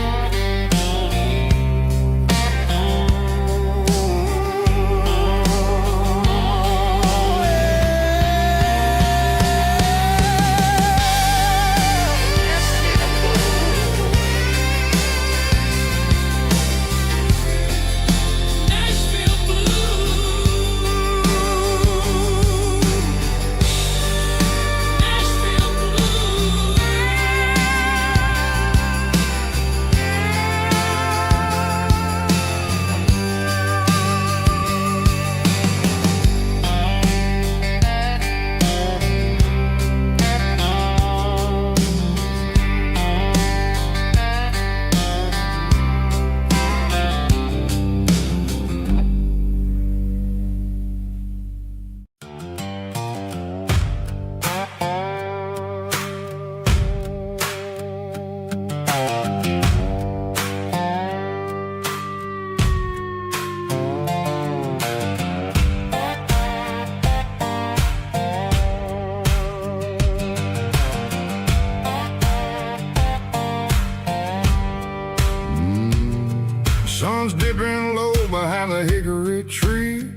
Sun's dipping low behind the hickory tree,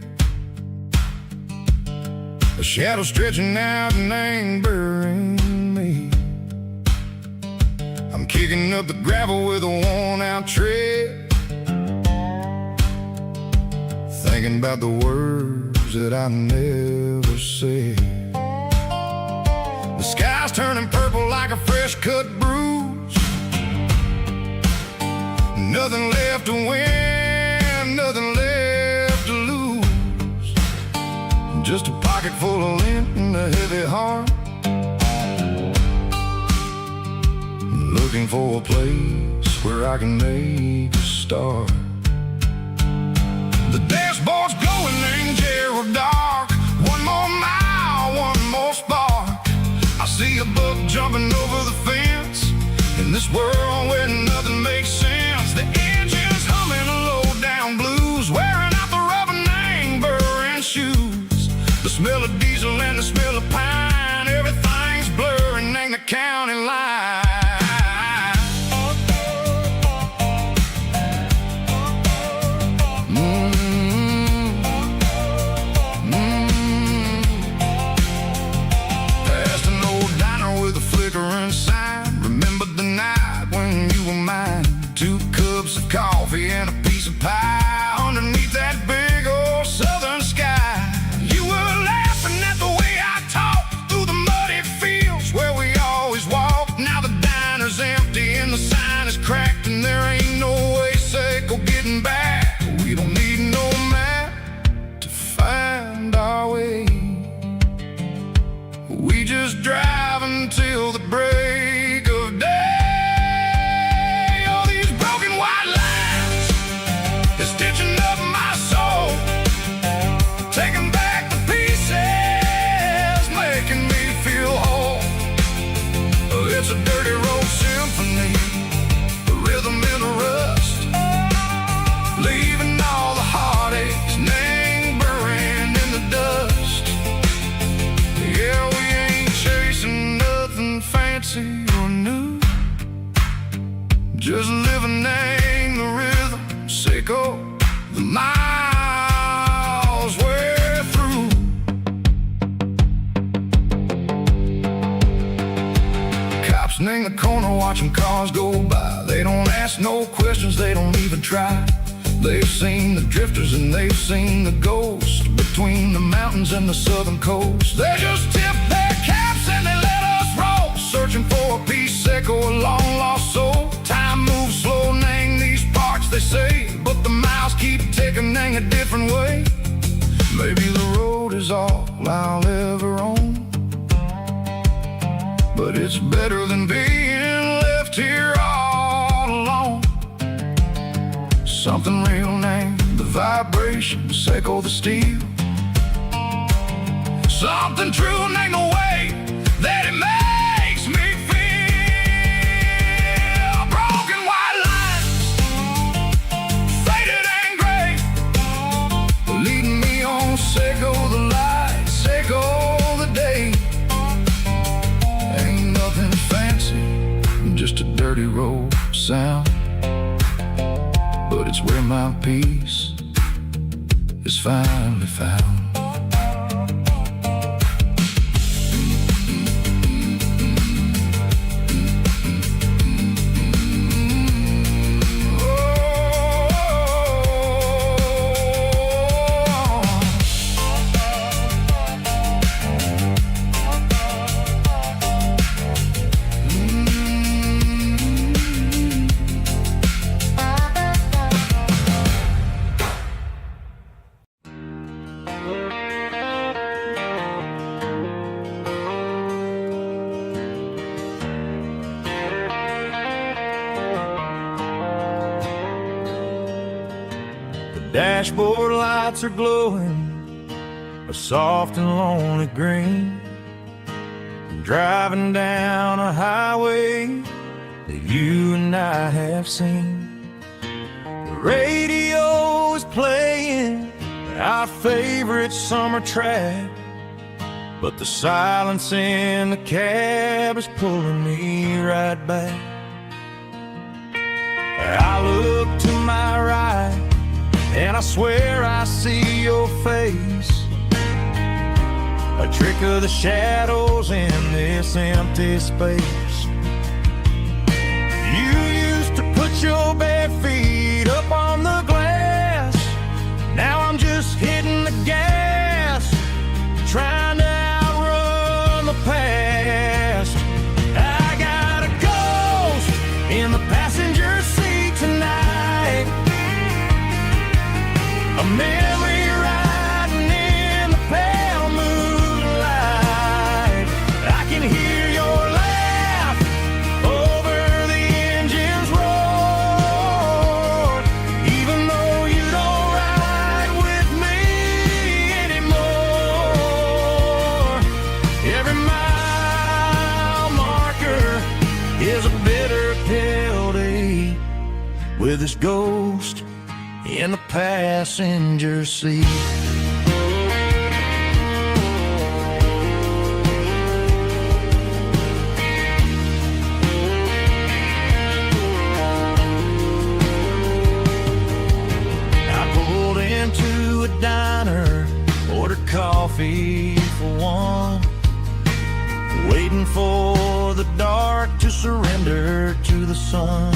a shadow stretching out and angering me. I'm kicking up the gravel with a worn-out tread, thinking about the words that I never said. The sky's turning purple like a fresh-cut bruise. Nothing left to win, nothing left to lose. Just a pocket full of lint and a heavy heart, looking for a place where I can make a start. The dashboard's glowing angel dark. One more mile, one more spark. I see a buck jumping over the fence in this world where nothing makes sense. The engine's humming a low-down blues, wearing out the rubber name burring shoes. The smell of diesel and the smell of pine, everything's blurring, ain't the county line. Past an old diner with a flickering sign. Remember the night when you were mine? 2 cups of coffee and a piece of pie underneath that big old southern sky. You were laughing at the way I talked through the muddy fields where we always walked. Now the diner's empty and the sign is cracked, and there ain't no way safe or getting back. We don't need no map to find our way. We just drive until the break of day. It's Mexico. The miles we're through. Cops in the corner watching cars go by. They don't ask no questions, they don't even try. They've seen the drifters and they've seen the ghosts between the mountains and the southern coast. They just tip their caps and they let us roll, searching for a piece or a long lost soul. Time moves slow, nang these parts they say, but the miles keep ticking, nang a different way. Maybe the road is all I'll ever own, but it's better than being left here all alone. Something real named the vibrations echo the steel. Something true named the way that it makes me feel. Broken white lines, faded and gray, leading me on, Seiko the light, Seiko the day. Ain't nothing fancy, just a dirty road sound, but it's where my peace is finally found. Dashboard lights are glowing a soft and lonely green. I'm driving down a highway that you and I have seen. The radio is playing our favorite summer track, but the silence in the cab is pulling me right back. I look to my right and I swear I see your face, a trick of the shadows in this empty space. You used to put your bare feet up on the glass. Now I'm just hitting the gas, trying to outrun the past. I got a ghost in the passenger seat tonight, a memory riding in the pale moonlight. I can hear your laugh over the engine's roar, even though you don't ride with me anymore. Every mile marker is a bitter pill to eat, with this ghost in the passenger seat. I pulled into a diner, ordered coffee for one, waiting for the dark to surrender to the sun.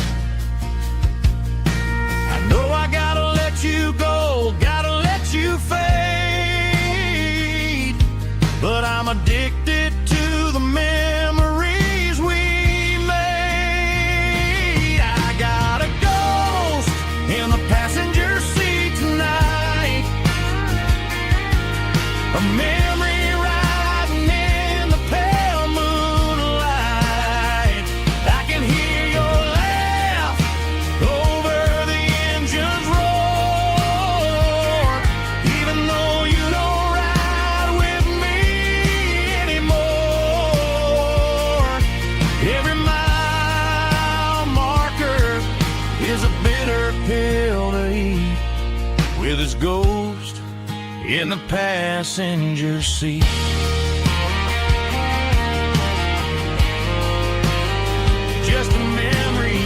I know I gotta let you go, gotta let you fade, but I'm addicted to the memories we made. I got a ghost in the passenger seat tonight, a memory riding in the pale moonlight. I can hear your laugh over the engine's roar, even though you don't ride with me anymore. Every mile marker is a bitter pill to eat, with his ghost in the passenger seat. Just a memory,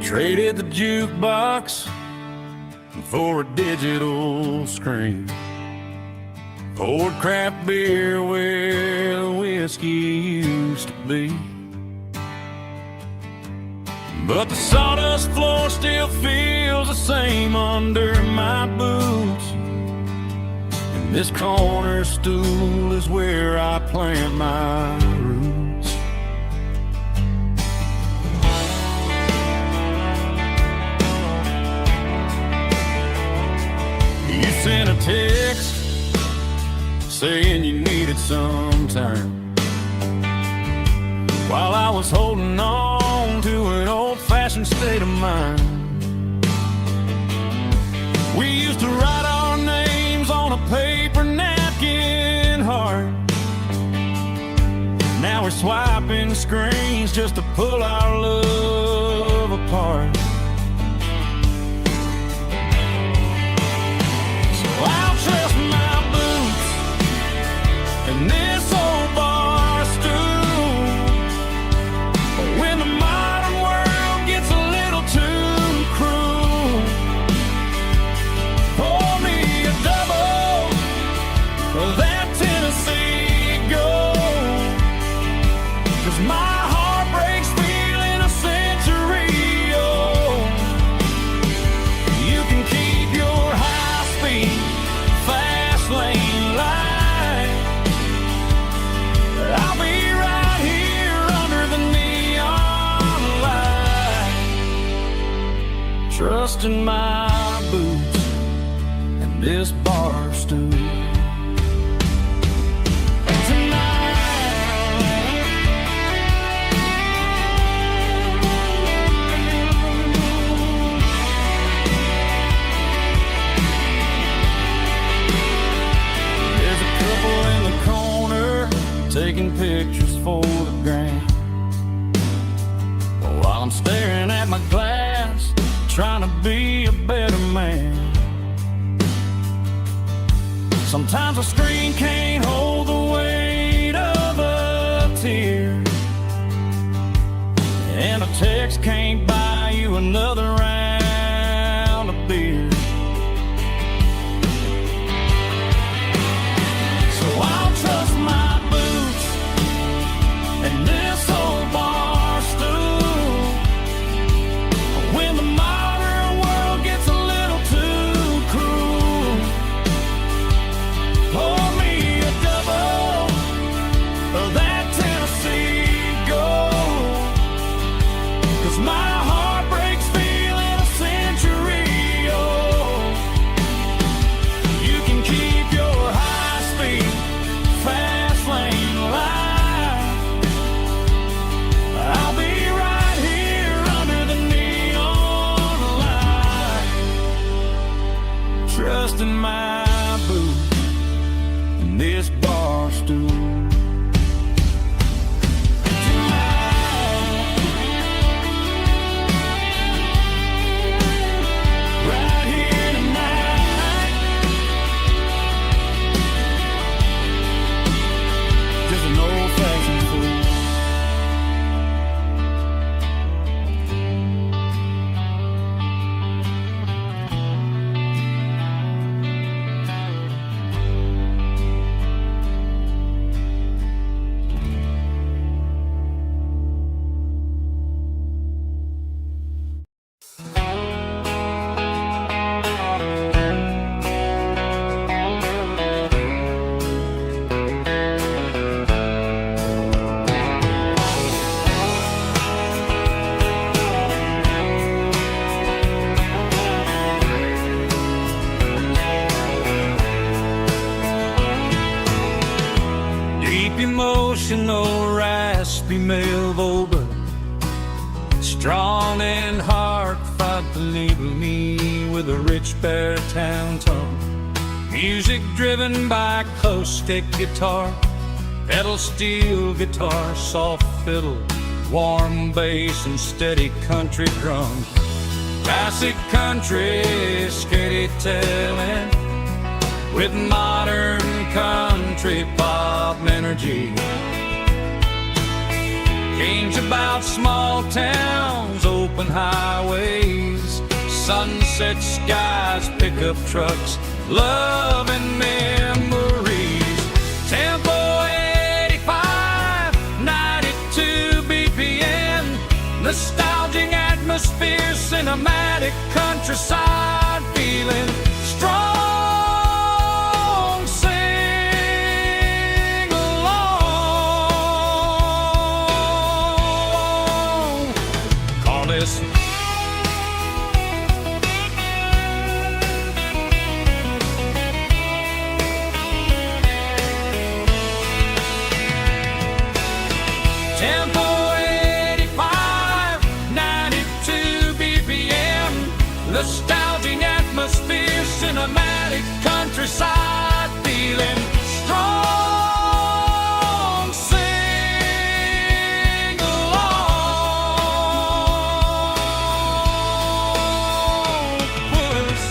Traded the jukebox for a digital screen. Poured craft beer where the whiskey used to be. But the sawdust floor still feels the same under my boots. And this corner stool is where I plant my roots. You sent a text saying you needed some time, while I was holding on to an old-fashioned state of mind. We used to write our names on a paper napkin heart. Now we're swiping screens just to pull our love apart. So I'll trust my boots and this old bar stool. When the modern world gets a little too cruel, pour me a double of that Tennessee Gold. 'Cause my heart breaks feeling a century old. You can keep your high-speed, fast lane light. I'll be right here under the neon light, trusting my boots and this bar stool. There's a couple in the corner taking pictures for the gram, while I'm staring at my glass, trying to be a better man. Sometimes a screen can't hold the weight of a tear, and a text can't buy you another round of beer. So I'll trust my boots and this old bar stool. When the modern world gets a little too cruel, pour me a double of that Tennessee Gold. 'Cause my heart breaks feeling a century old. You can keep your high-speed, fast lane light. I'll be right here under the neon light, trusting my boots and this bar stool. Right here tonight, just an old-fashioned fool. Deep emotional, raspy male vulva, strong and heartfelt, believe me, with a rich baritone tone. Music driven by acoustic guitar, pedal steel guitar, soft fiddle, warm bass and steady country drums. Classic country storytelling with modern country pop energy. Games about small towns, open highways, sunset skies, pickup trucks, love and memories. Tempo 85, 92 BPM, nostalgic atmosphere, cinematic countryside feeling strong. Sing along. Call this Tempo 85, 92 BPM, nostalgic atmosphere, cinematic countryside feeling strong. Sing along. Puss.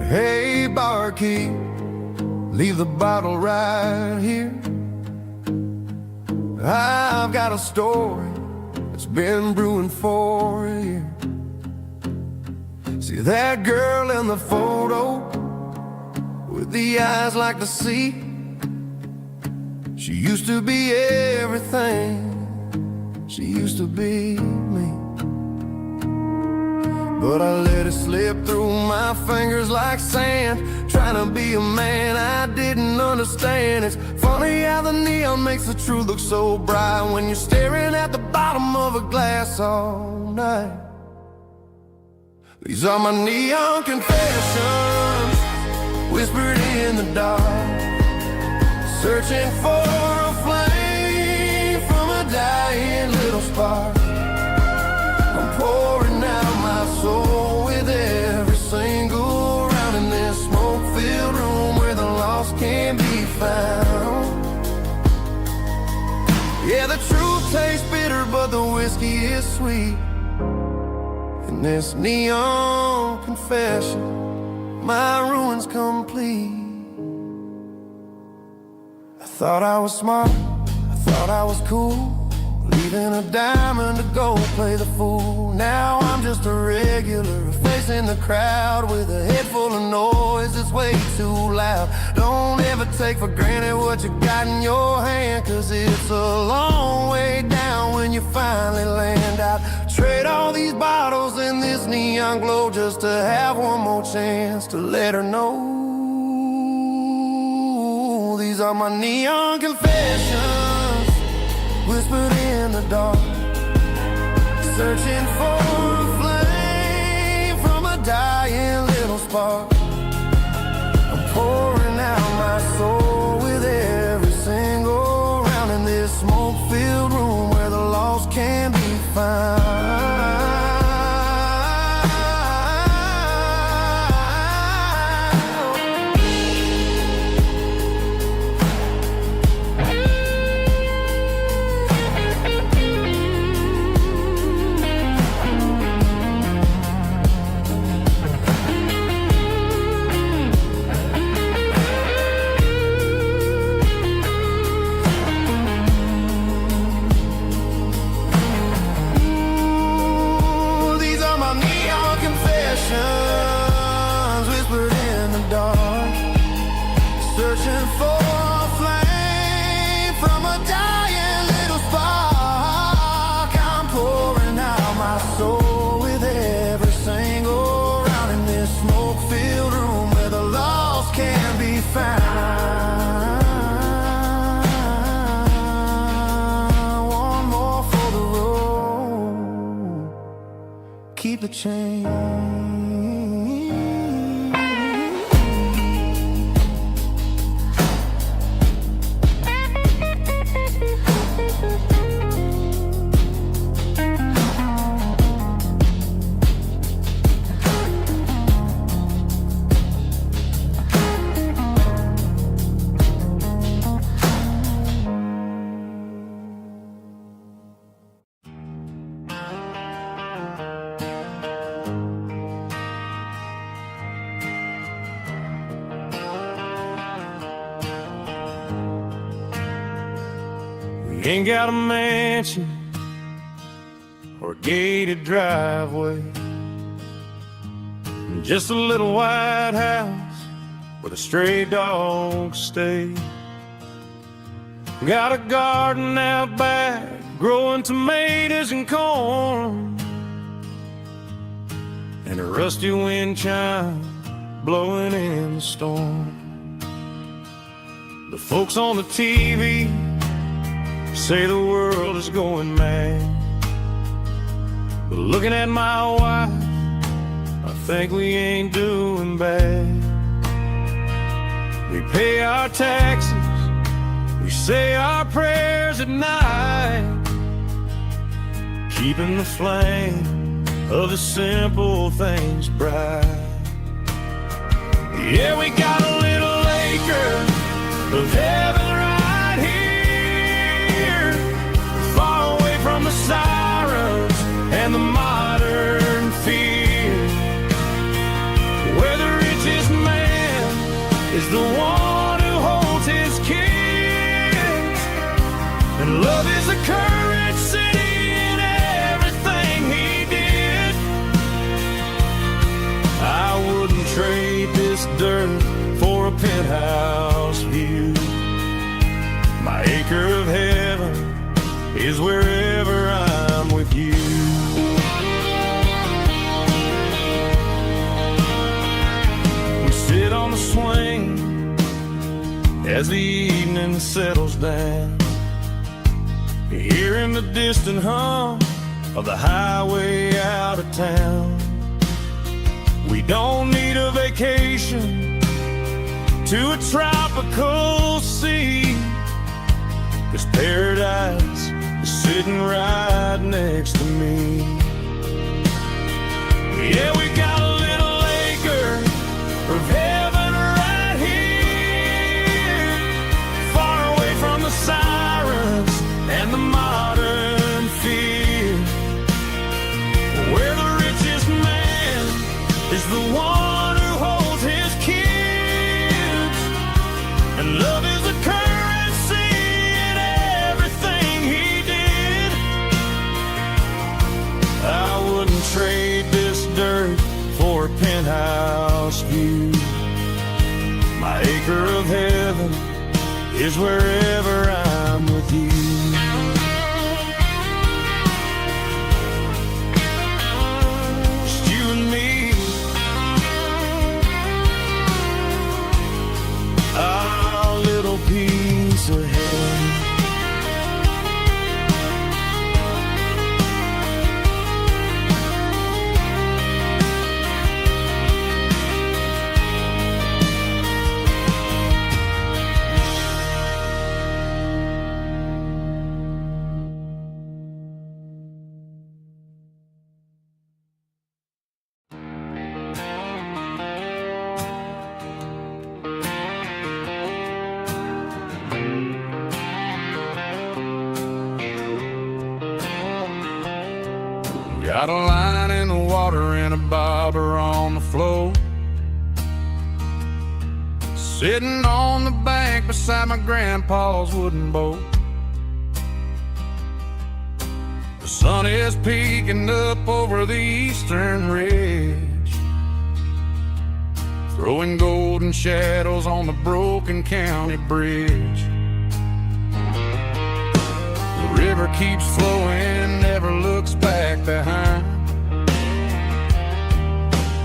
Hey, barkeep, leave the bottle right here. I've got a story that's been brewing for a year. See that girl in the photo with the eyes like the sea? She used to be everything. She used to be me. But I let it slip through my fingers like sand, trying to be a man I didn't understand. It's funny how the neon makes the truth look so bright when you're staring at the bottom of a glass all night. These are my neon confessions, whispered in the dark, searching for a flame from a dying little spark. I'm pouring out my soul with every single round in this smoke-filled room where the lost can be found. Yeah, the truth tastes bitter, but the whiskey is sweet. In this neon confession, my ruin's complete. I thought I was smart, I thought I was cool, leaving a diamond to go play the fool. Now I'm just a regular, facing the crowd with a head full of noise that's way too loud. Don't ever take for granted what you got in your hand, cause it's a long way down when you finally land out. Trade all these bottles and this neon glow just to have one more chance to let her know. These are my neon confessions, whispered in the dark, searching for a flame from a dying little spark. I'm pouring out my soul with every single round in this smoke-filled room where the lost can be found. Whispered in the dark, searching for a flame from a dying little spark. I'm pouring out my soul with every single round in this smoke-filled room where the lost can be found. One more for the road, keep the change. We ain't got a mansion or a gated driveway, just a little white house where the stray dogs stay. Got a garden out back, growing tomatoes and corn, and a rusty wind chime blowing in the storm. The folks on the TV say the world is going mad, but looking at my wife, I think we ain't doing bad. We pay our taxes, we say our prayers at night, keeping the flame of the simple things bright. Yeah, we got a little acre of heaven right here, far away from the sirens and the modern fear, where the richest man is the one who holds his kids, and love is a currency in everything he did. I wouldn't trade this dirt for a penthouse view. My acre of heaven is wherever I'm with you. We sit on the swing as the evening settles down, hearing the distant hum of the highway out of town. We don't need a vacation to a tropical sea, 'cause paradise is sitting right next to me. Yeah, we got a little acre of heaven right here, far away from the sirens and the modern fear, where the richest man is the one who holds his kids, and love is a currency in everything he did. I wouldn't trade this dirt for a penthouse view. My acre of heaven is wherever I'm with you. Just you and me, our little piece of heaven. Got a line in the water and a bobber on the floor, sitting on the bank beside my grandpa's wooden boat. The sun is peeking up over the eastern ridge, throwing golden shadows on the broken county bridge. The river keeps flowing, never looks back behind,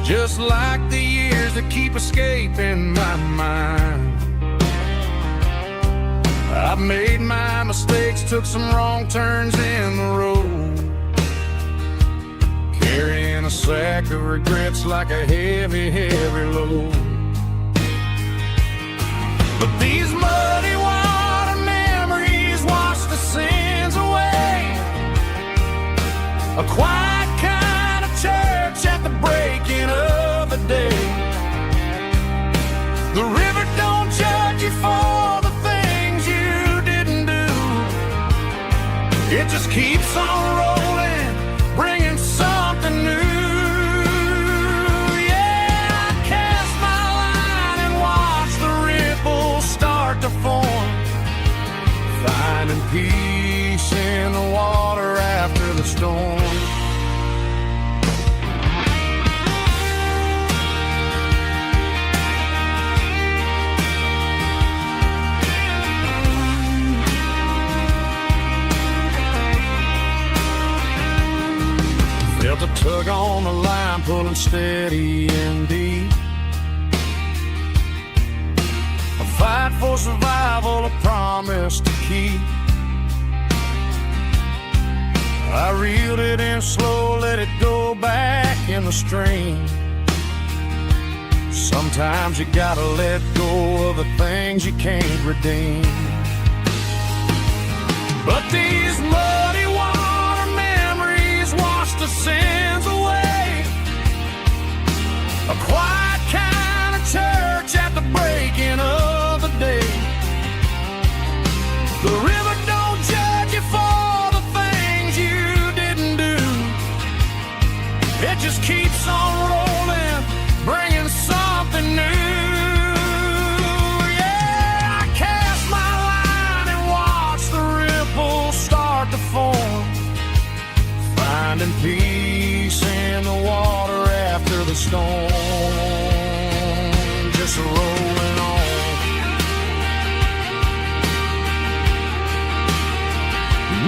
just like the years that keep escaping my mind. I've made my mistakes, took some wrong turns in the road, carrying a sack of regrets like a heavy, heavy load. But these muddy water memories wash the sins away, a quiet kind of church at the breaking of the day. The river don't judge you for the things you didn't do, it just keeps on rolling, bringing something new. Yeah, I cast my line and watch the ripples start to form, finding peace on the line, pulling steady and deep. A fight for survival, a promise to keep. I reeled it in slow, let it go back in the stream. Sometimes you gotta let go of the things you can't redeem. But these muddy water memories wash the sins away. A quiet kind of church at the breaking of the day. The river don't judge you for the things you didn't do. It just keeps on rolling, bringing something new. Yeah, I cast my line and watch the ripples start to form, finding peace in the water after the storm. Just rolling on.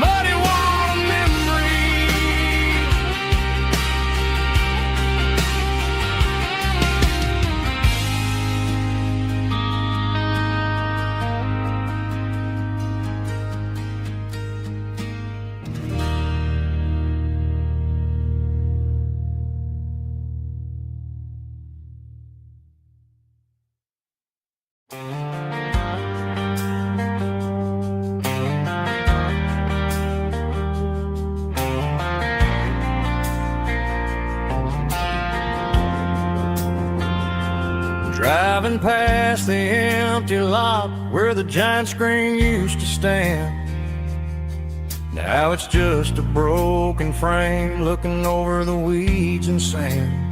Muddy water memory. Driving past the empty lot where the giant screen used to stand. Now it's just a broken frame looking over the weeds and sand.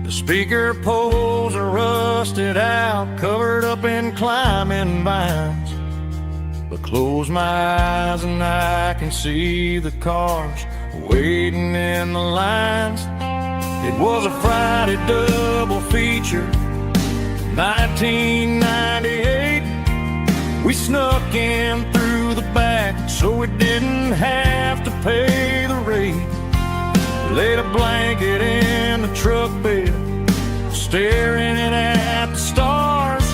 The speaker poles are rusted out, covered up in climbing vines. But close my eyes and I can see the cars waiting in the lines. It was a Friday double feature, 1998. We snuck in through the back so we didn't have to pay the rate. Laid a blanket in the truck bed, staring at the stars,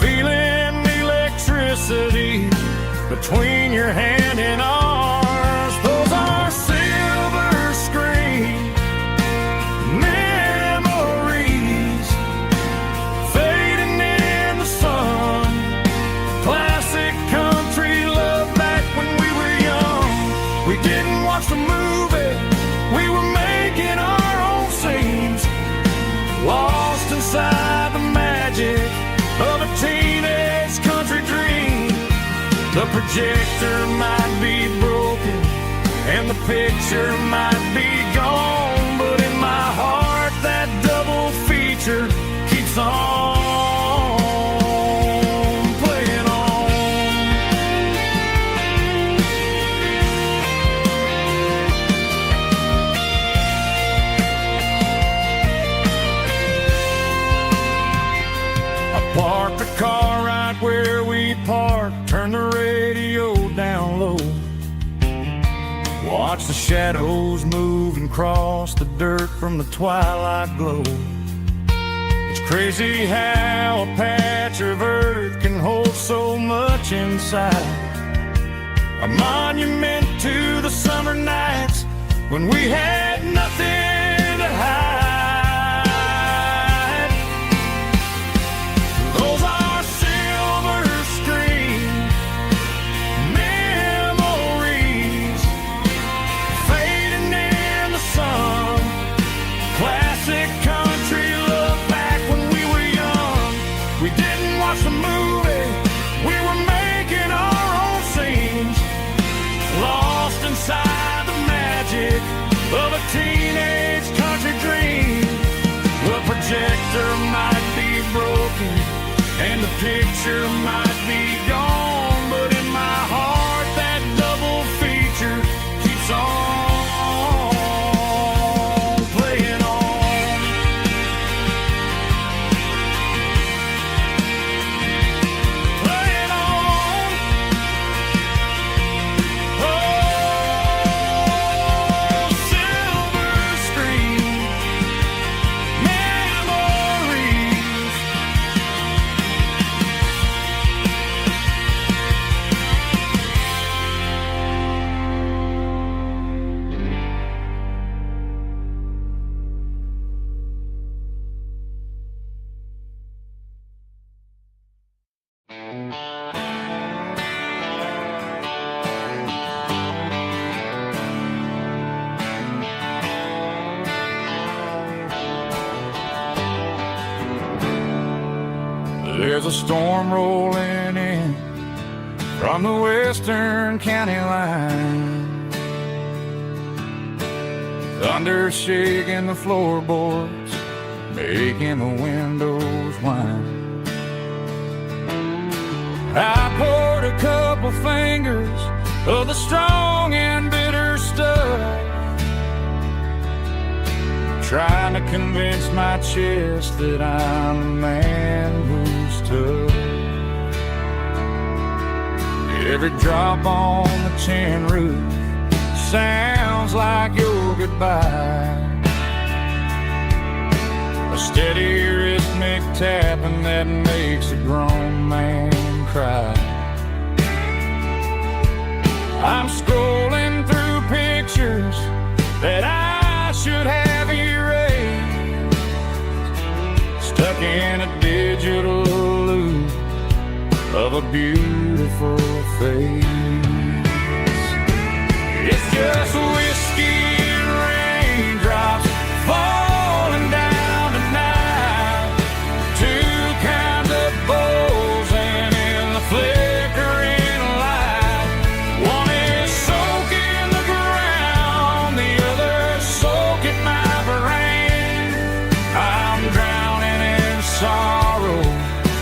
feeling the electricity between your hand and ours. Those are silver screen memories, fading in the sun. Classic country love back when we were young. We didn't watch the movie, we were making our own scenes, lost inside the magic of a teenage country dream. The projector might be broken and the picture might be gone, but in my heart that double feature keeps on playing on. I parked the car right where we parked, turned the radio down low, watch the shadows move and cross the dirt from the twilight glow. It's crazy how a patch of earth can hold so much inside. A monument to the summer nights when we had nothing to hide. Those are silver screen memories, fading in the sun. Classic country love back when we were young. We didn't watch the movie, we were making our own scenes, lost inside the magic of a teenage country dream. The projector might be broken and the picture might be gone, but in my heart that double feature keeps on playing on. Playing on. Oh, silver There's a storm rolling in from the western county line. Thunder shaking the floorboards, making the windows whine. I poured a couple fingers of the strong and bitter stuff, trying to convince my chest that I'm a man who's tough. Every drop on the tin roof sounds like your goodbye, a steady rhythmic tapping that makes a grown man cry. I'm scrolling through pictures that I should have erased, stuck in a digital loop of a beautiful face. It's just whiskey and raindrops falling down tonight, two kinds of bowls and in the flickering light. One is soaking the ground, the other soaking my brain. I'm drowning in sorrow,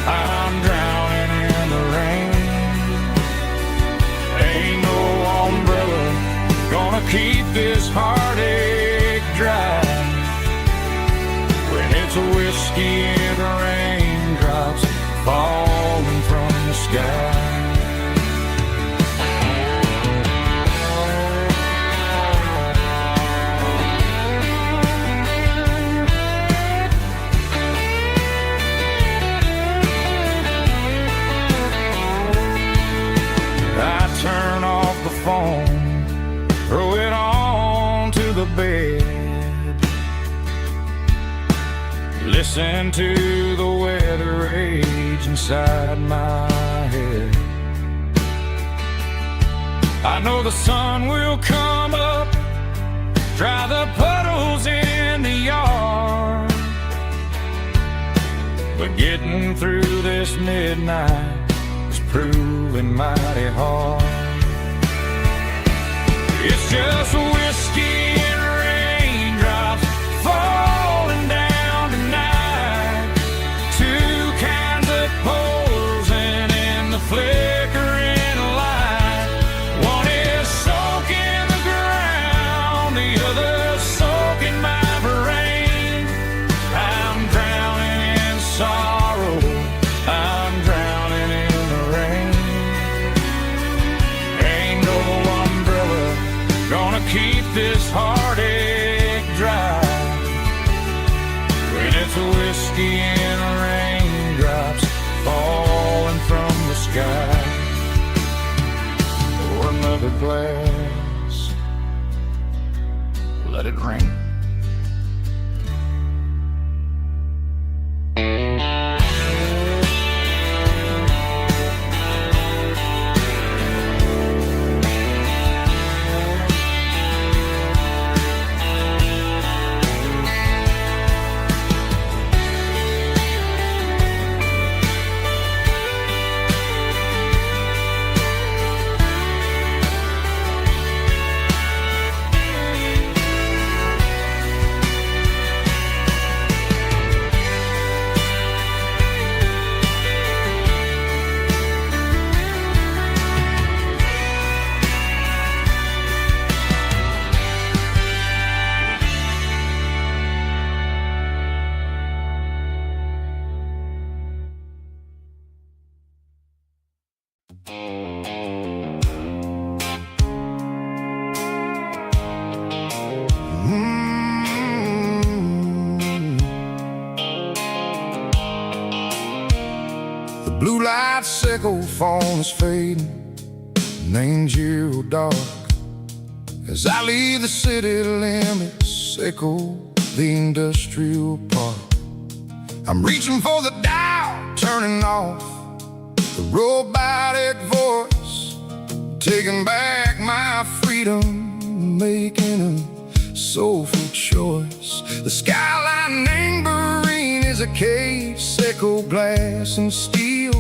I'm drowning in the rain. Ain't no umbrella gonna keep this heartache dry when it's a whiskey and raindrops falling from the sky. I turn off the phone, throw it on to the bed, listen to the weather rage inside my head. I know the sun will come up, dry the puddles in the yard, but getting through this midnight is proving mighty hard. It's just whiskey and raindrops falling down tonight, two kinds of pours and in the flickering light. One is soaking the ground, the other soaking my brain. I'm drowning in sorrow, I'm drowning in the rain. Ain't no umbrella gonna keep this heartache dry when it's a whiskey and raindrops falling from the sky. Pour another glass, let it rain. Blue light sickle phone is fading, and ain't zero dark as I leave the city limits, sickle the industrial park. I'm reaching for the dial, turning off the robotic voice, taking back my freedom, making a soulful choice. The skyline neighboring is a cage, Seco glass and steel.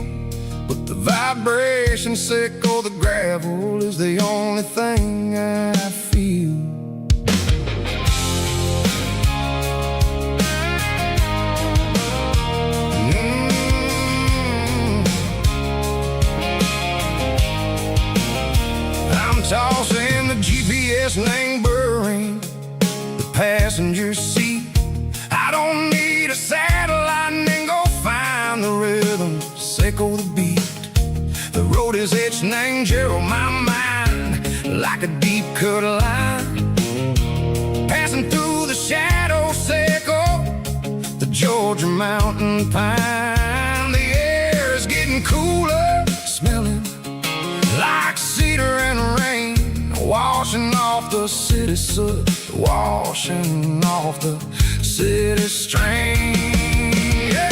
But the vibration, Seco the gravel, is the only thing I feel. I'm tossing the GPS name burring the passenger seat. I don't need a satellite and go find the rhythm, Seco the beat. The road is etched and Gerald my mind like a deep cut line, passing through the shadow, Seco, the Georgia mountain pine. The air is getting cooler, smelling like cedar and rain, washing off the city soot, washing off the city strain. Yeah.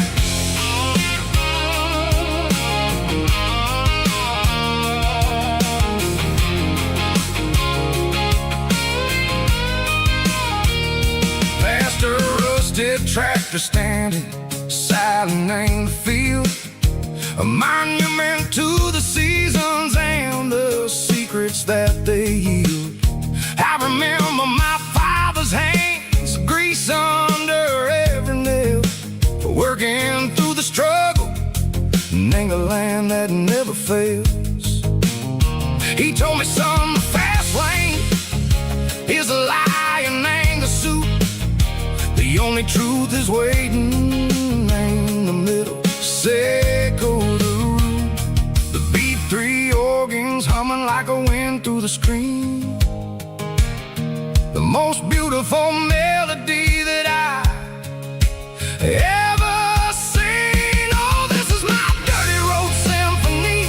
Past a rusted tractor standing silent in the field, a monument to the seasons and the secrets that they yield. I remember my father's hands, grease under every nail, working through the struggle, in a land that never fails. He told me, son, the fast lane is a lie and ain't a suit. The only truth is waiting in the middle, Seco the root. The B3 organs humming like a wind through the screen, the most beautiful melody that I ever seen. Oh, this is my dirty road symphony,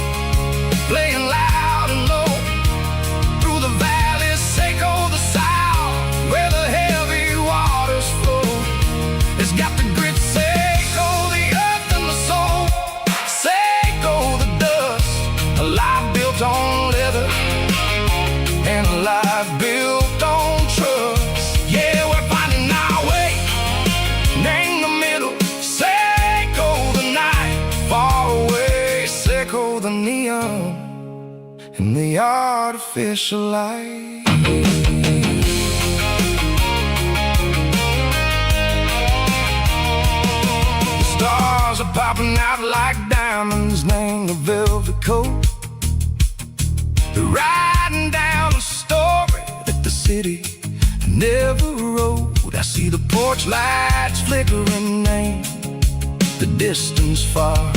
playing loud and low through the valleys, Seco the south, where the heavy waters flow. It's got the grit, Seco the earth and the soul, Seco the dust, a life built on leather and a life built on trust. Yeah, we're finding our way in the middle, Seco the night, far away, Seco the neon and the artificial light. The stars are popping out like diamonds, named the velvet coat. They're riding down a story that the city never wrote. I see the porch lights flickering in the distance far,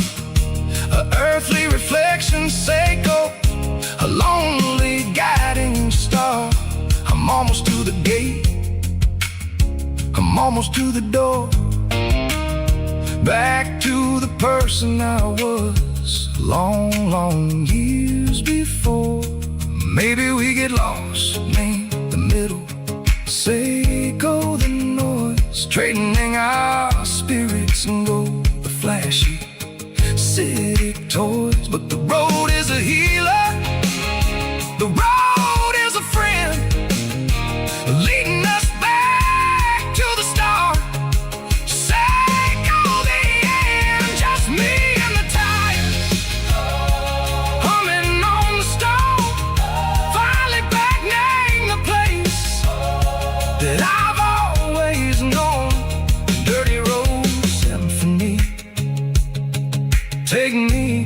a earthly reflection, Seco, a lonely guiding star. I'm almost to the gate, I'm almost to the door, back to the person I was long, long years before. Maybe we get lost in the middle, Seco the noise, trading our spirits and go the flashy city toys. But the road is a healer, the road is a friend, leading us back to the start, Seco the end, just me and the tires, humming on the stove, finally back name the place that I've always known. Dirty road symphony, take me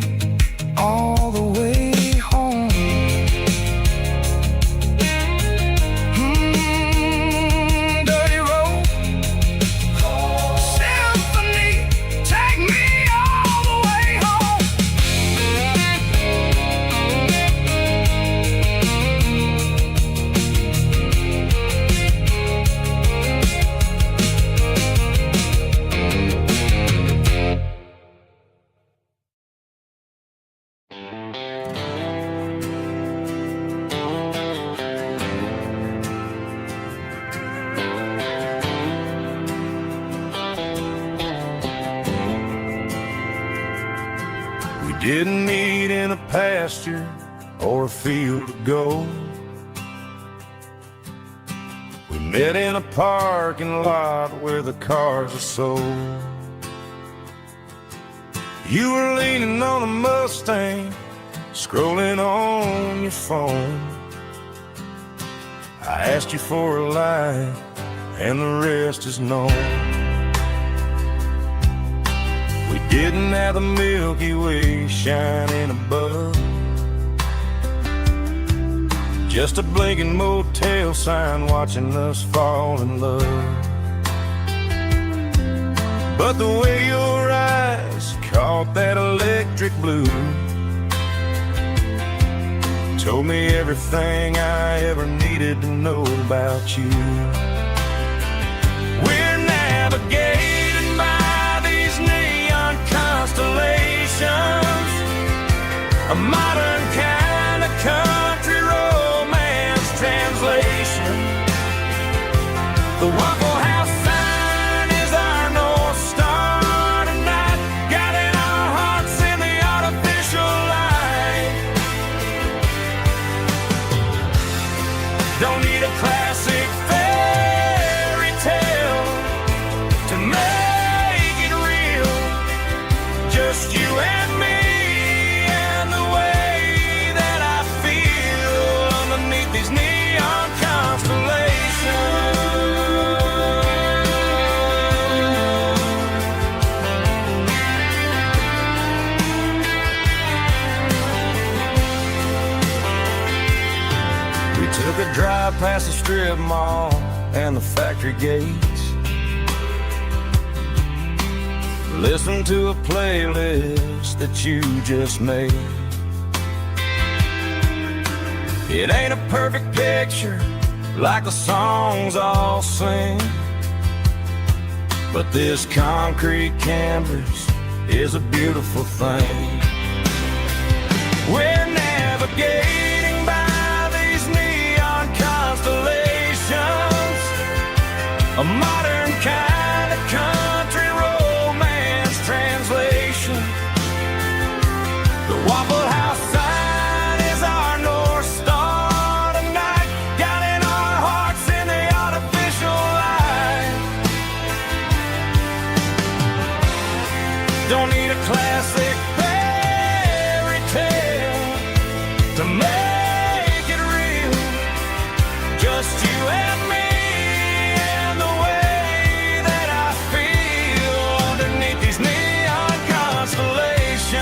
all the way home. Dirty road symphony, take me all the way home. We didn't meet in a pasture or a field of gold. We met in a parking lot where the cars are sold. You were leaning on a Mustang, scrolling on your phone. I asked you for a light, and the rest is known. We didn't have the Milky Way shining above, just a blinking motel sign watching us fall in love. But the way your eyes caught that electric blue told me everything I ever needed to know about you. We're navigating by these neon constellations, a modern kind of country romance translation. The Waffle House sign is our North Star tonight, guiding our hearts in the artificial light. Don't need a classic fairy tale to make it real. Just you and me and the way that I feel underneath these neon constellations. We took a drive past the strip mall and the factory gates, listened to a playlist that you just made. It ain't a perfect picture like the songs all sing, but this concrete canvas is a beautiful thing. We're navigating by these neon constellations, a modern kind of country romance translation. The Waffle House sign is our North Star tonight, guiding our hearts in the artificial light. Don't need a classic fairy tale to make it real. Just you and me and the way that I feel underneath these neon constellations.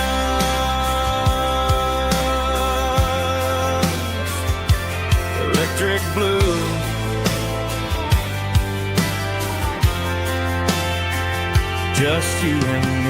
Electric blue, just you and me.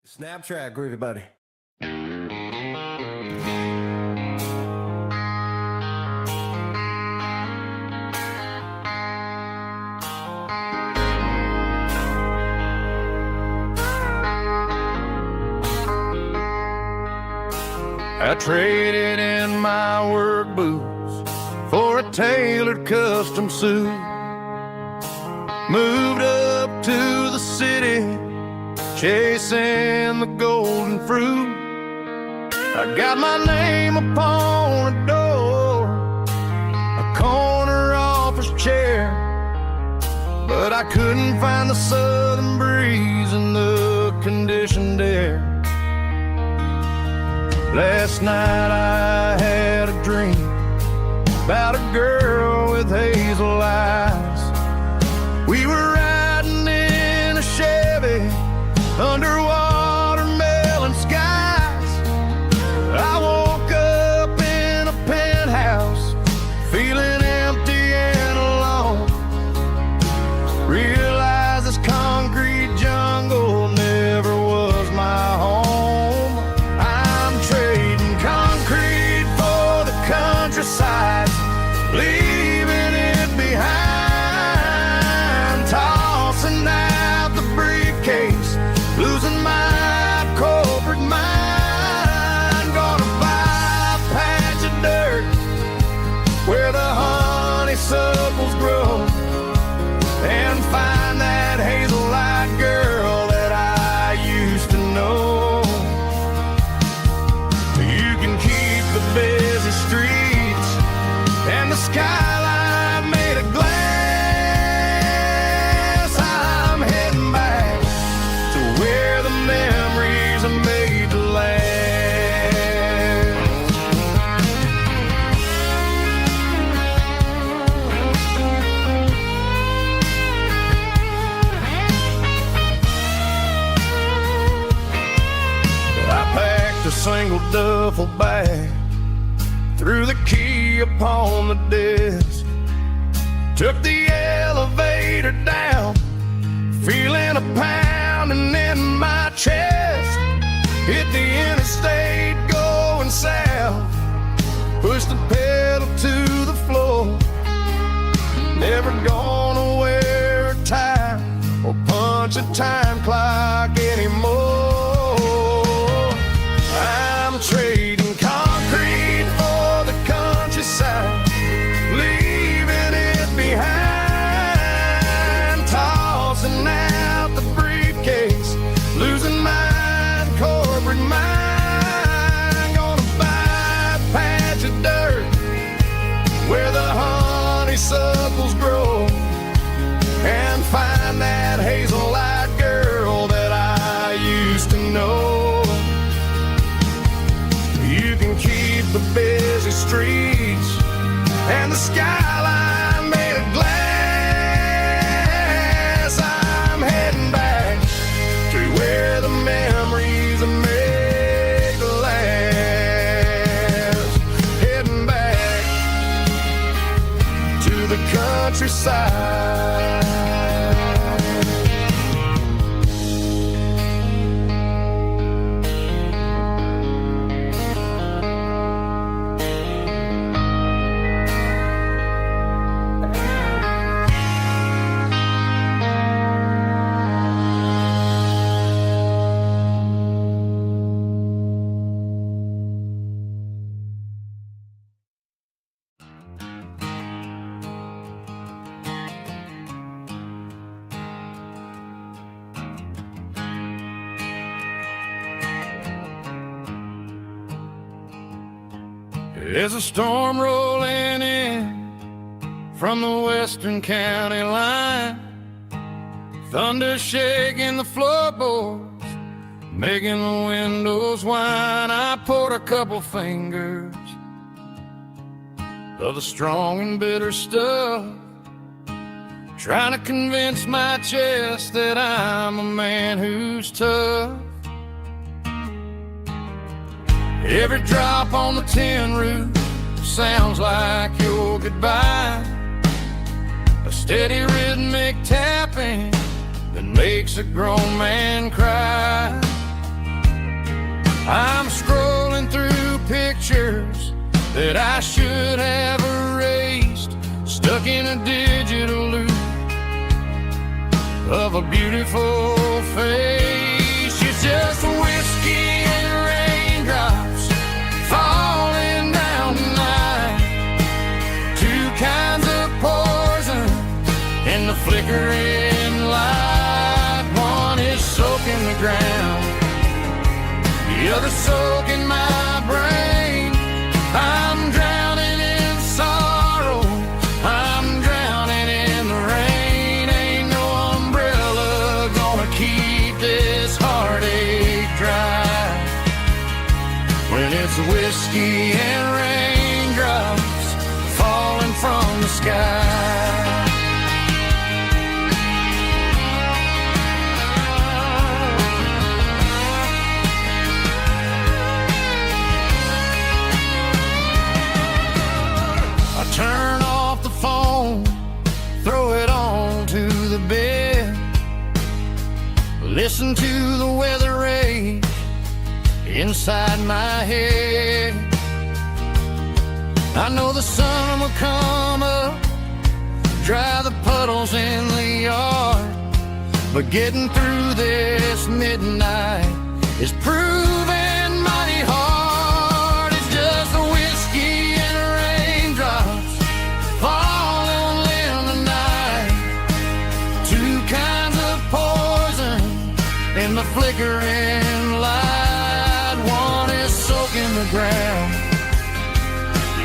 Snapchat, groovy buddy. I traded in my work boots for a tailored custom suit. Moved up to the city, chasing the golden fruit. I got my name upon a door, a corner office chair, but I couldn't find the southern breeze in the conditioned air. Last night I had a dream about a girl with hazel eyes. We were riding in a Chevy under watermelon skies. I woke up in a penthouse, feeling empty and alone. Realized this concrete jungle never was my home. I'm trading concrete for the countryside, leaving it behind, tossing out the briefcase, losing single duffel bag, threw the key upon the desk, took the elevator down, feeling a pounding in my chest. Hit the interstate going south, pushed the pedal to the floor. Never gonna wear a tie or punch a time clock anymore. I'm trading concrete for the countryside, leaving it behind, tossing out the briefcase, losing my corporate mind. Gonna buy a patch of dirt where the honeysuckles grow, and find that hazel-eyed girl that I used to know. You can keep the busy streets and the skyline made of glass. I'm heading back to where the memories are made to last. Heading back to the countryside. There's a storm rolling in from the western county line, thunder shaking the floorboards, making the windows whine. I poured a couple fingers of the strong and bitter stuff, trying to convince my chest that I'm a man who's tough. Every drop on the tin roof sounds like your goodbye, a steady rhythmic tapping that makes a grown man cry. I'm scrolling through pictures that I should have erased, stuck in a digital loop of a beautiful face. It's just whiskey and raindrops falling down tonight, two kinds of poison in the flickering light. One is soaking the ground, the other soaking my brain. I'm drowning in sorrow, I'm drowning in the rain. Ain't no umbrella gonna keep this heartache dry when it's whiskey and raindrops falling from the sky. Turn off the phone, throw it on to the bed, listen to the weather rage inside my head. I know the sun will come up, dry the puddles in the yard, but getting through this midnight is proving mighty hard. It's just a whiskey and raindrops falling in the night, two kinds of poison in the flickering light. One is soaking the ground,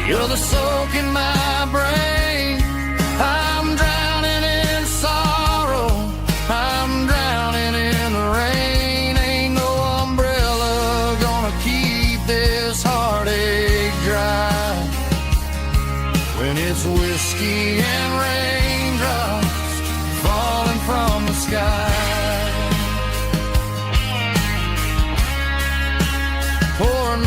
the other soaking my brain. I'm drowning in sorrow, I'm drowning in the rain. Ain't no umbrella gonna keep this heartache dry when it's whiskey and raindrops falling from the sky. Pouring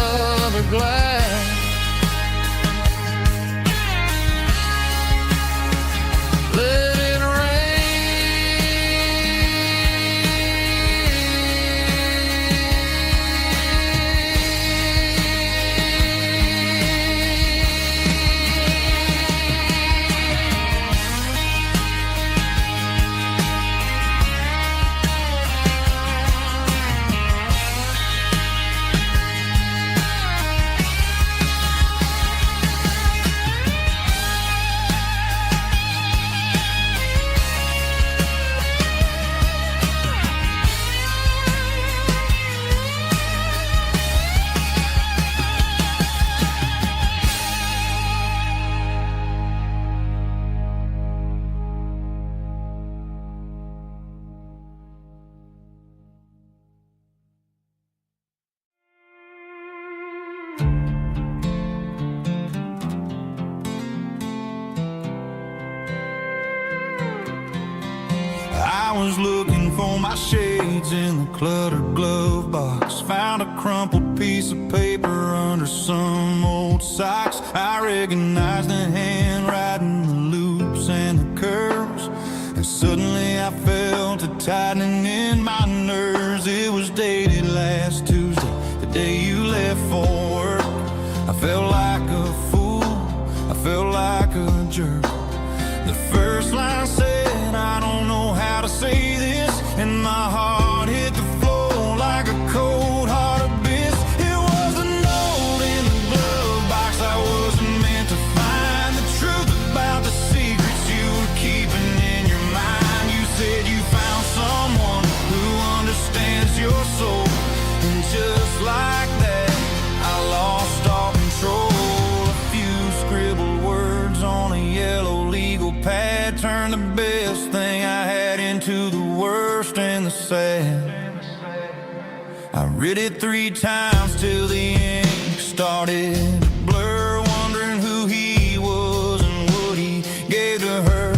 looking for my shades in the cluttered glove box. Found a crumpled piece of paper under some old socks. I recognized the handwriting, the loops and the curves, and suddenly I felt a tightening in my nerves. It was dated last Tuesday, the day you left for work. I felt like a fool, I felt like a jerk. The first line said, I don't know how to say this, and my heart hit the floor like a cold heart abyss. It was a note in the glove box. I wasn't meant to find the truth about the secrets you were keeping in your mind. You said you found someone who understands your soul, and just like that, I lost all control. A few scribbled words on a yellow legal pad turned the best thing I had into the worst and the sad. I read it 3 times till the ink started to blur, wondering who he was and what he gave to her.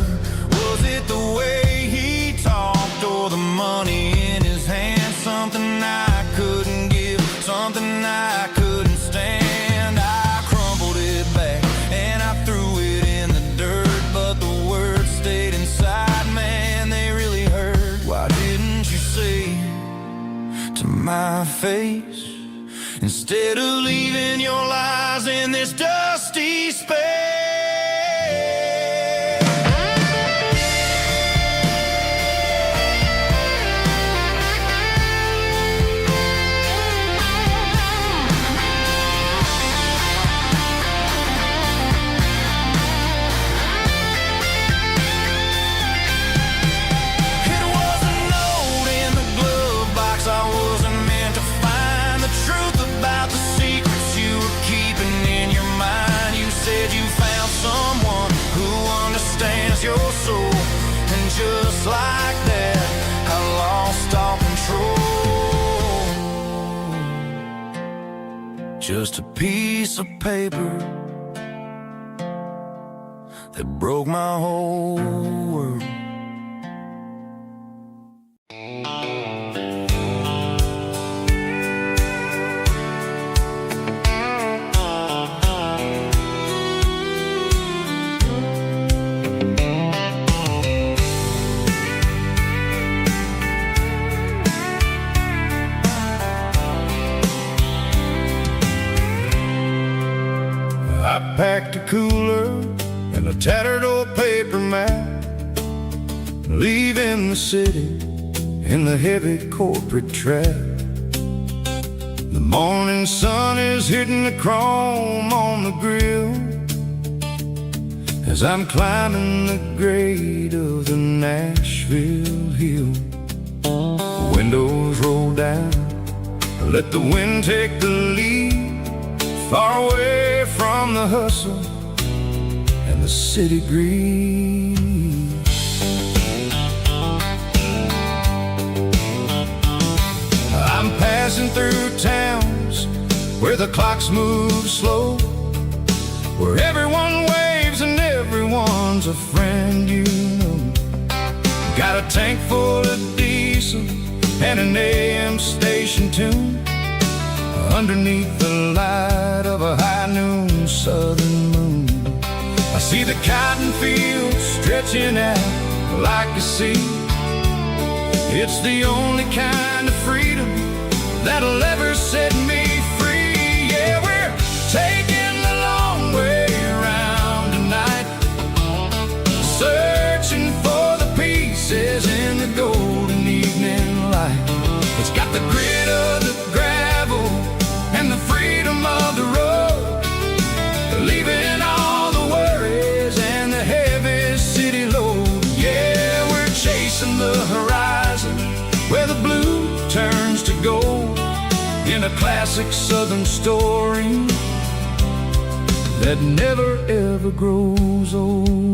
Was it the way he talked or the money in his hand? Something I couldn't give, something I couldn't stand. I crumpled it back and I threw it in the dirt, but the words stayed inside, man, they really hurt. Why didn't you say to my face, instead of leaving your lies in this dusty space? Your soul, and just like that, I lost all control. Just a piece of paper that broke my whole world. I packed a cooler and a tattered old paper map, leaving the city in the heavy corporate trap. The morning sun is hitting the chrome on the grill as I'm climbing the grade of the Nashville hill. Windows roll down, let the wind take the lead, far away from the hustle and the city breeze. I'm passing through towns where the clocks move slow, where everyone waves and everyone's a friend you know. Got a tank full of diesel and an AM station tune underneath the light of a high noon southern moon. I see the cotton fields stretching out like a sea. It's the only kind of freedom that'll ever set me free. Yeah, we're taking the long way around tonight, searching for the pieces in the golden evening light. It's got the grit of the gravel and the freedom of the road, leaving all the worries and the heavy city load. Yeah, we're chasing the horizon where the blue turns to gold, in a classic southern story that never ever grows old.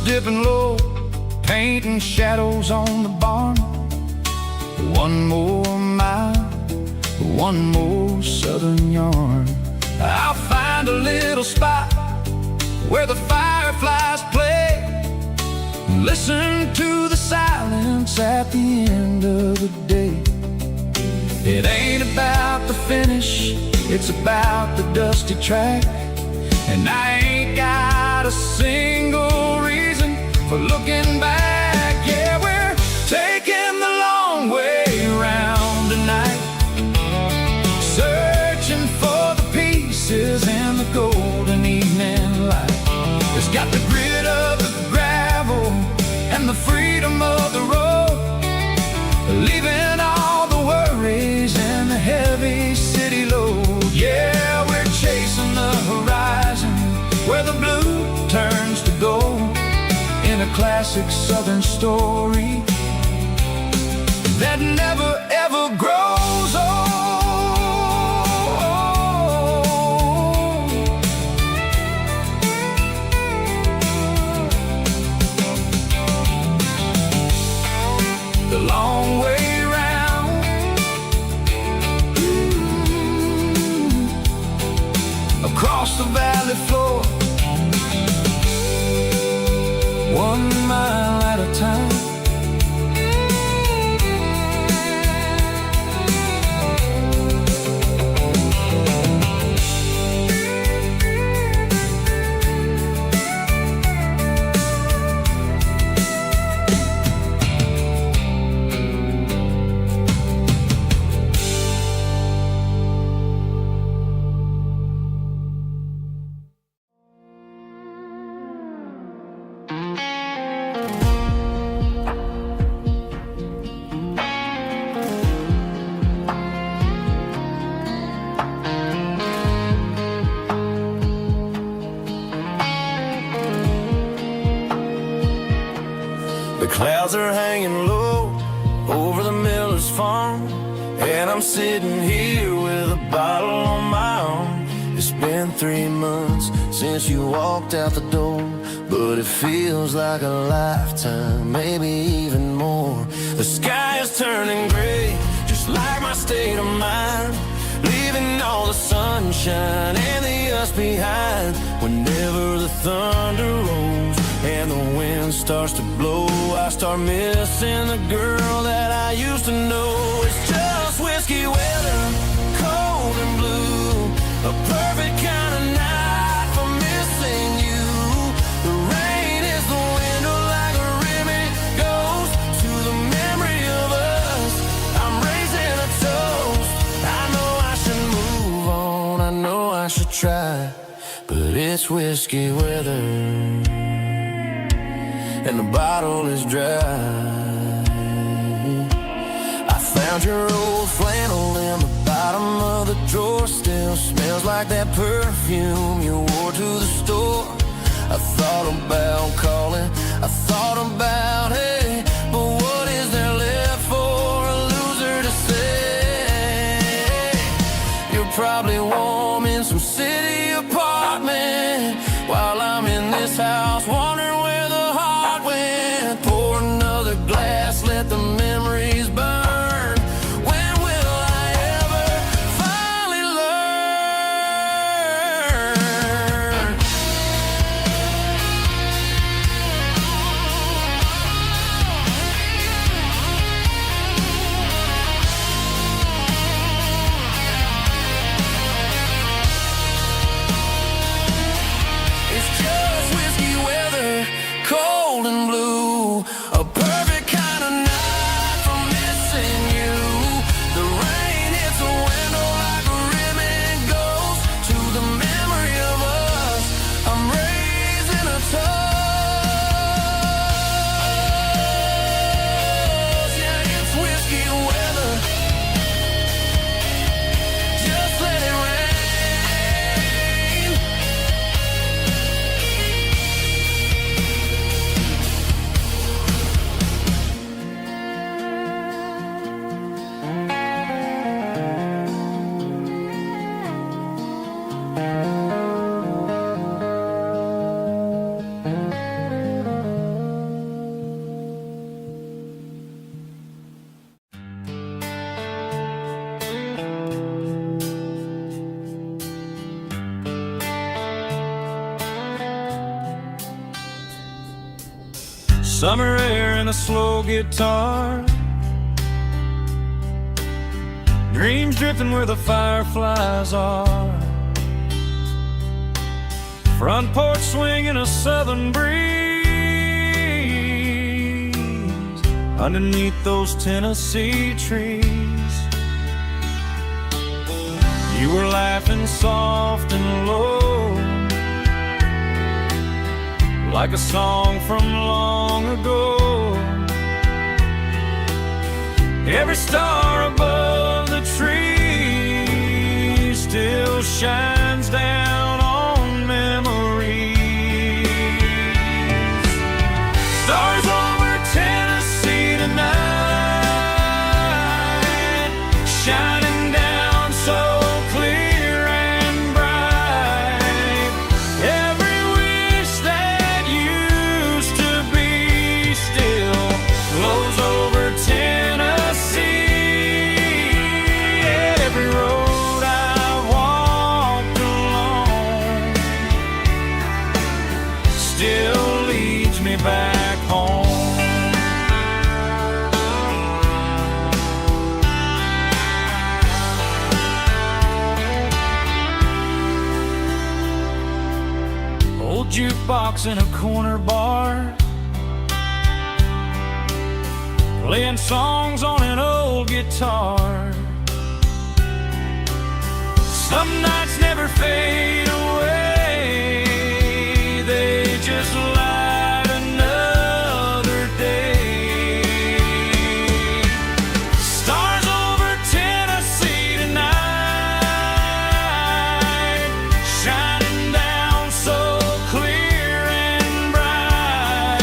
Dipping low, painting many shadows on the barn. One more mile, one more southern yarn. I'll find a little spot where the fireflies play. Listen to the silence at the end of the day. It ain't about the finish, it's about the dusty track. And I ain't got a single reason for looking back. Yeah, we're taking the long way round tonight, searching for the pieces in the golden evening light. It's got the grit of the gravel and the freedom of the road, leaving all the worries and the heavy city load. Yeah, we're chasing the horizon where the blue turns to gold, in a classic southern story that never ever grows old. The long way round, across the valley floor, 1 mile at a time. The clouds are hanging low over the miller's farm, and I'm sitting here with a bottle on my arm. It's been 3 months since you walked out the door, but it feels like a lifetime, maybe even more. The sky is turning gray, just like my state of mind, leaving all the sunshine and the us behind. Whenever the thunder rolls and the wind starts to blow, I start missing the girl that I used to know. It's just whiskey weather, cold and blue, a perfect kind of night for missing you. The rain is the window like a ribbon goes to the memory of us. I'm raising a toast. I know I should move on, I know I should try, but it's whiskey weather and the bottle is dry. I found your old flannel in the bottom of the drawer, still smells like that perfume you wore to the store. I thought about calling, I thought about, hey, but what is there left for a loser to say? You're probably warm in some city apartment, while I'm in this house wondering where the heart went. Pour another glass, let the memories burn. When will I ever finally learn? Summer air and a slow guitar, dreams drifting where the fireflies are. Front porch swinging a southern breeze underneath those Tennessee trees. You were laughing soft and low, like a song from long ago. Every star above the tree still shines down on memories. Stars over Tennessee tonight, shining down so clear and bright. Every wish that used to be still glows over Tennessee. Every road I've walked along still leads me back home. Old jukebox in a corner bar, playing songs on an old guitar. Some nights never fade away, they just light another day. Stars over Tennessee tonight, shining down so clear and bright.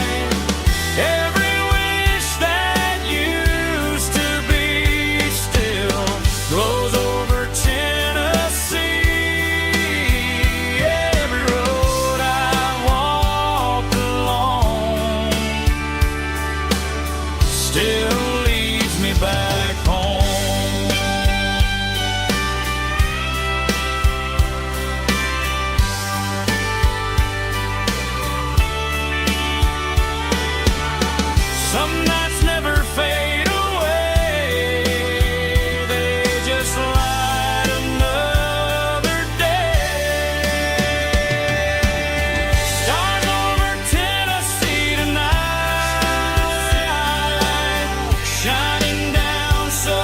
Every wish that used to be still glows over Tennessee. Every road I walked along still leads me back home. Some nights never fade away, they just light another day. Stars over Tennessee tonight, shining down so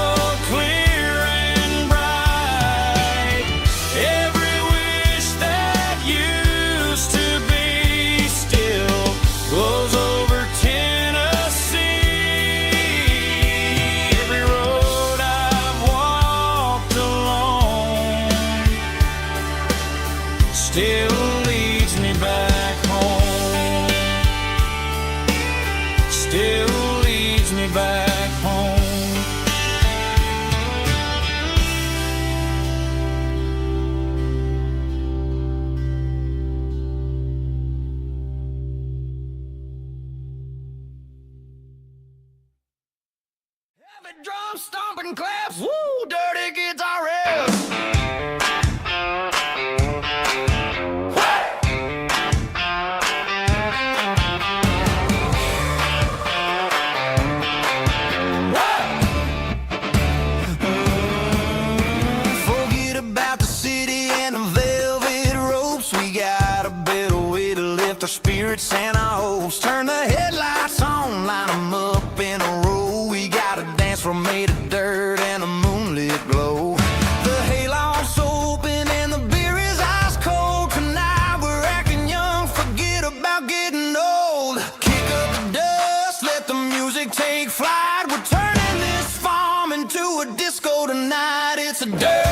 clear and bright. Every wish that used to be still glows over Tennessee. Every road I've walked along still leads me back home. Still leads me back home. Heavy drum stomping claps, woo, dirty guitar riffs. Forget about the city and the velvet ropes. We got a better way to lift our spirits and our hopes. Turn the headlights on, line 'em up in a row. We got a dance floor made of dirt and a moonlit glow. The hayloft's open and the beer is ice cold. Tonight we're acting young, forget about getting old. Kick up the dust, let the music take flight. We're turning this farm into a disco tonight. It's a dirt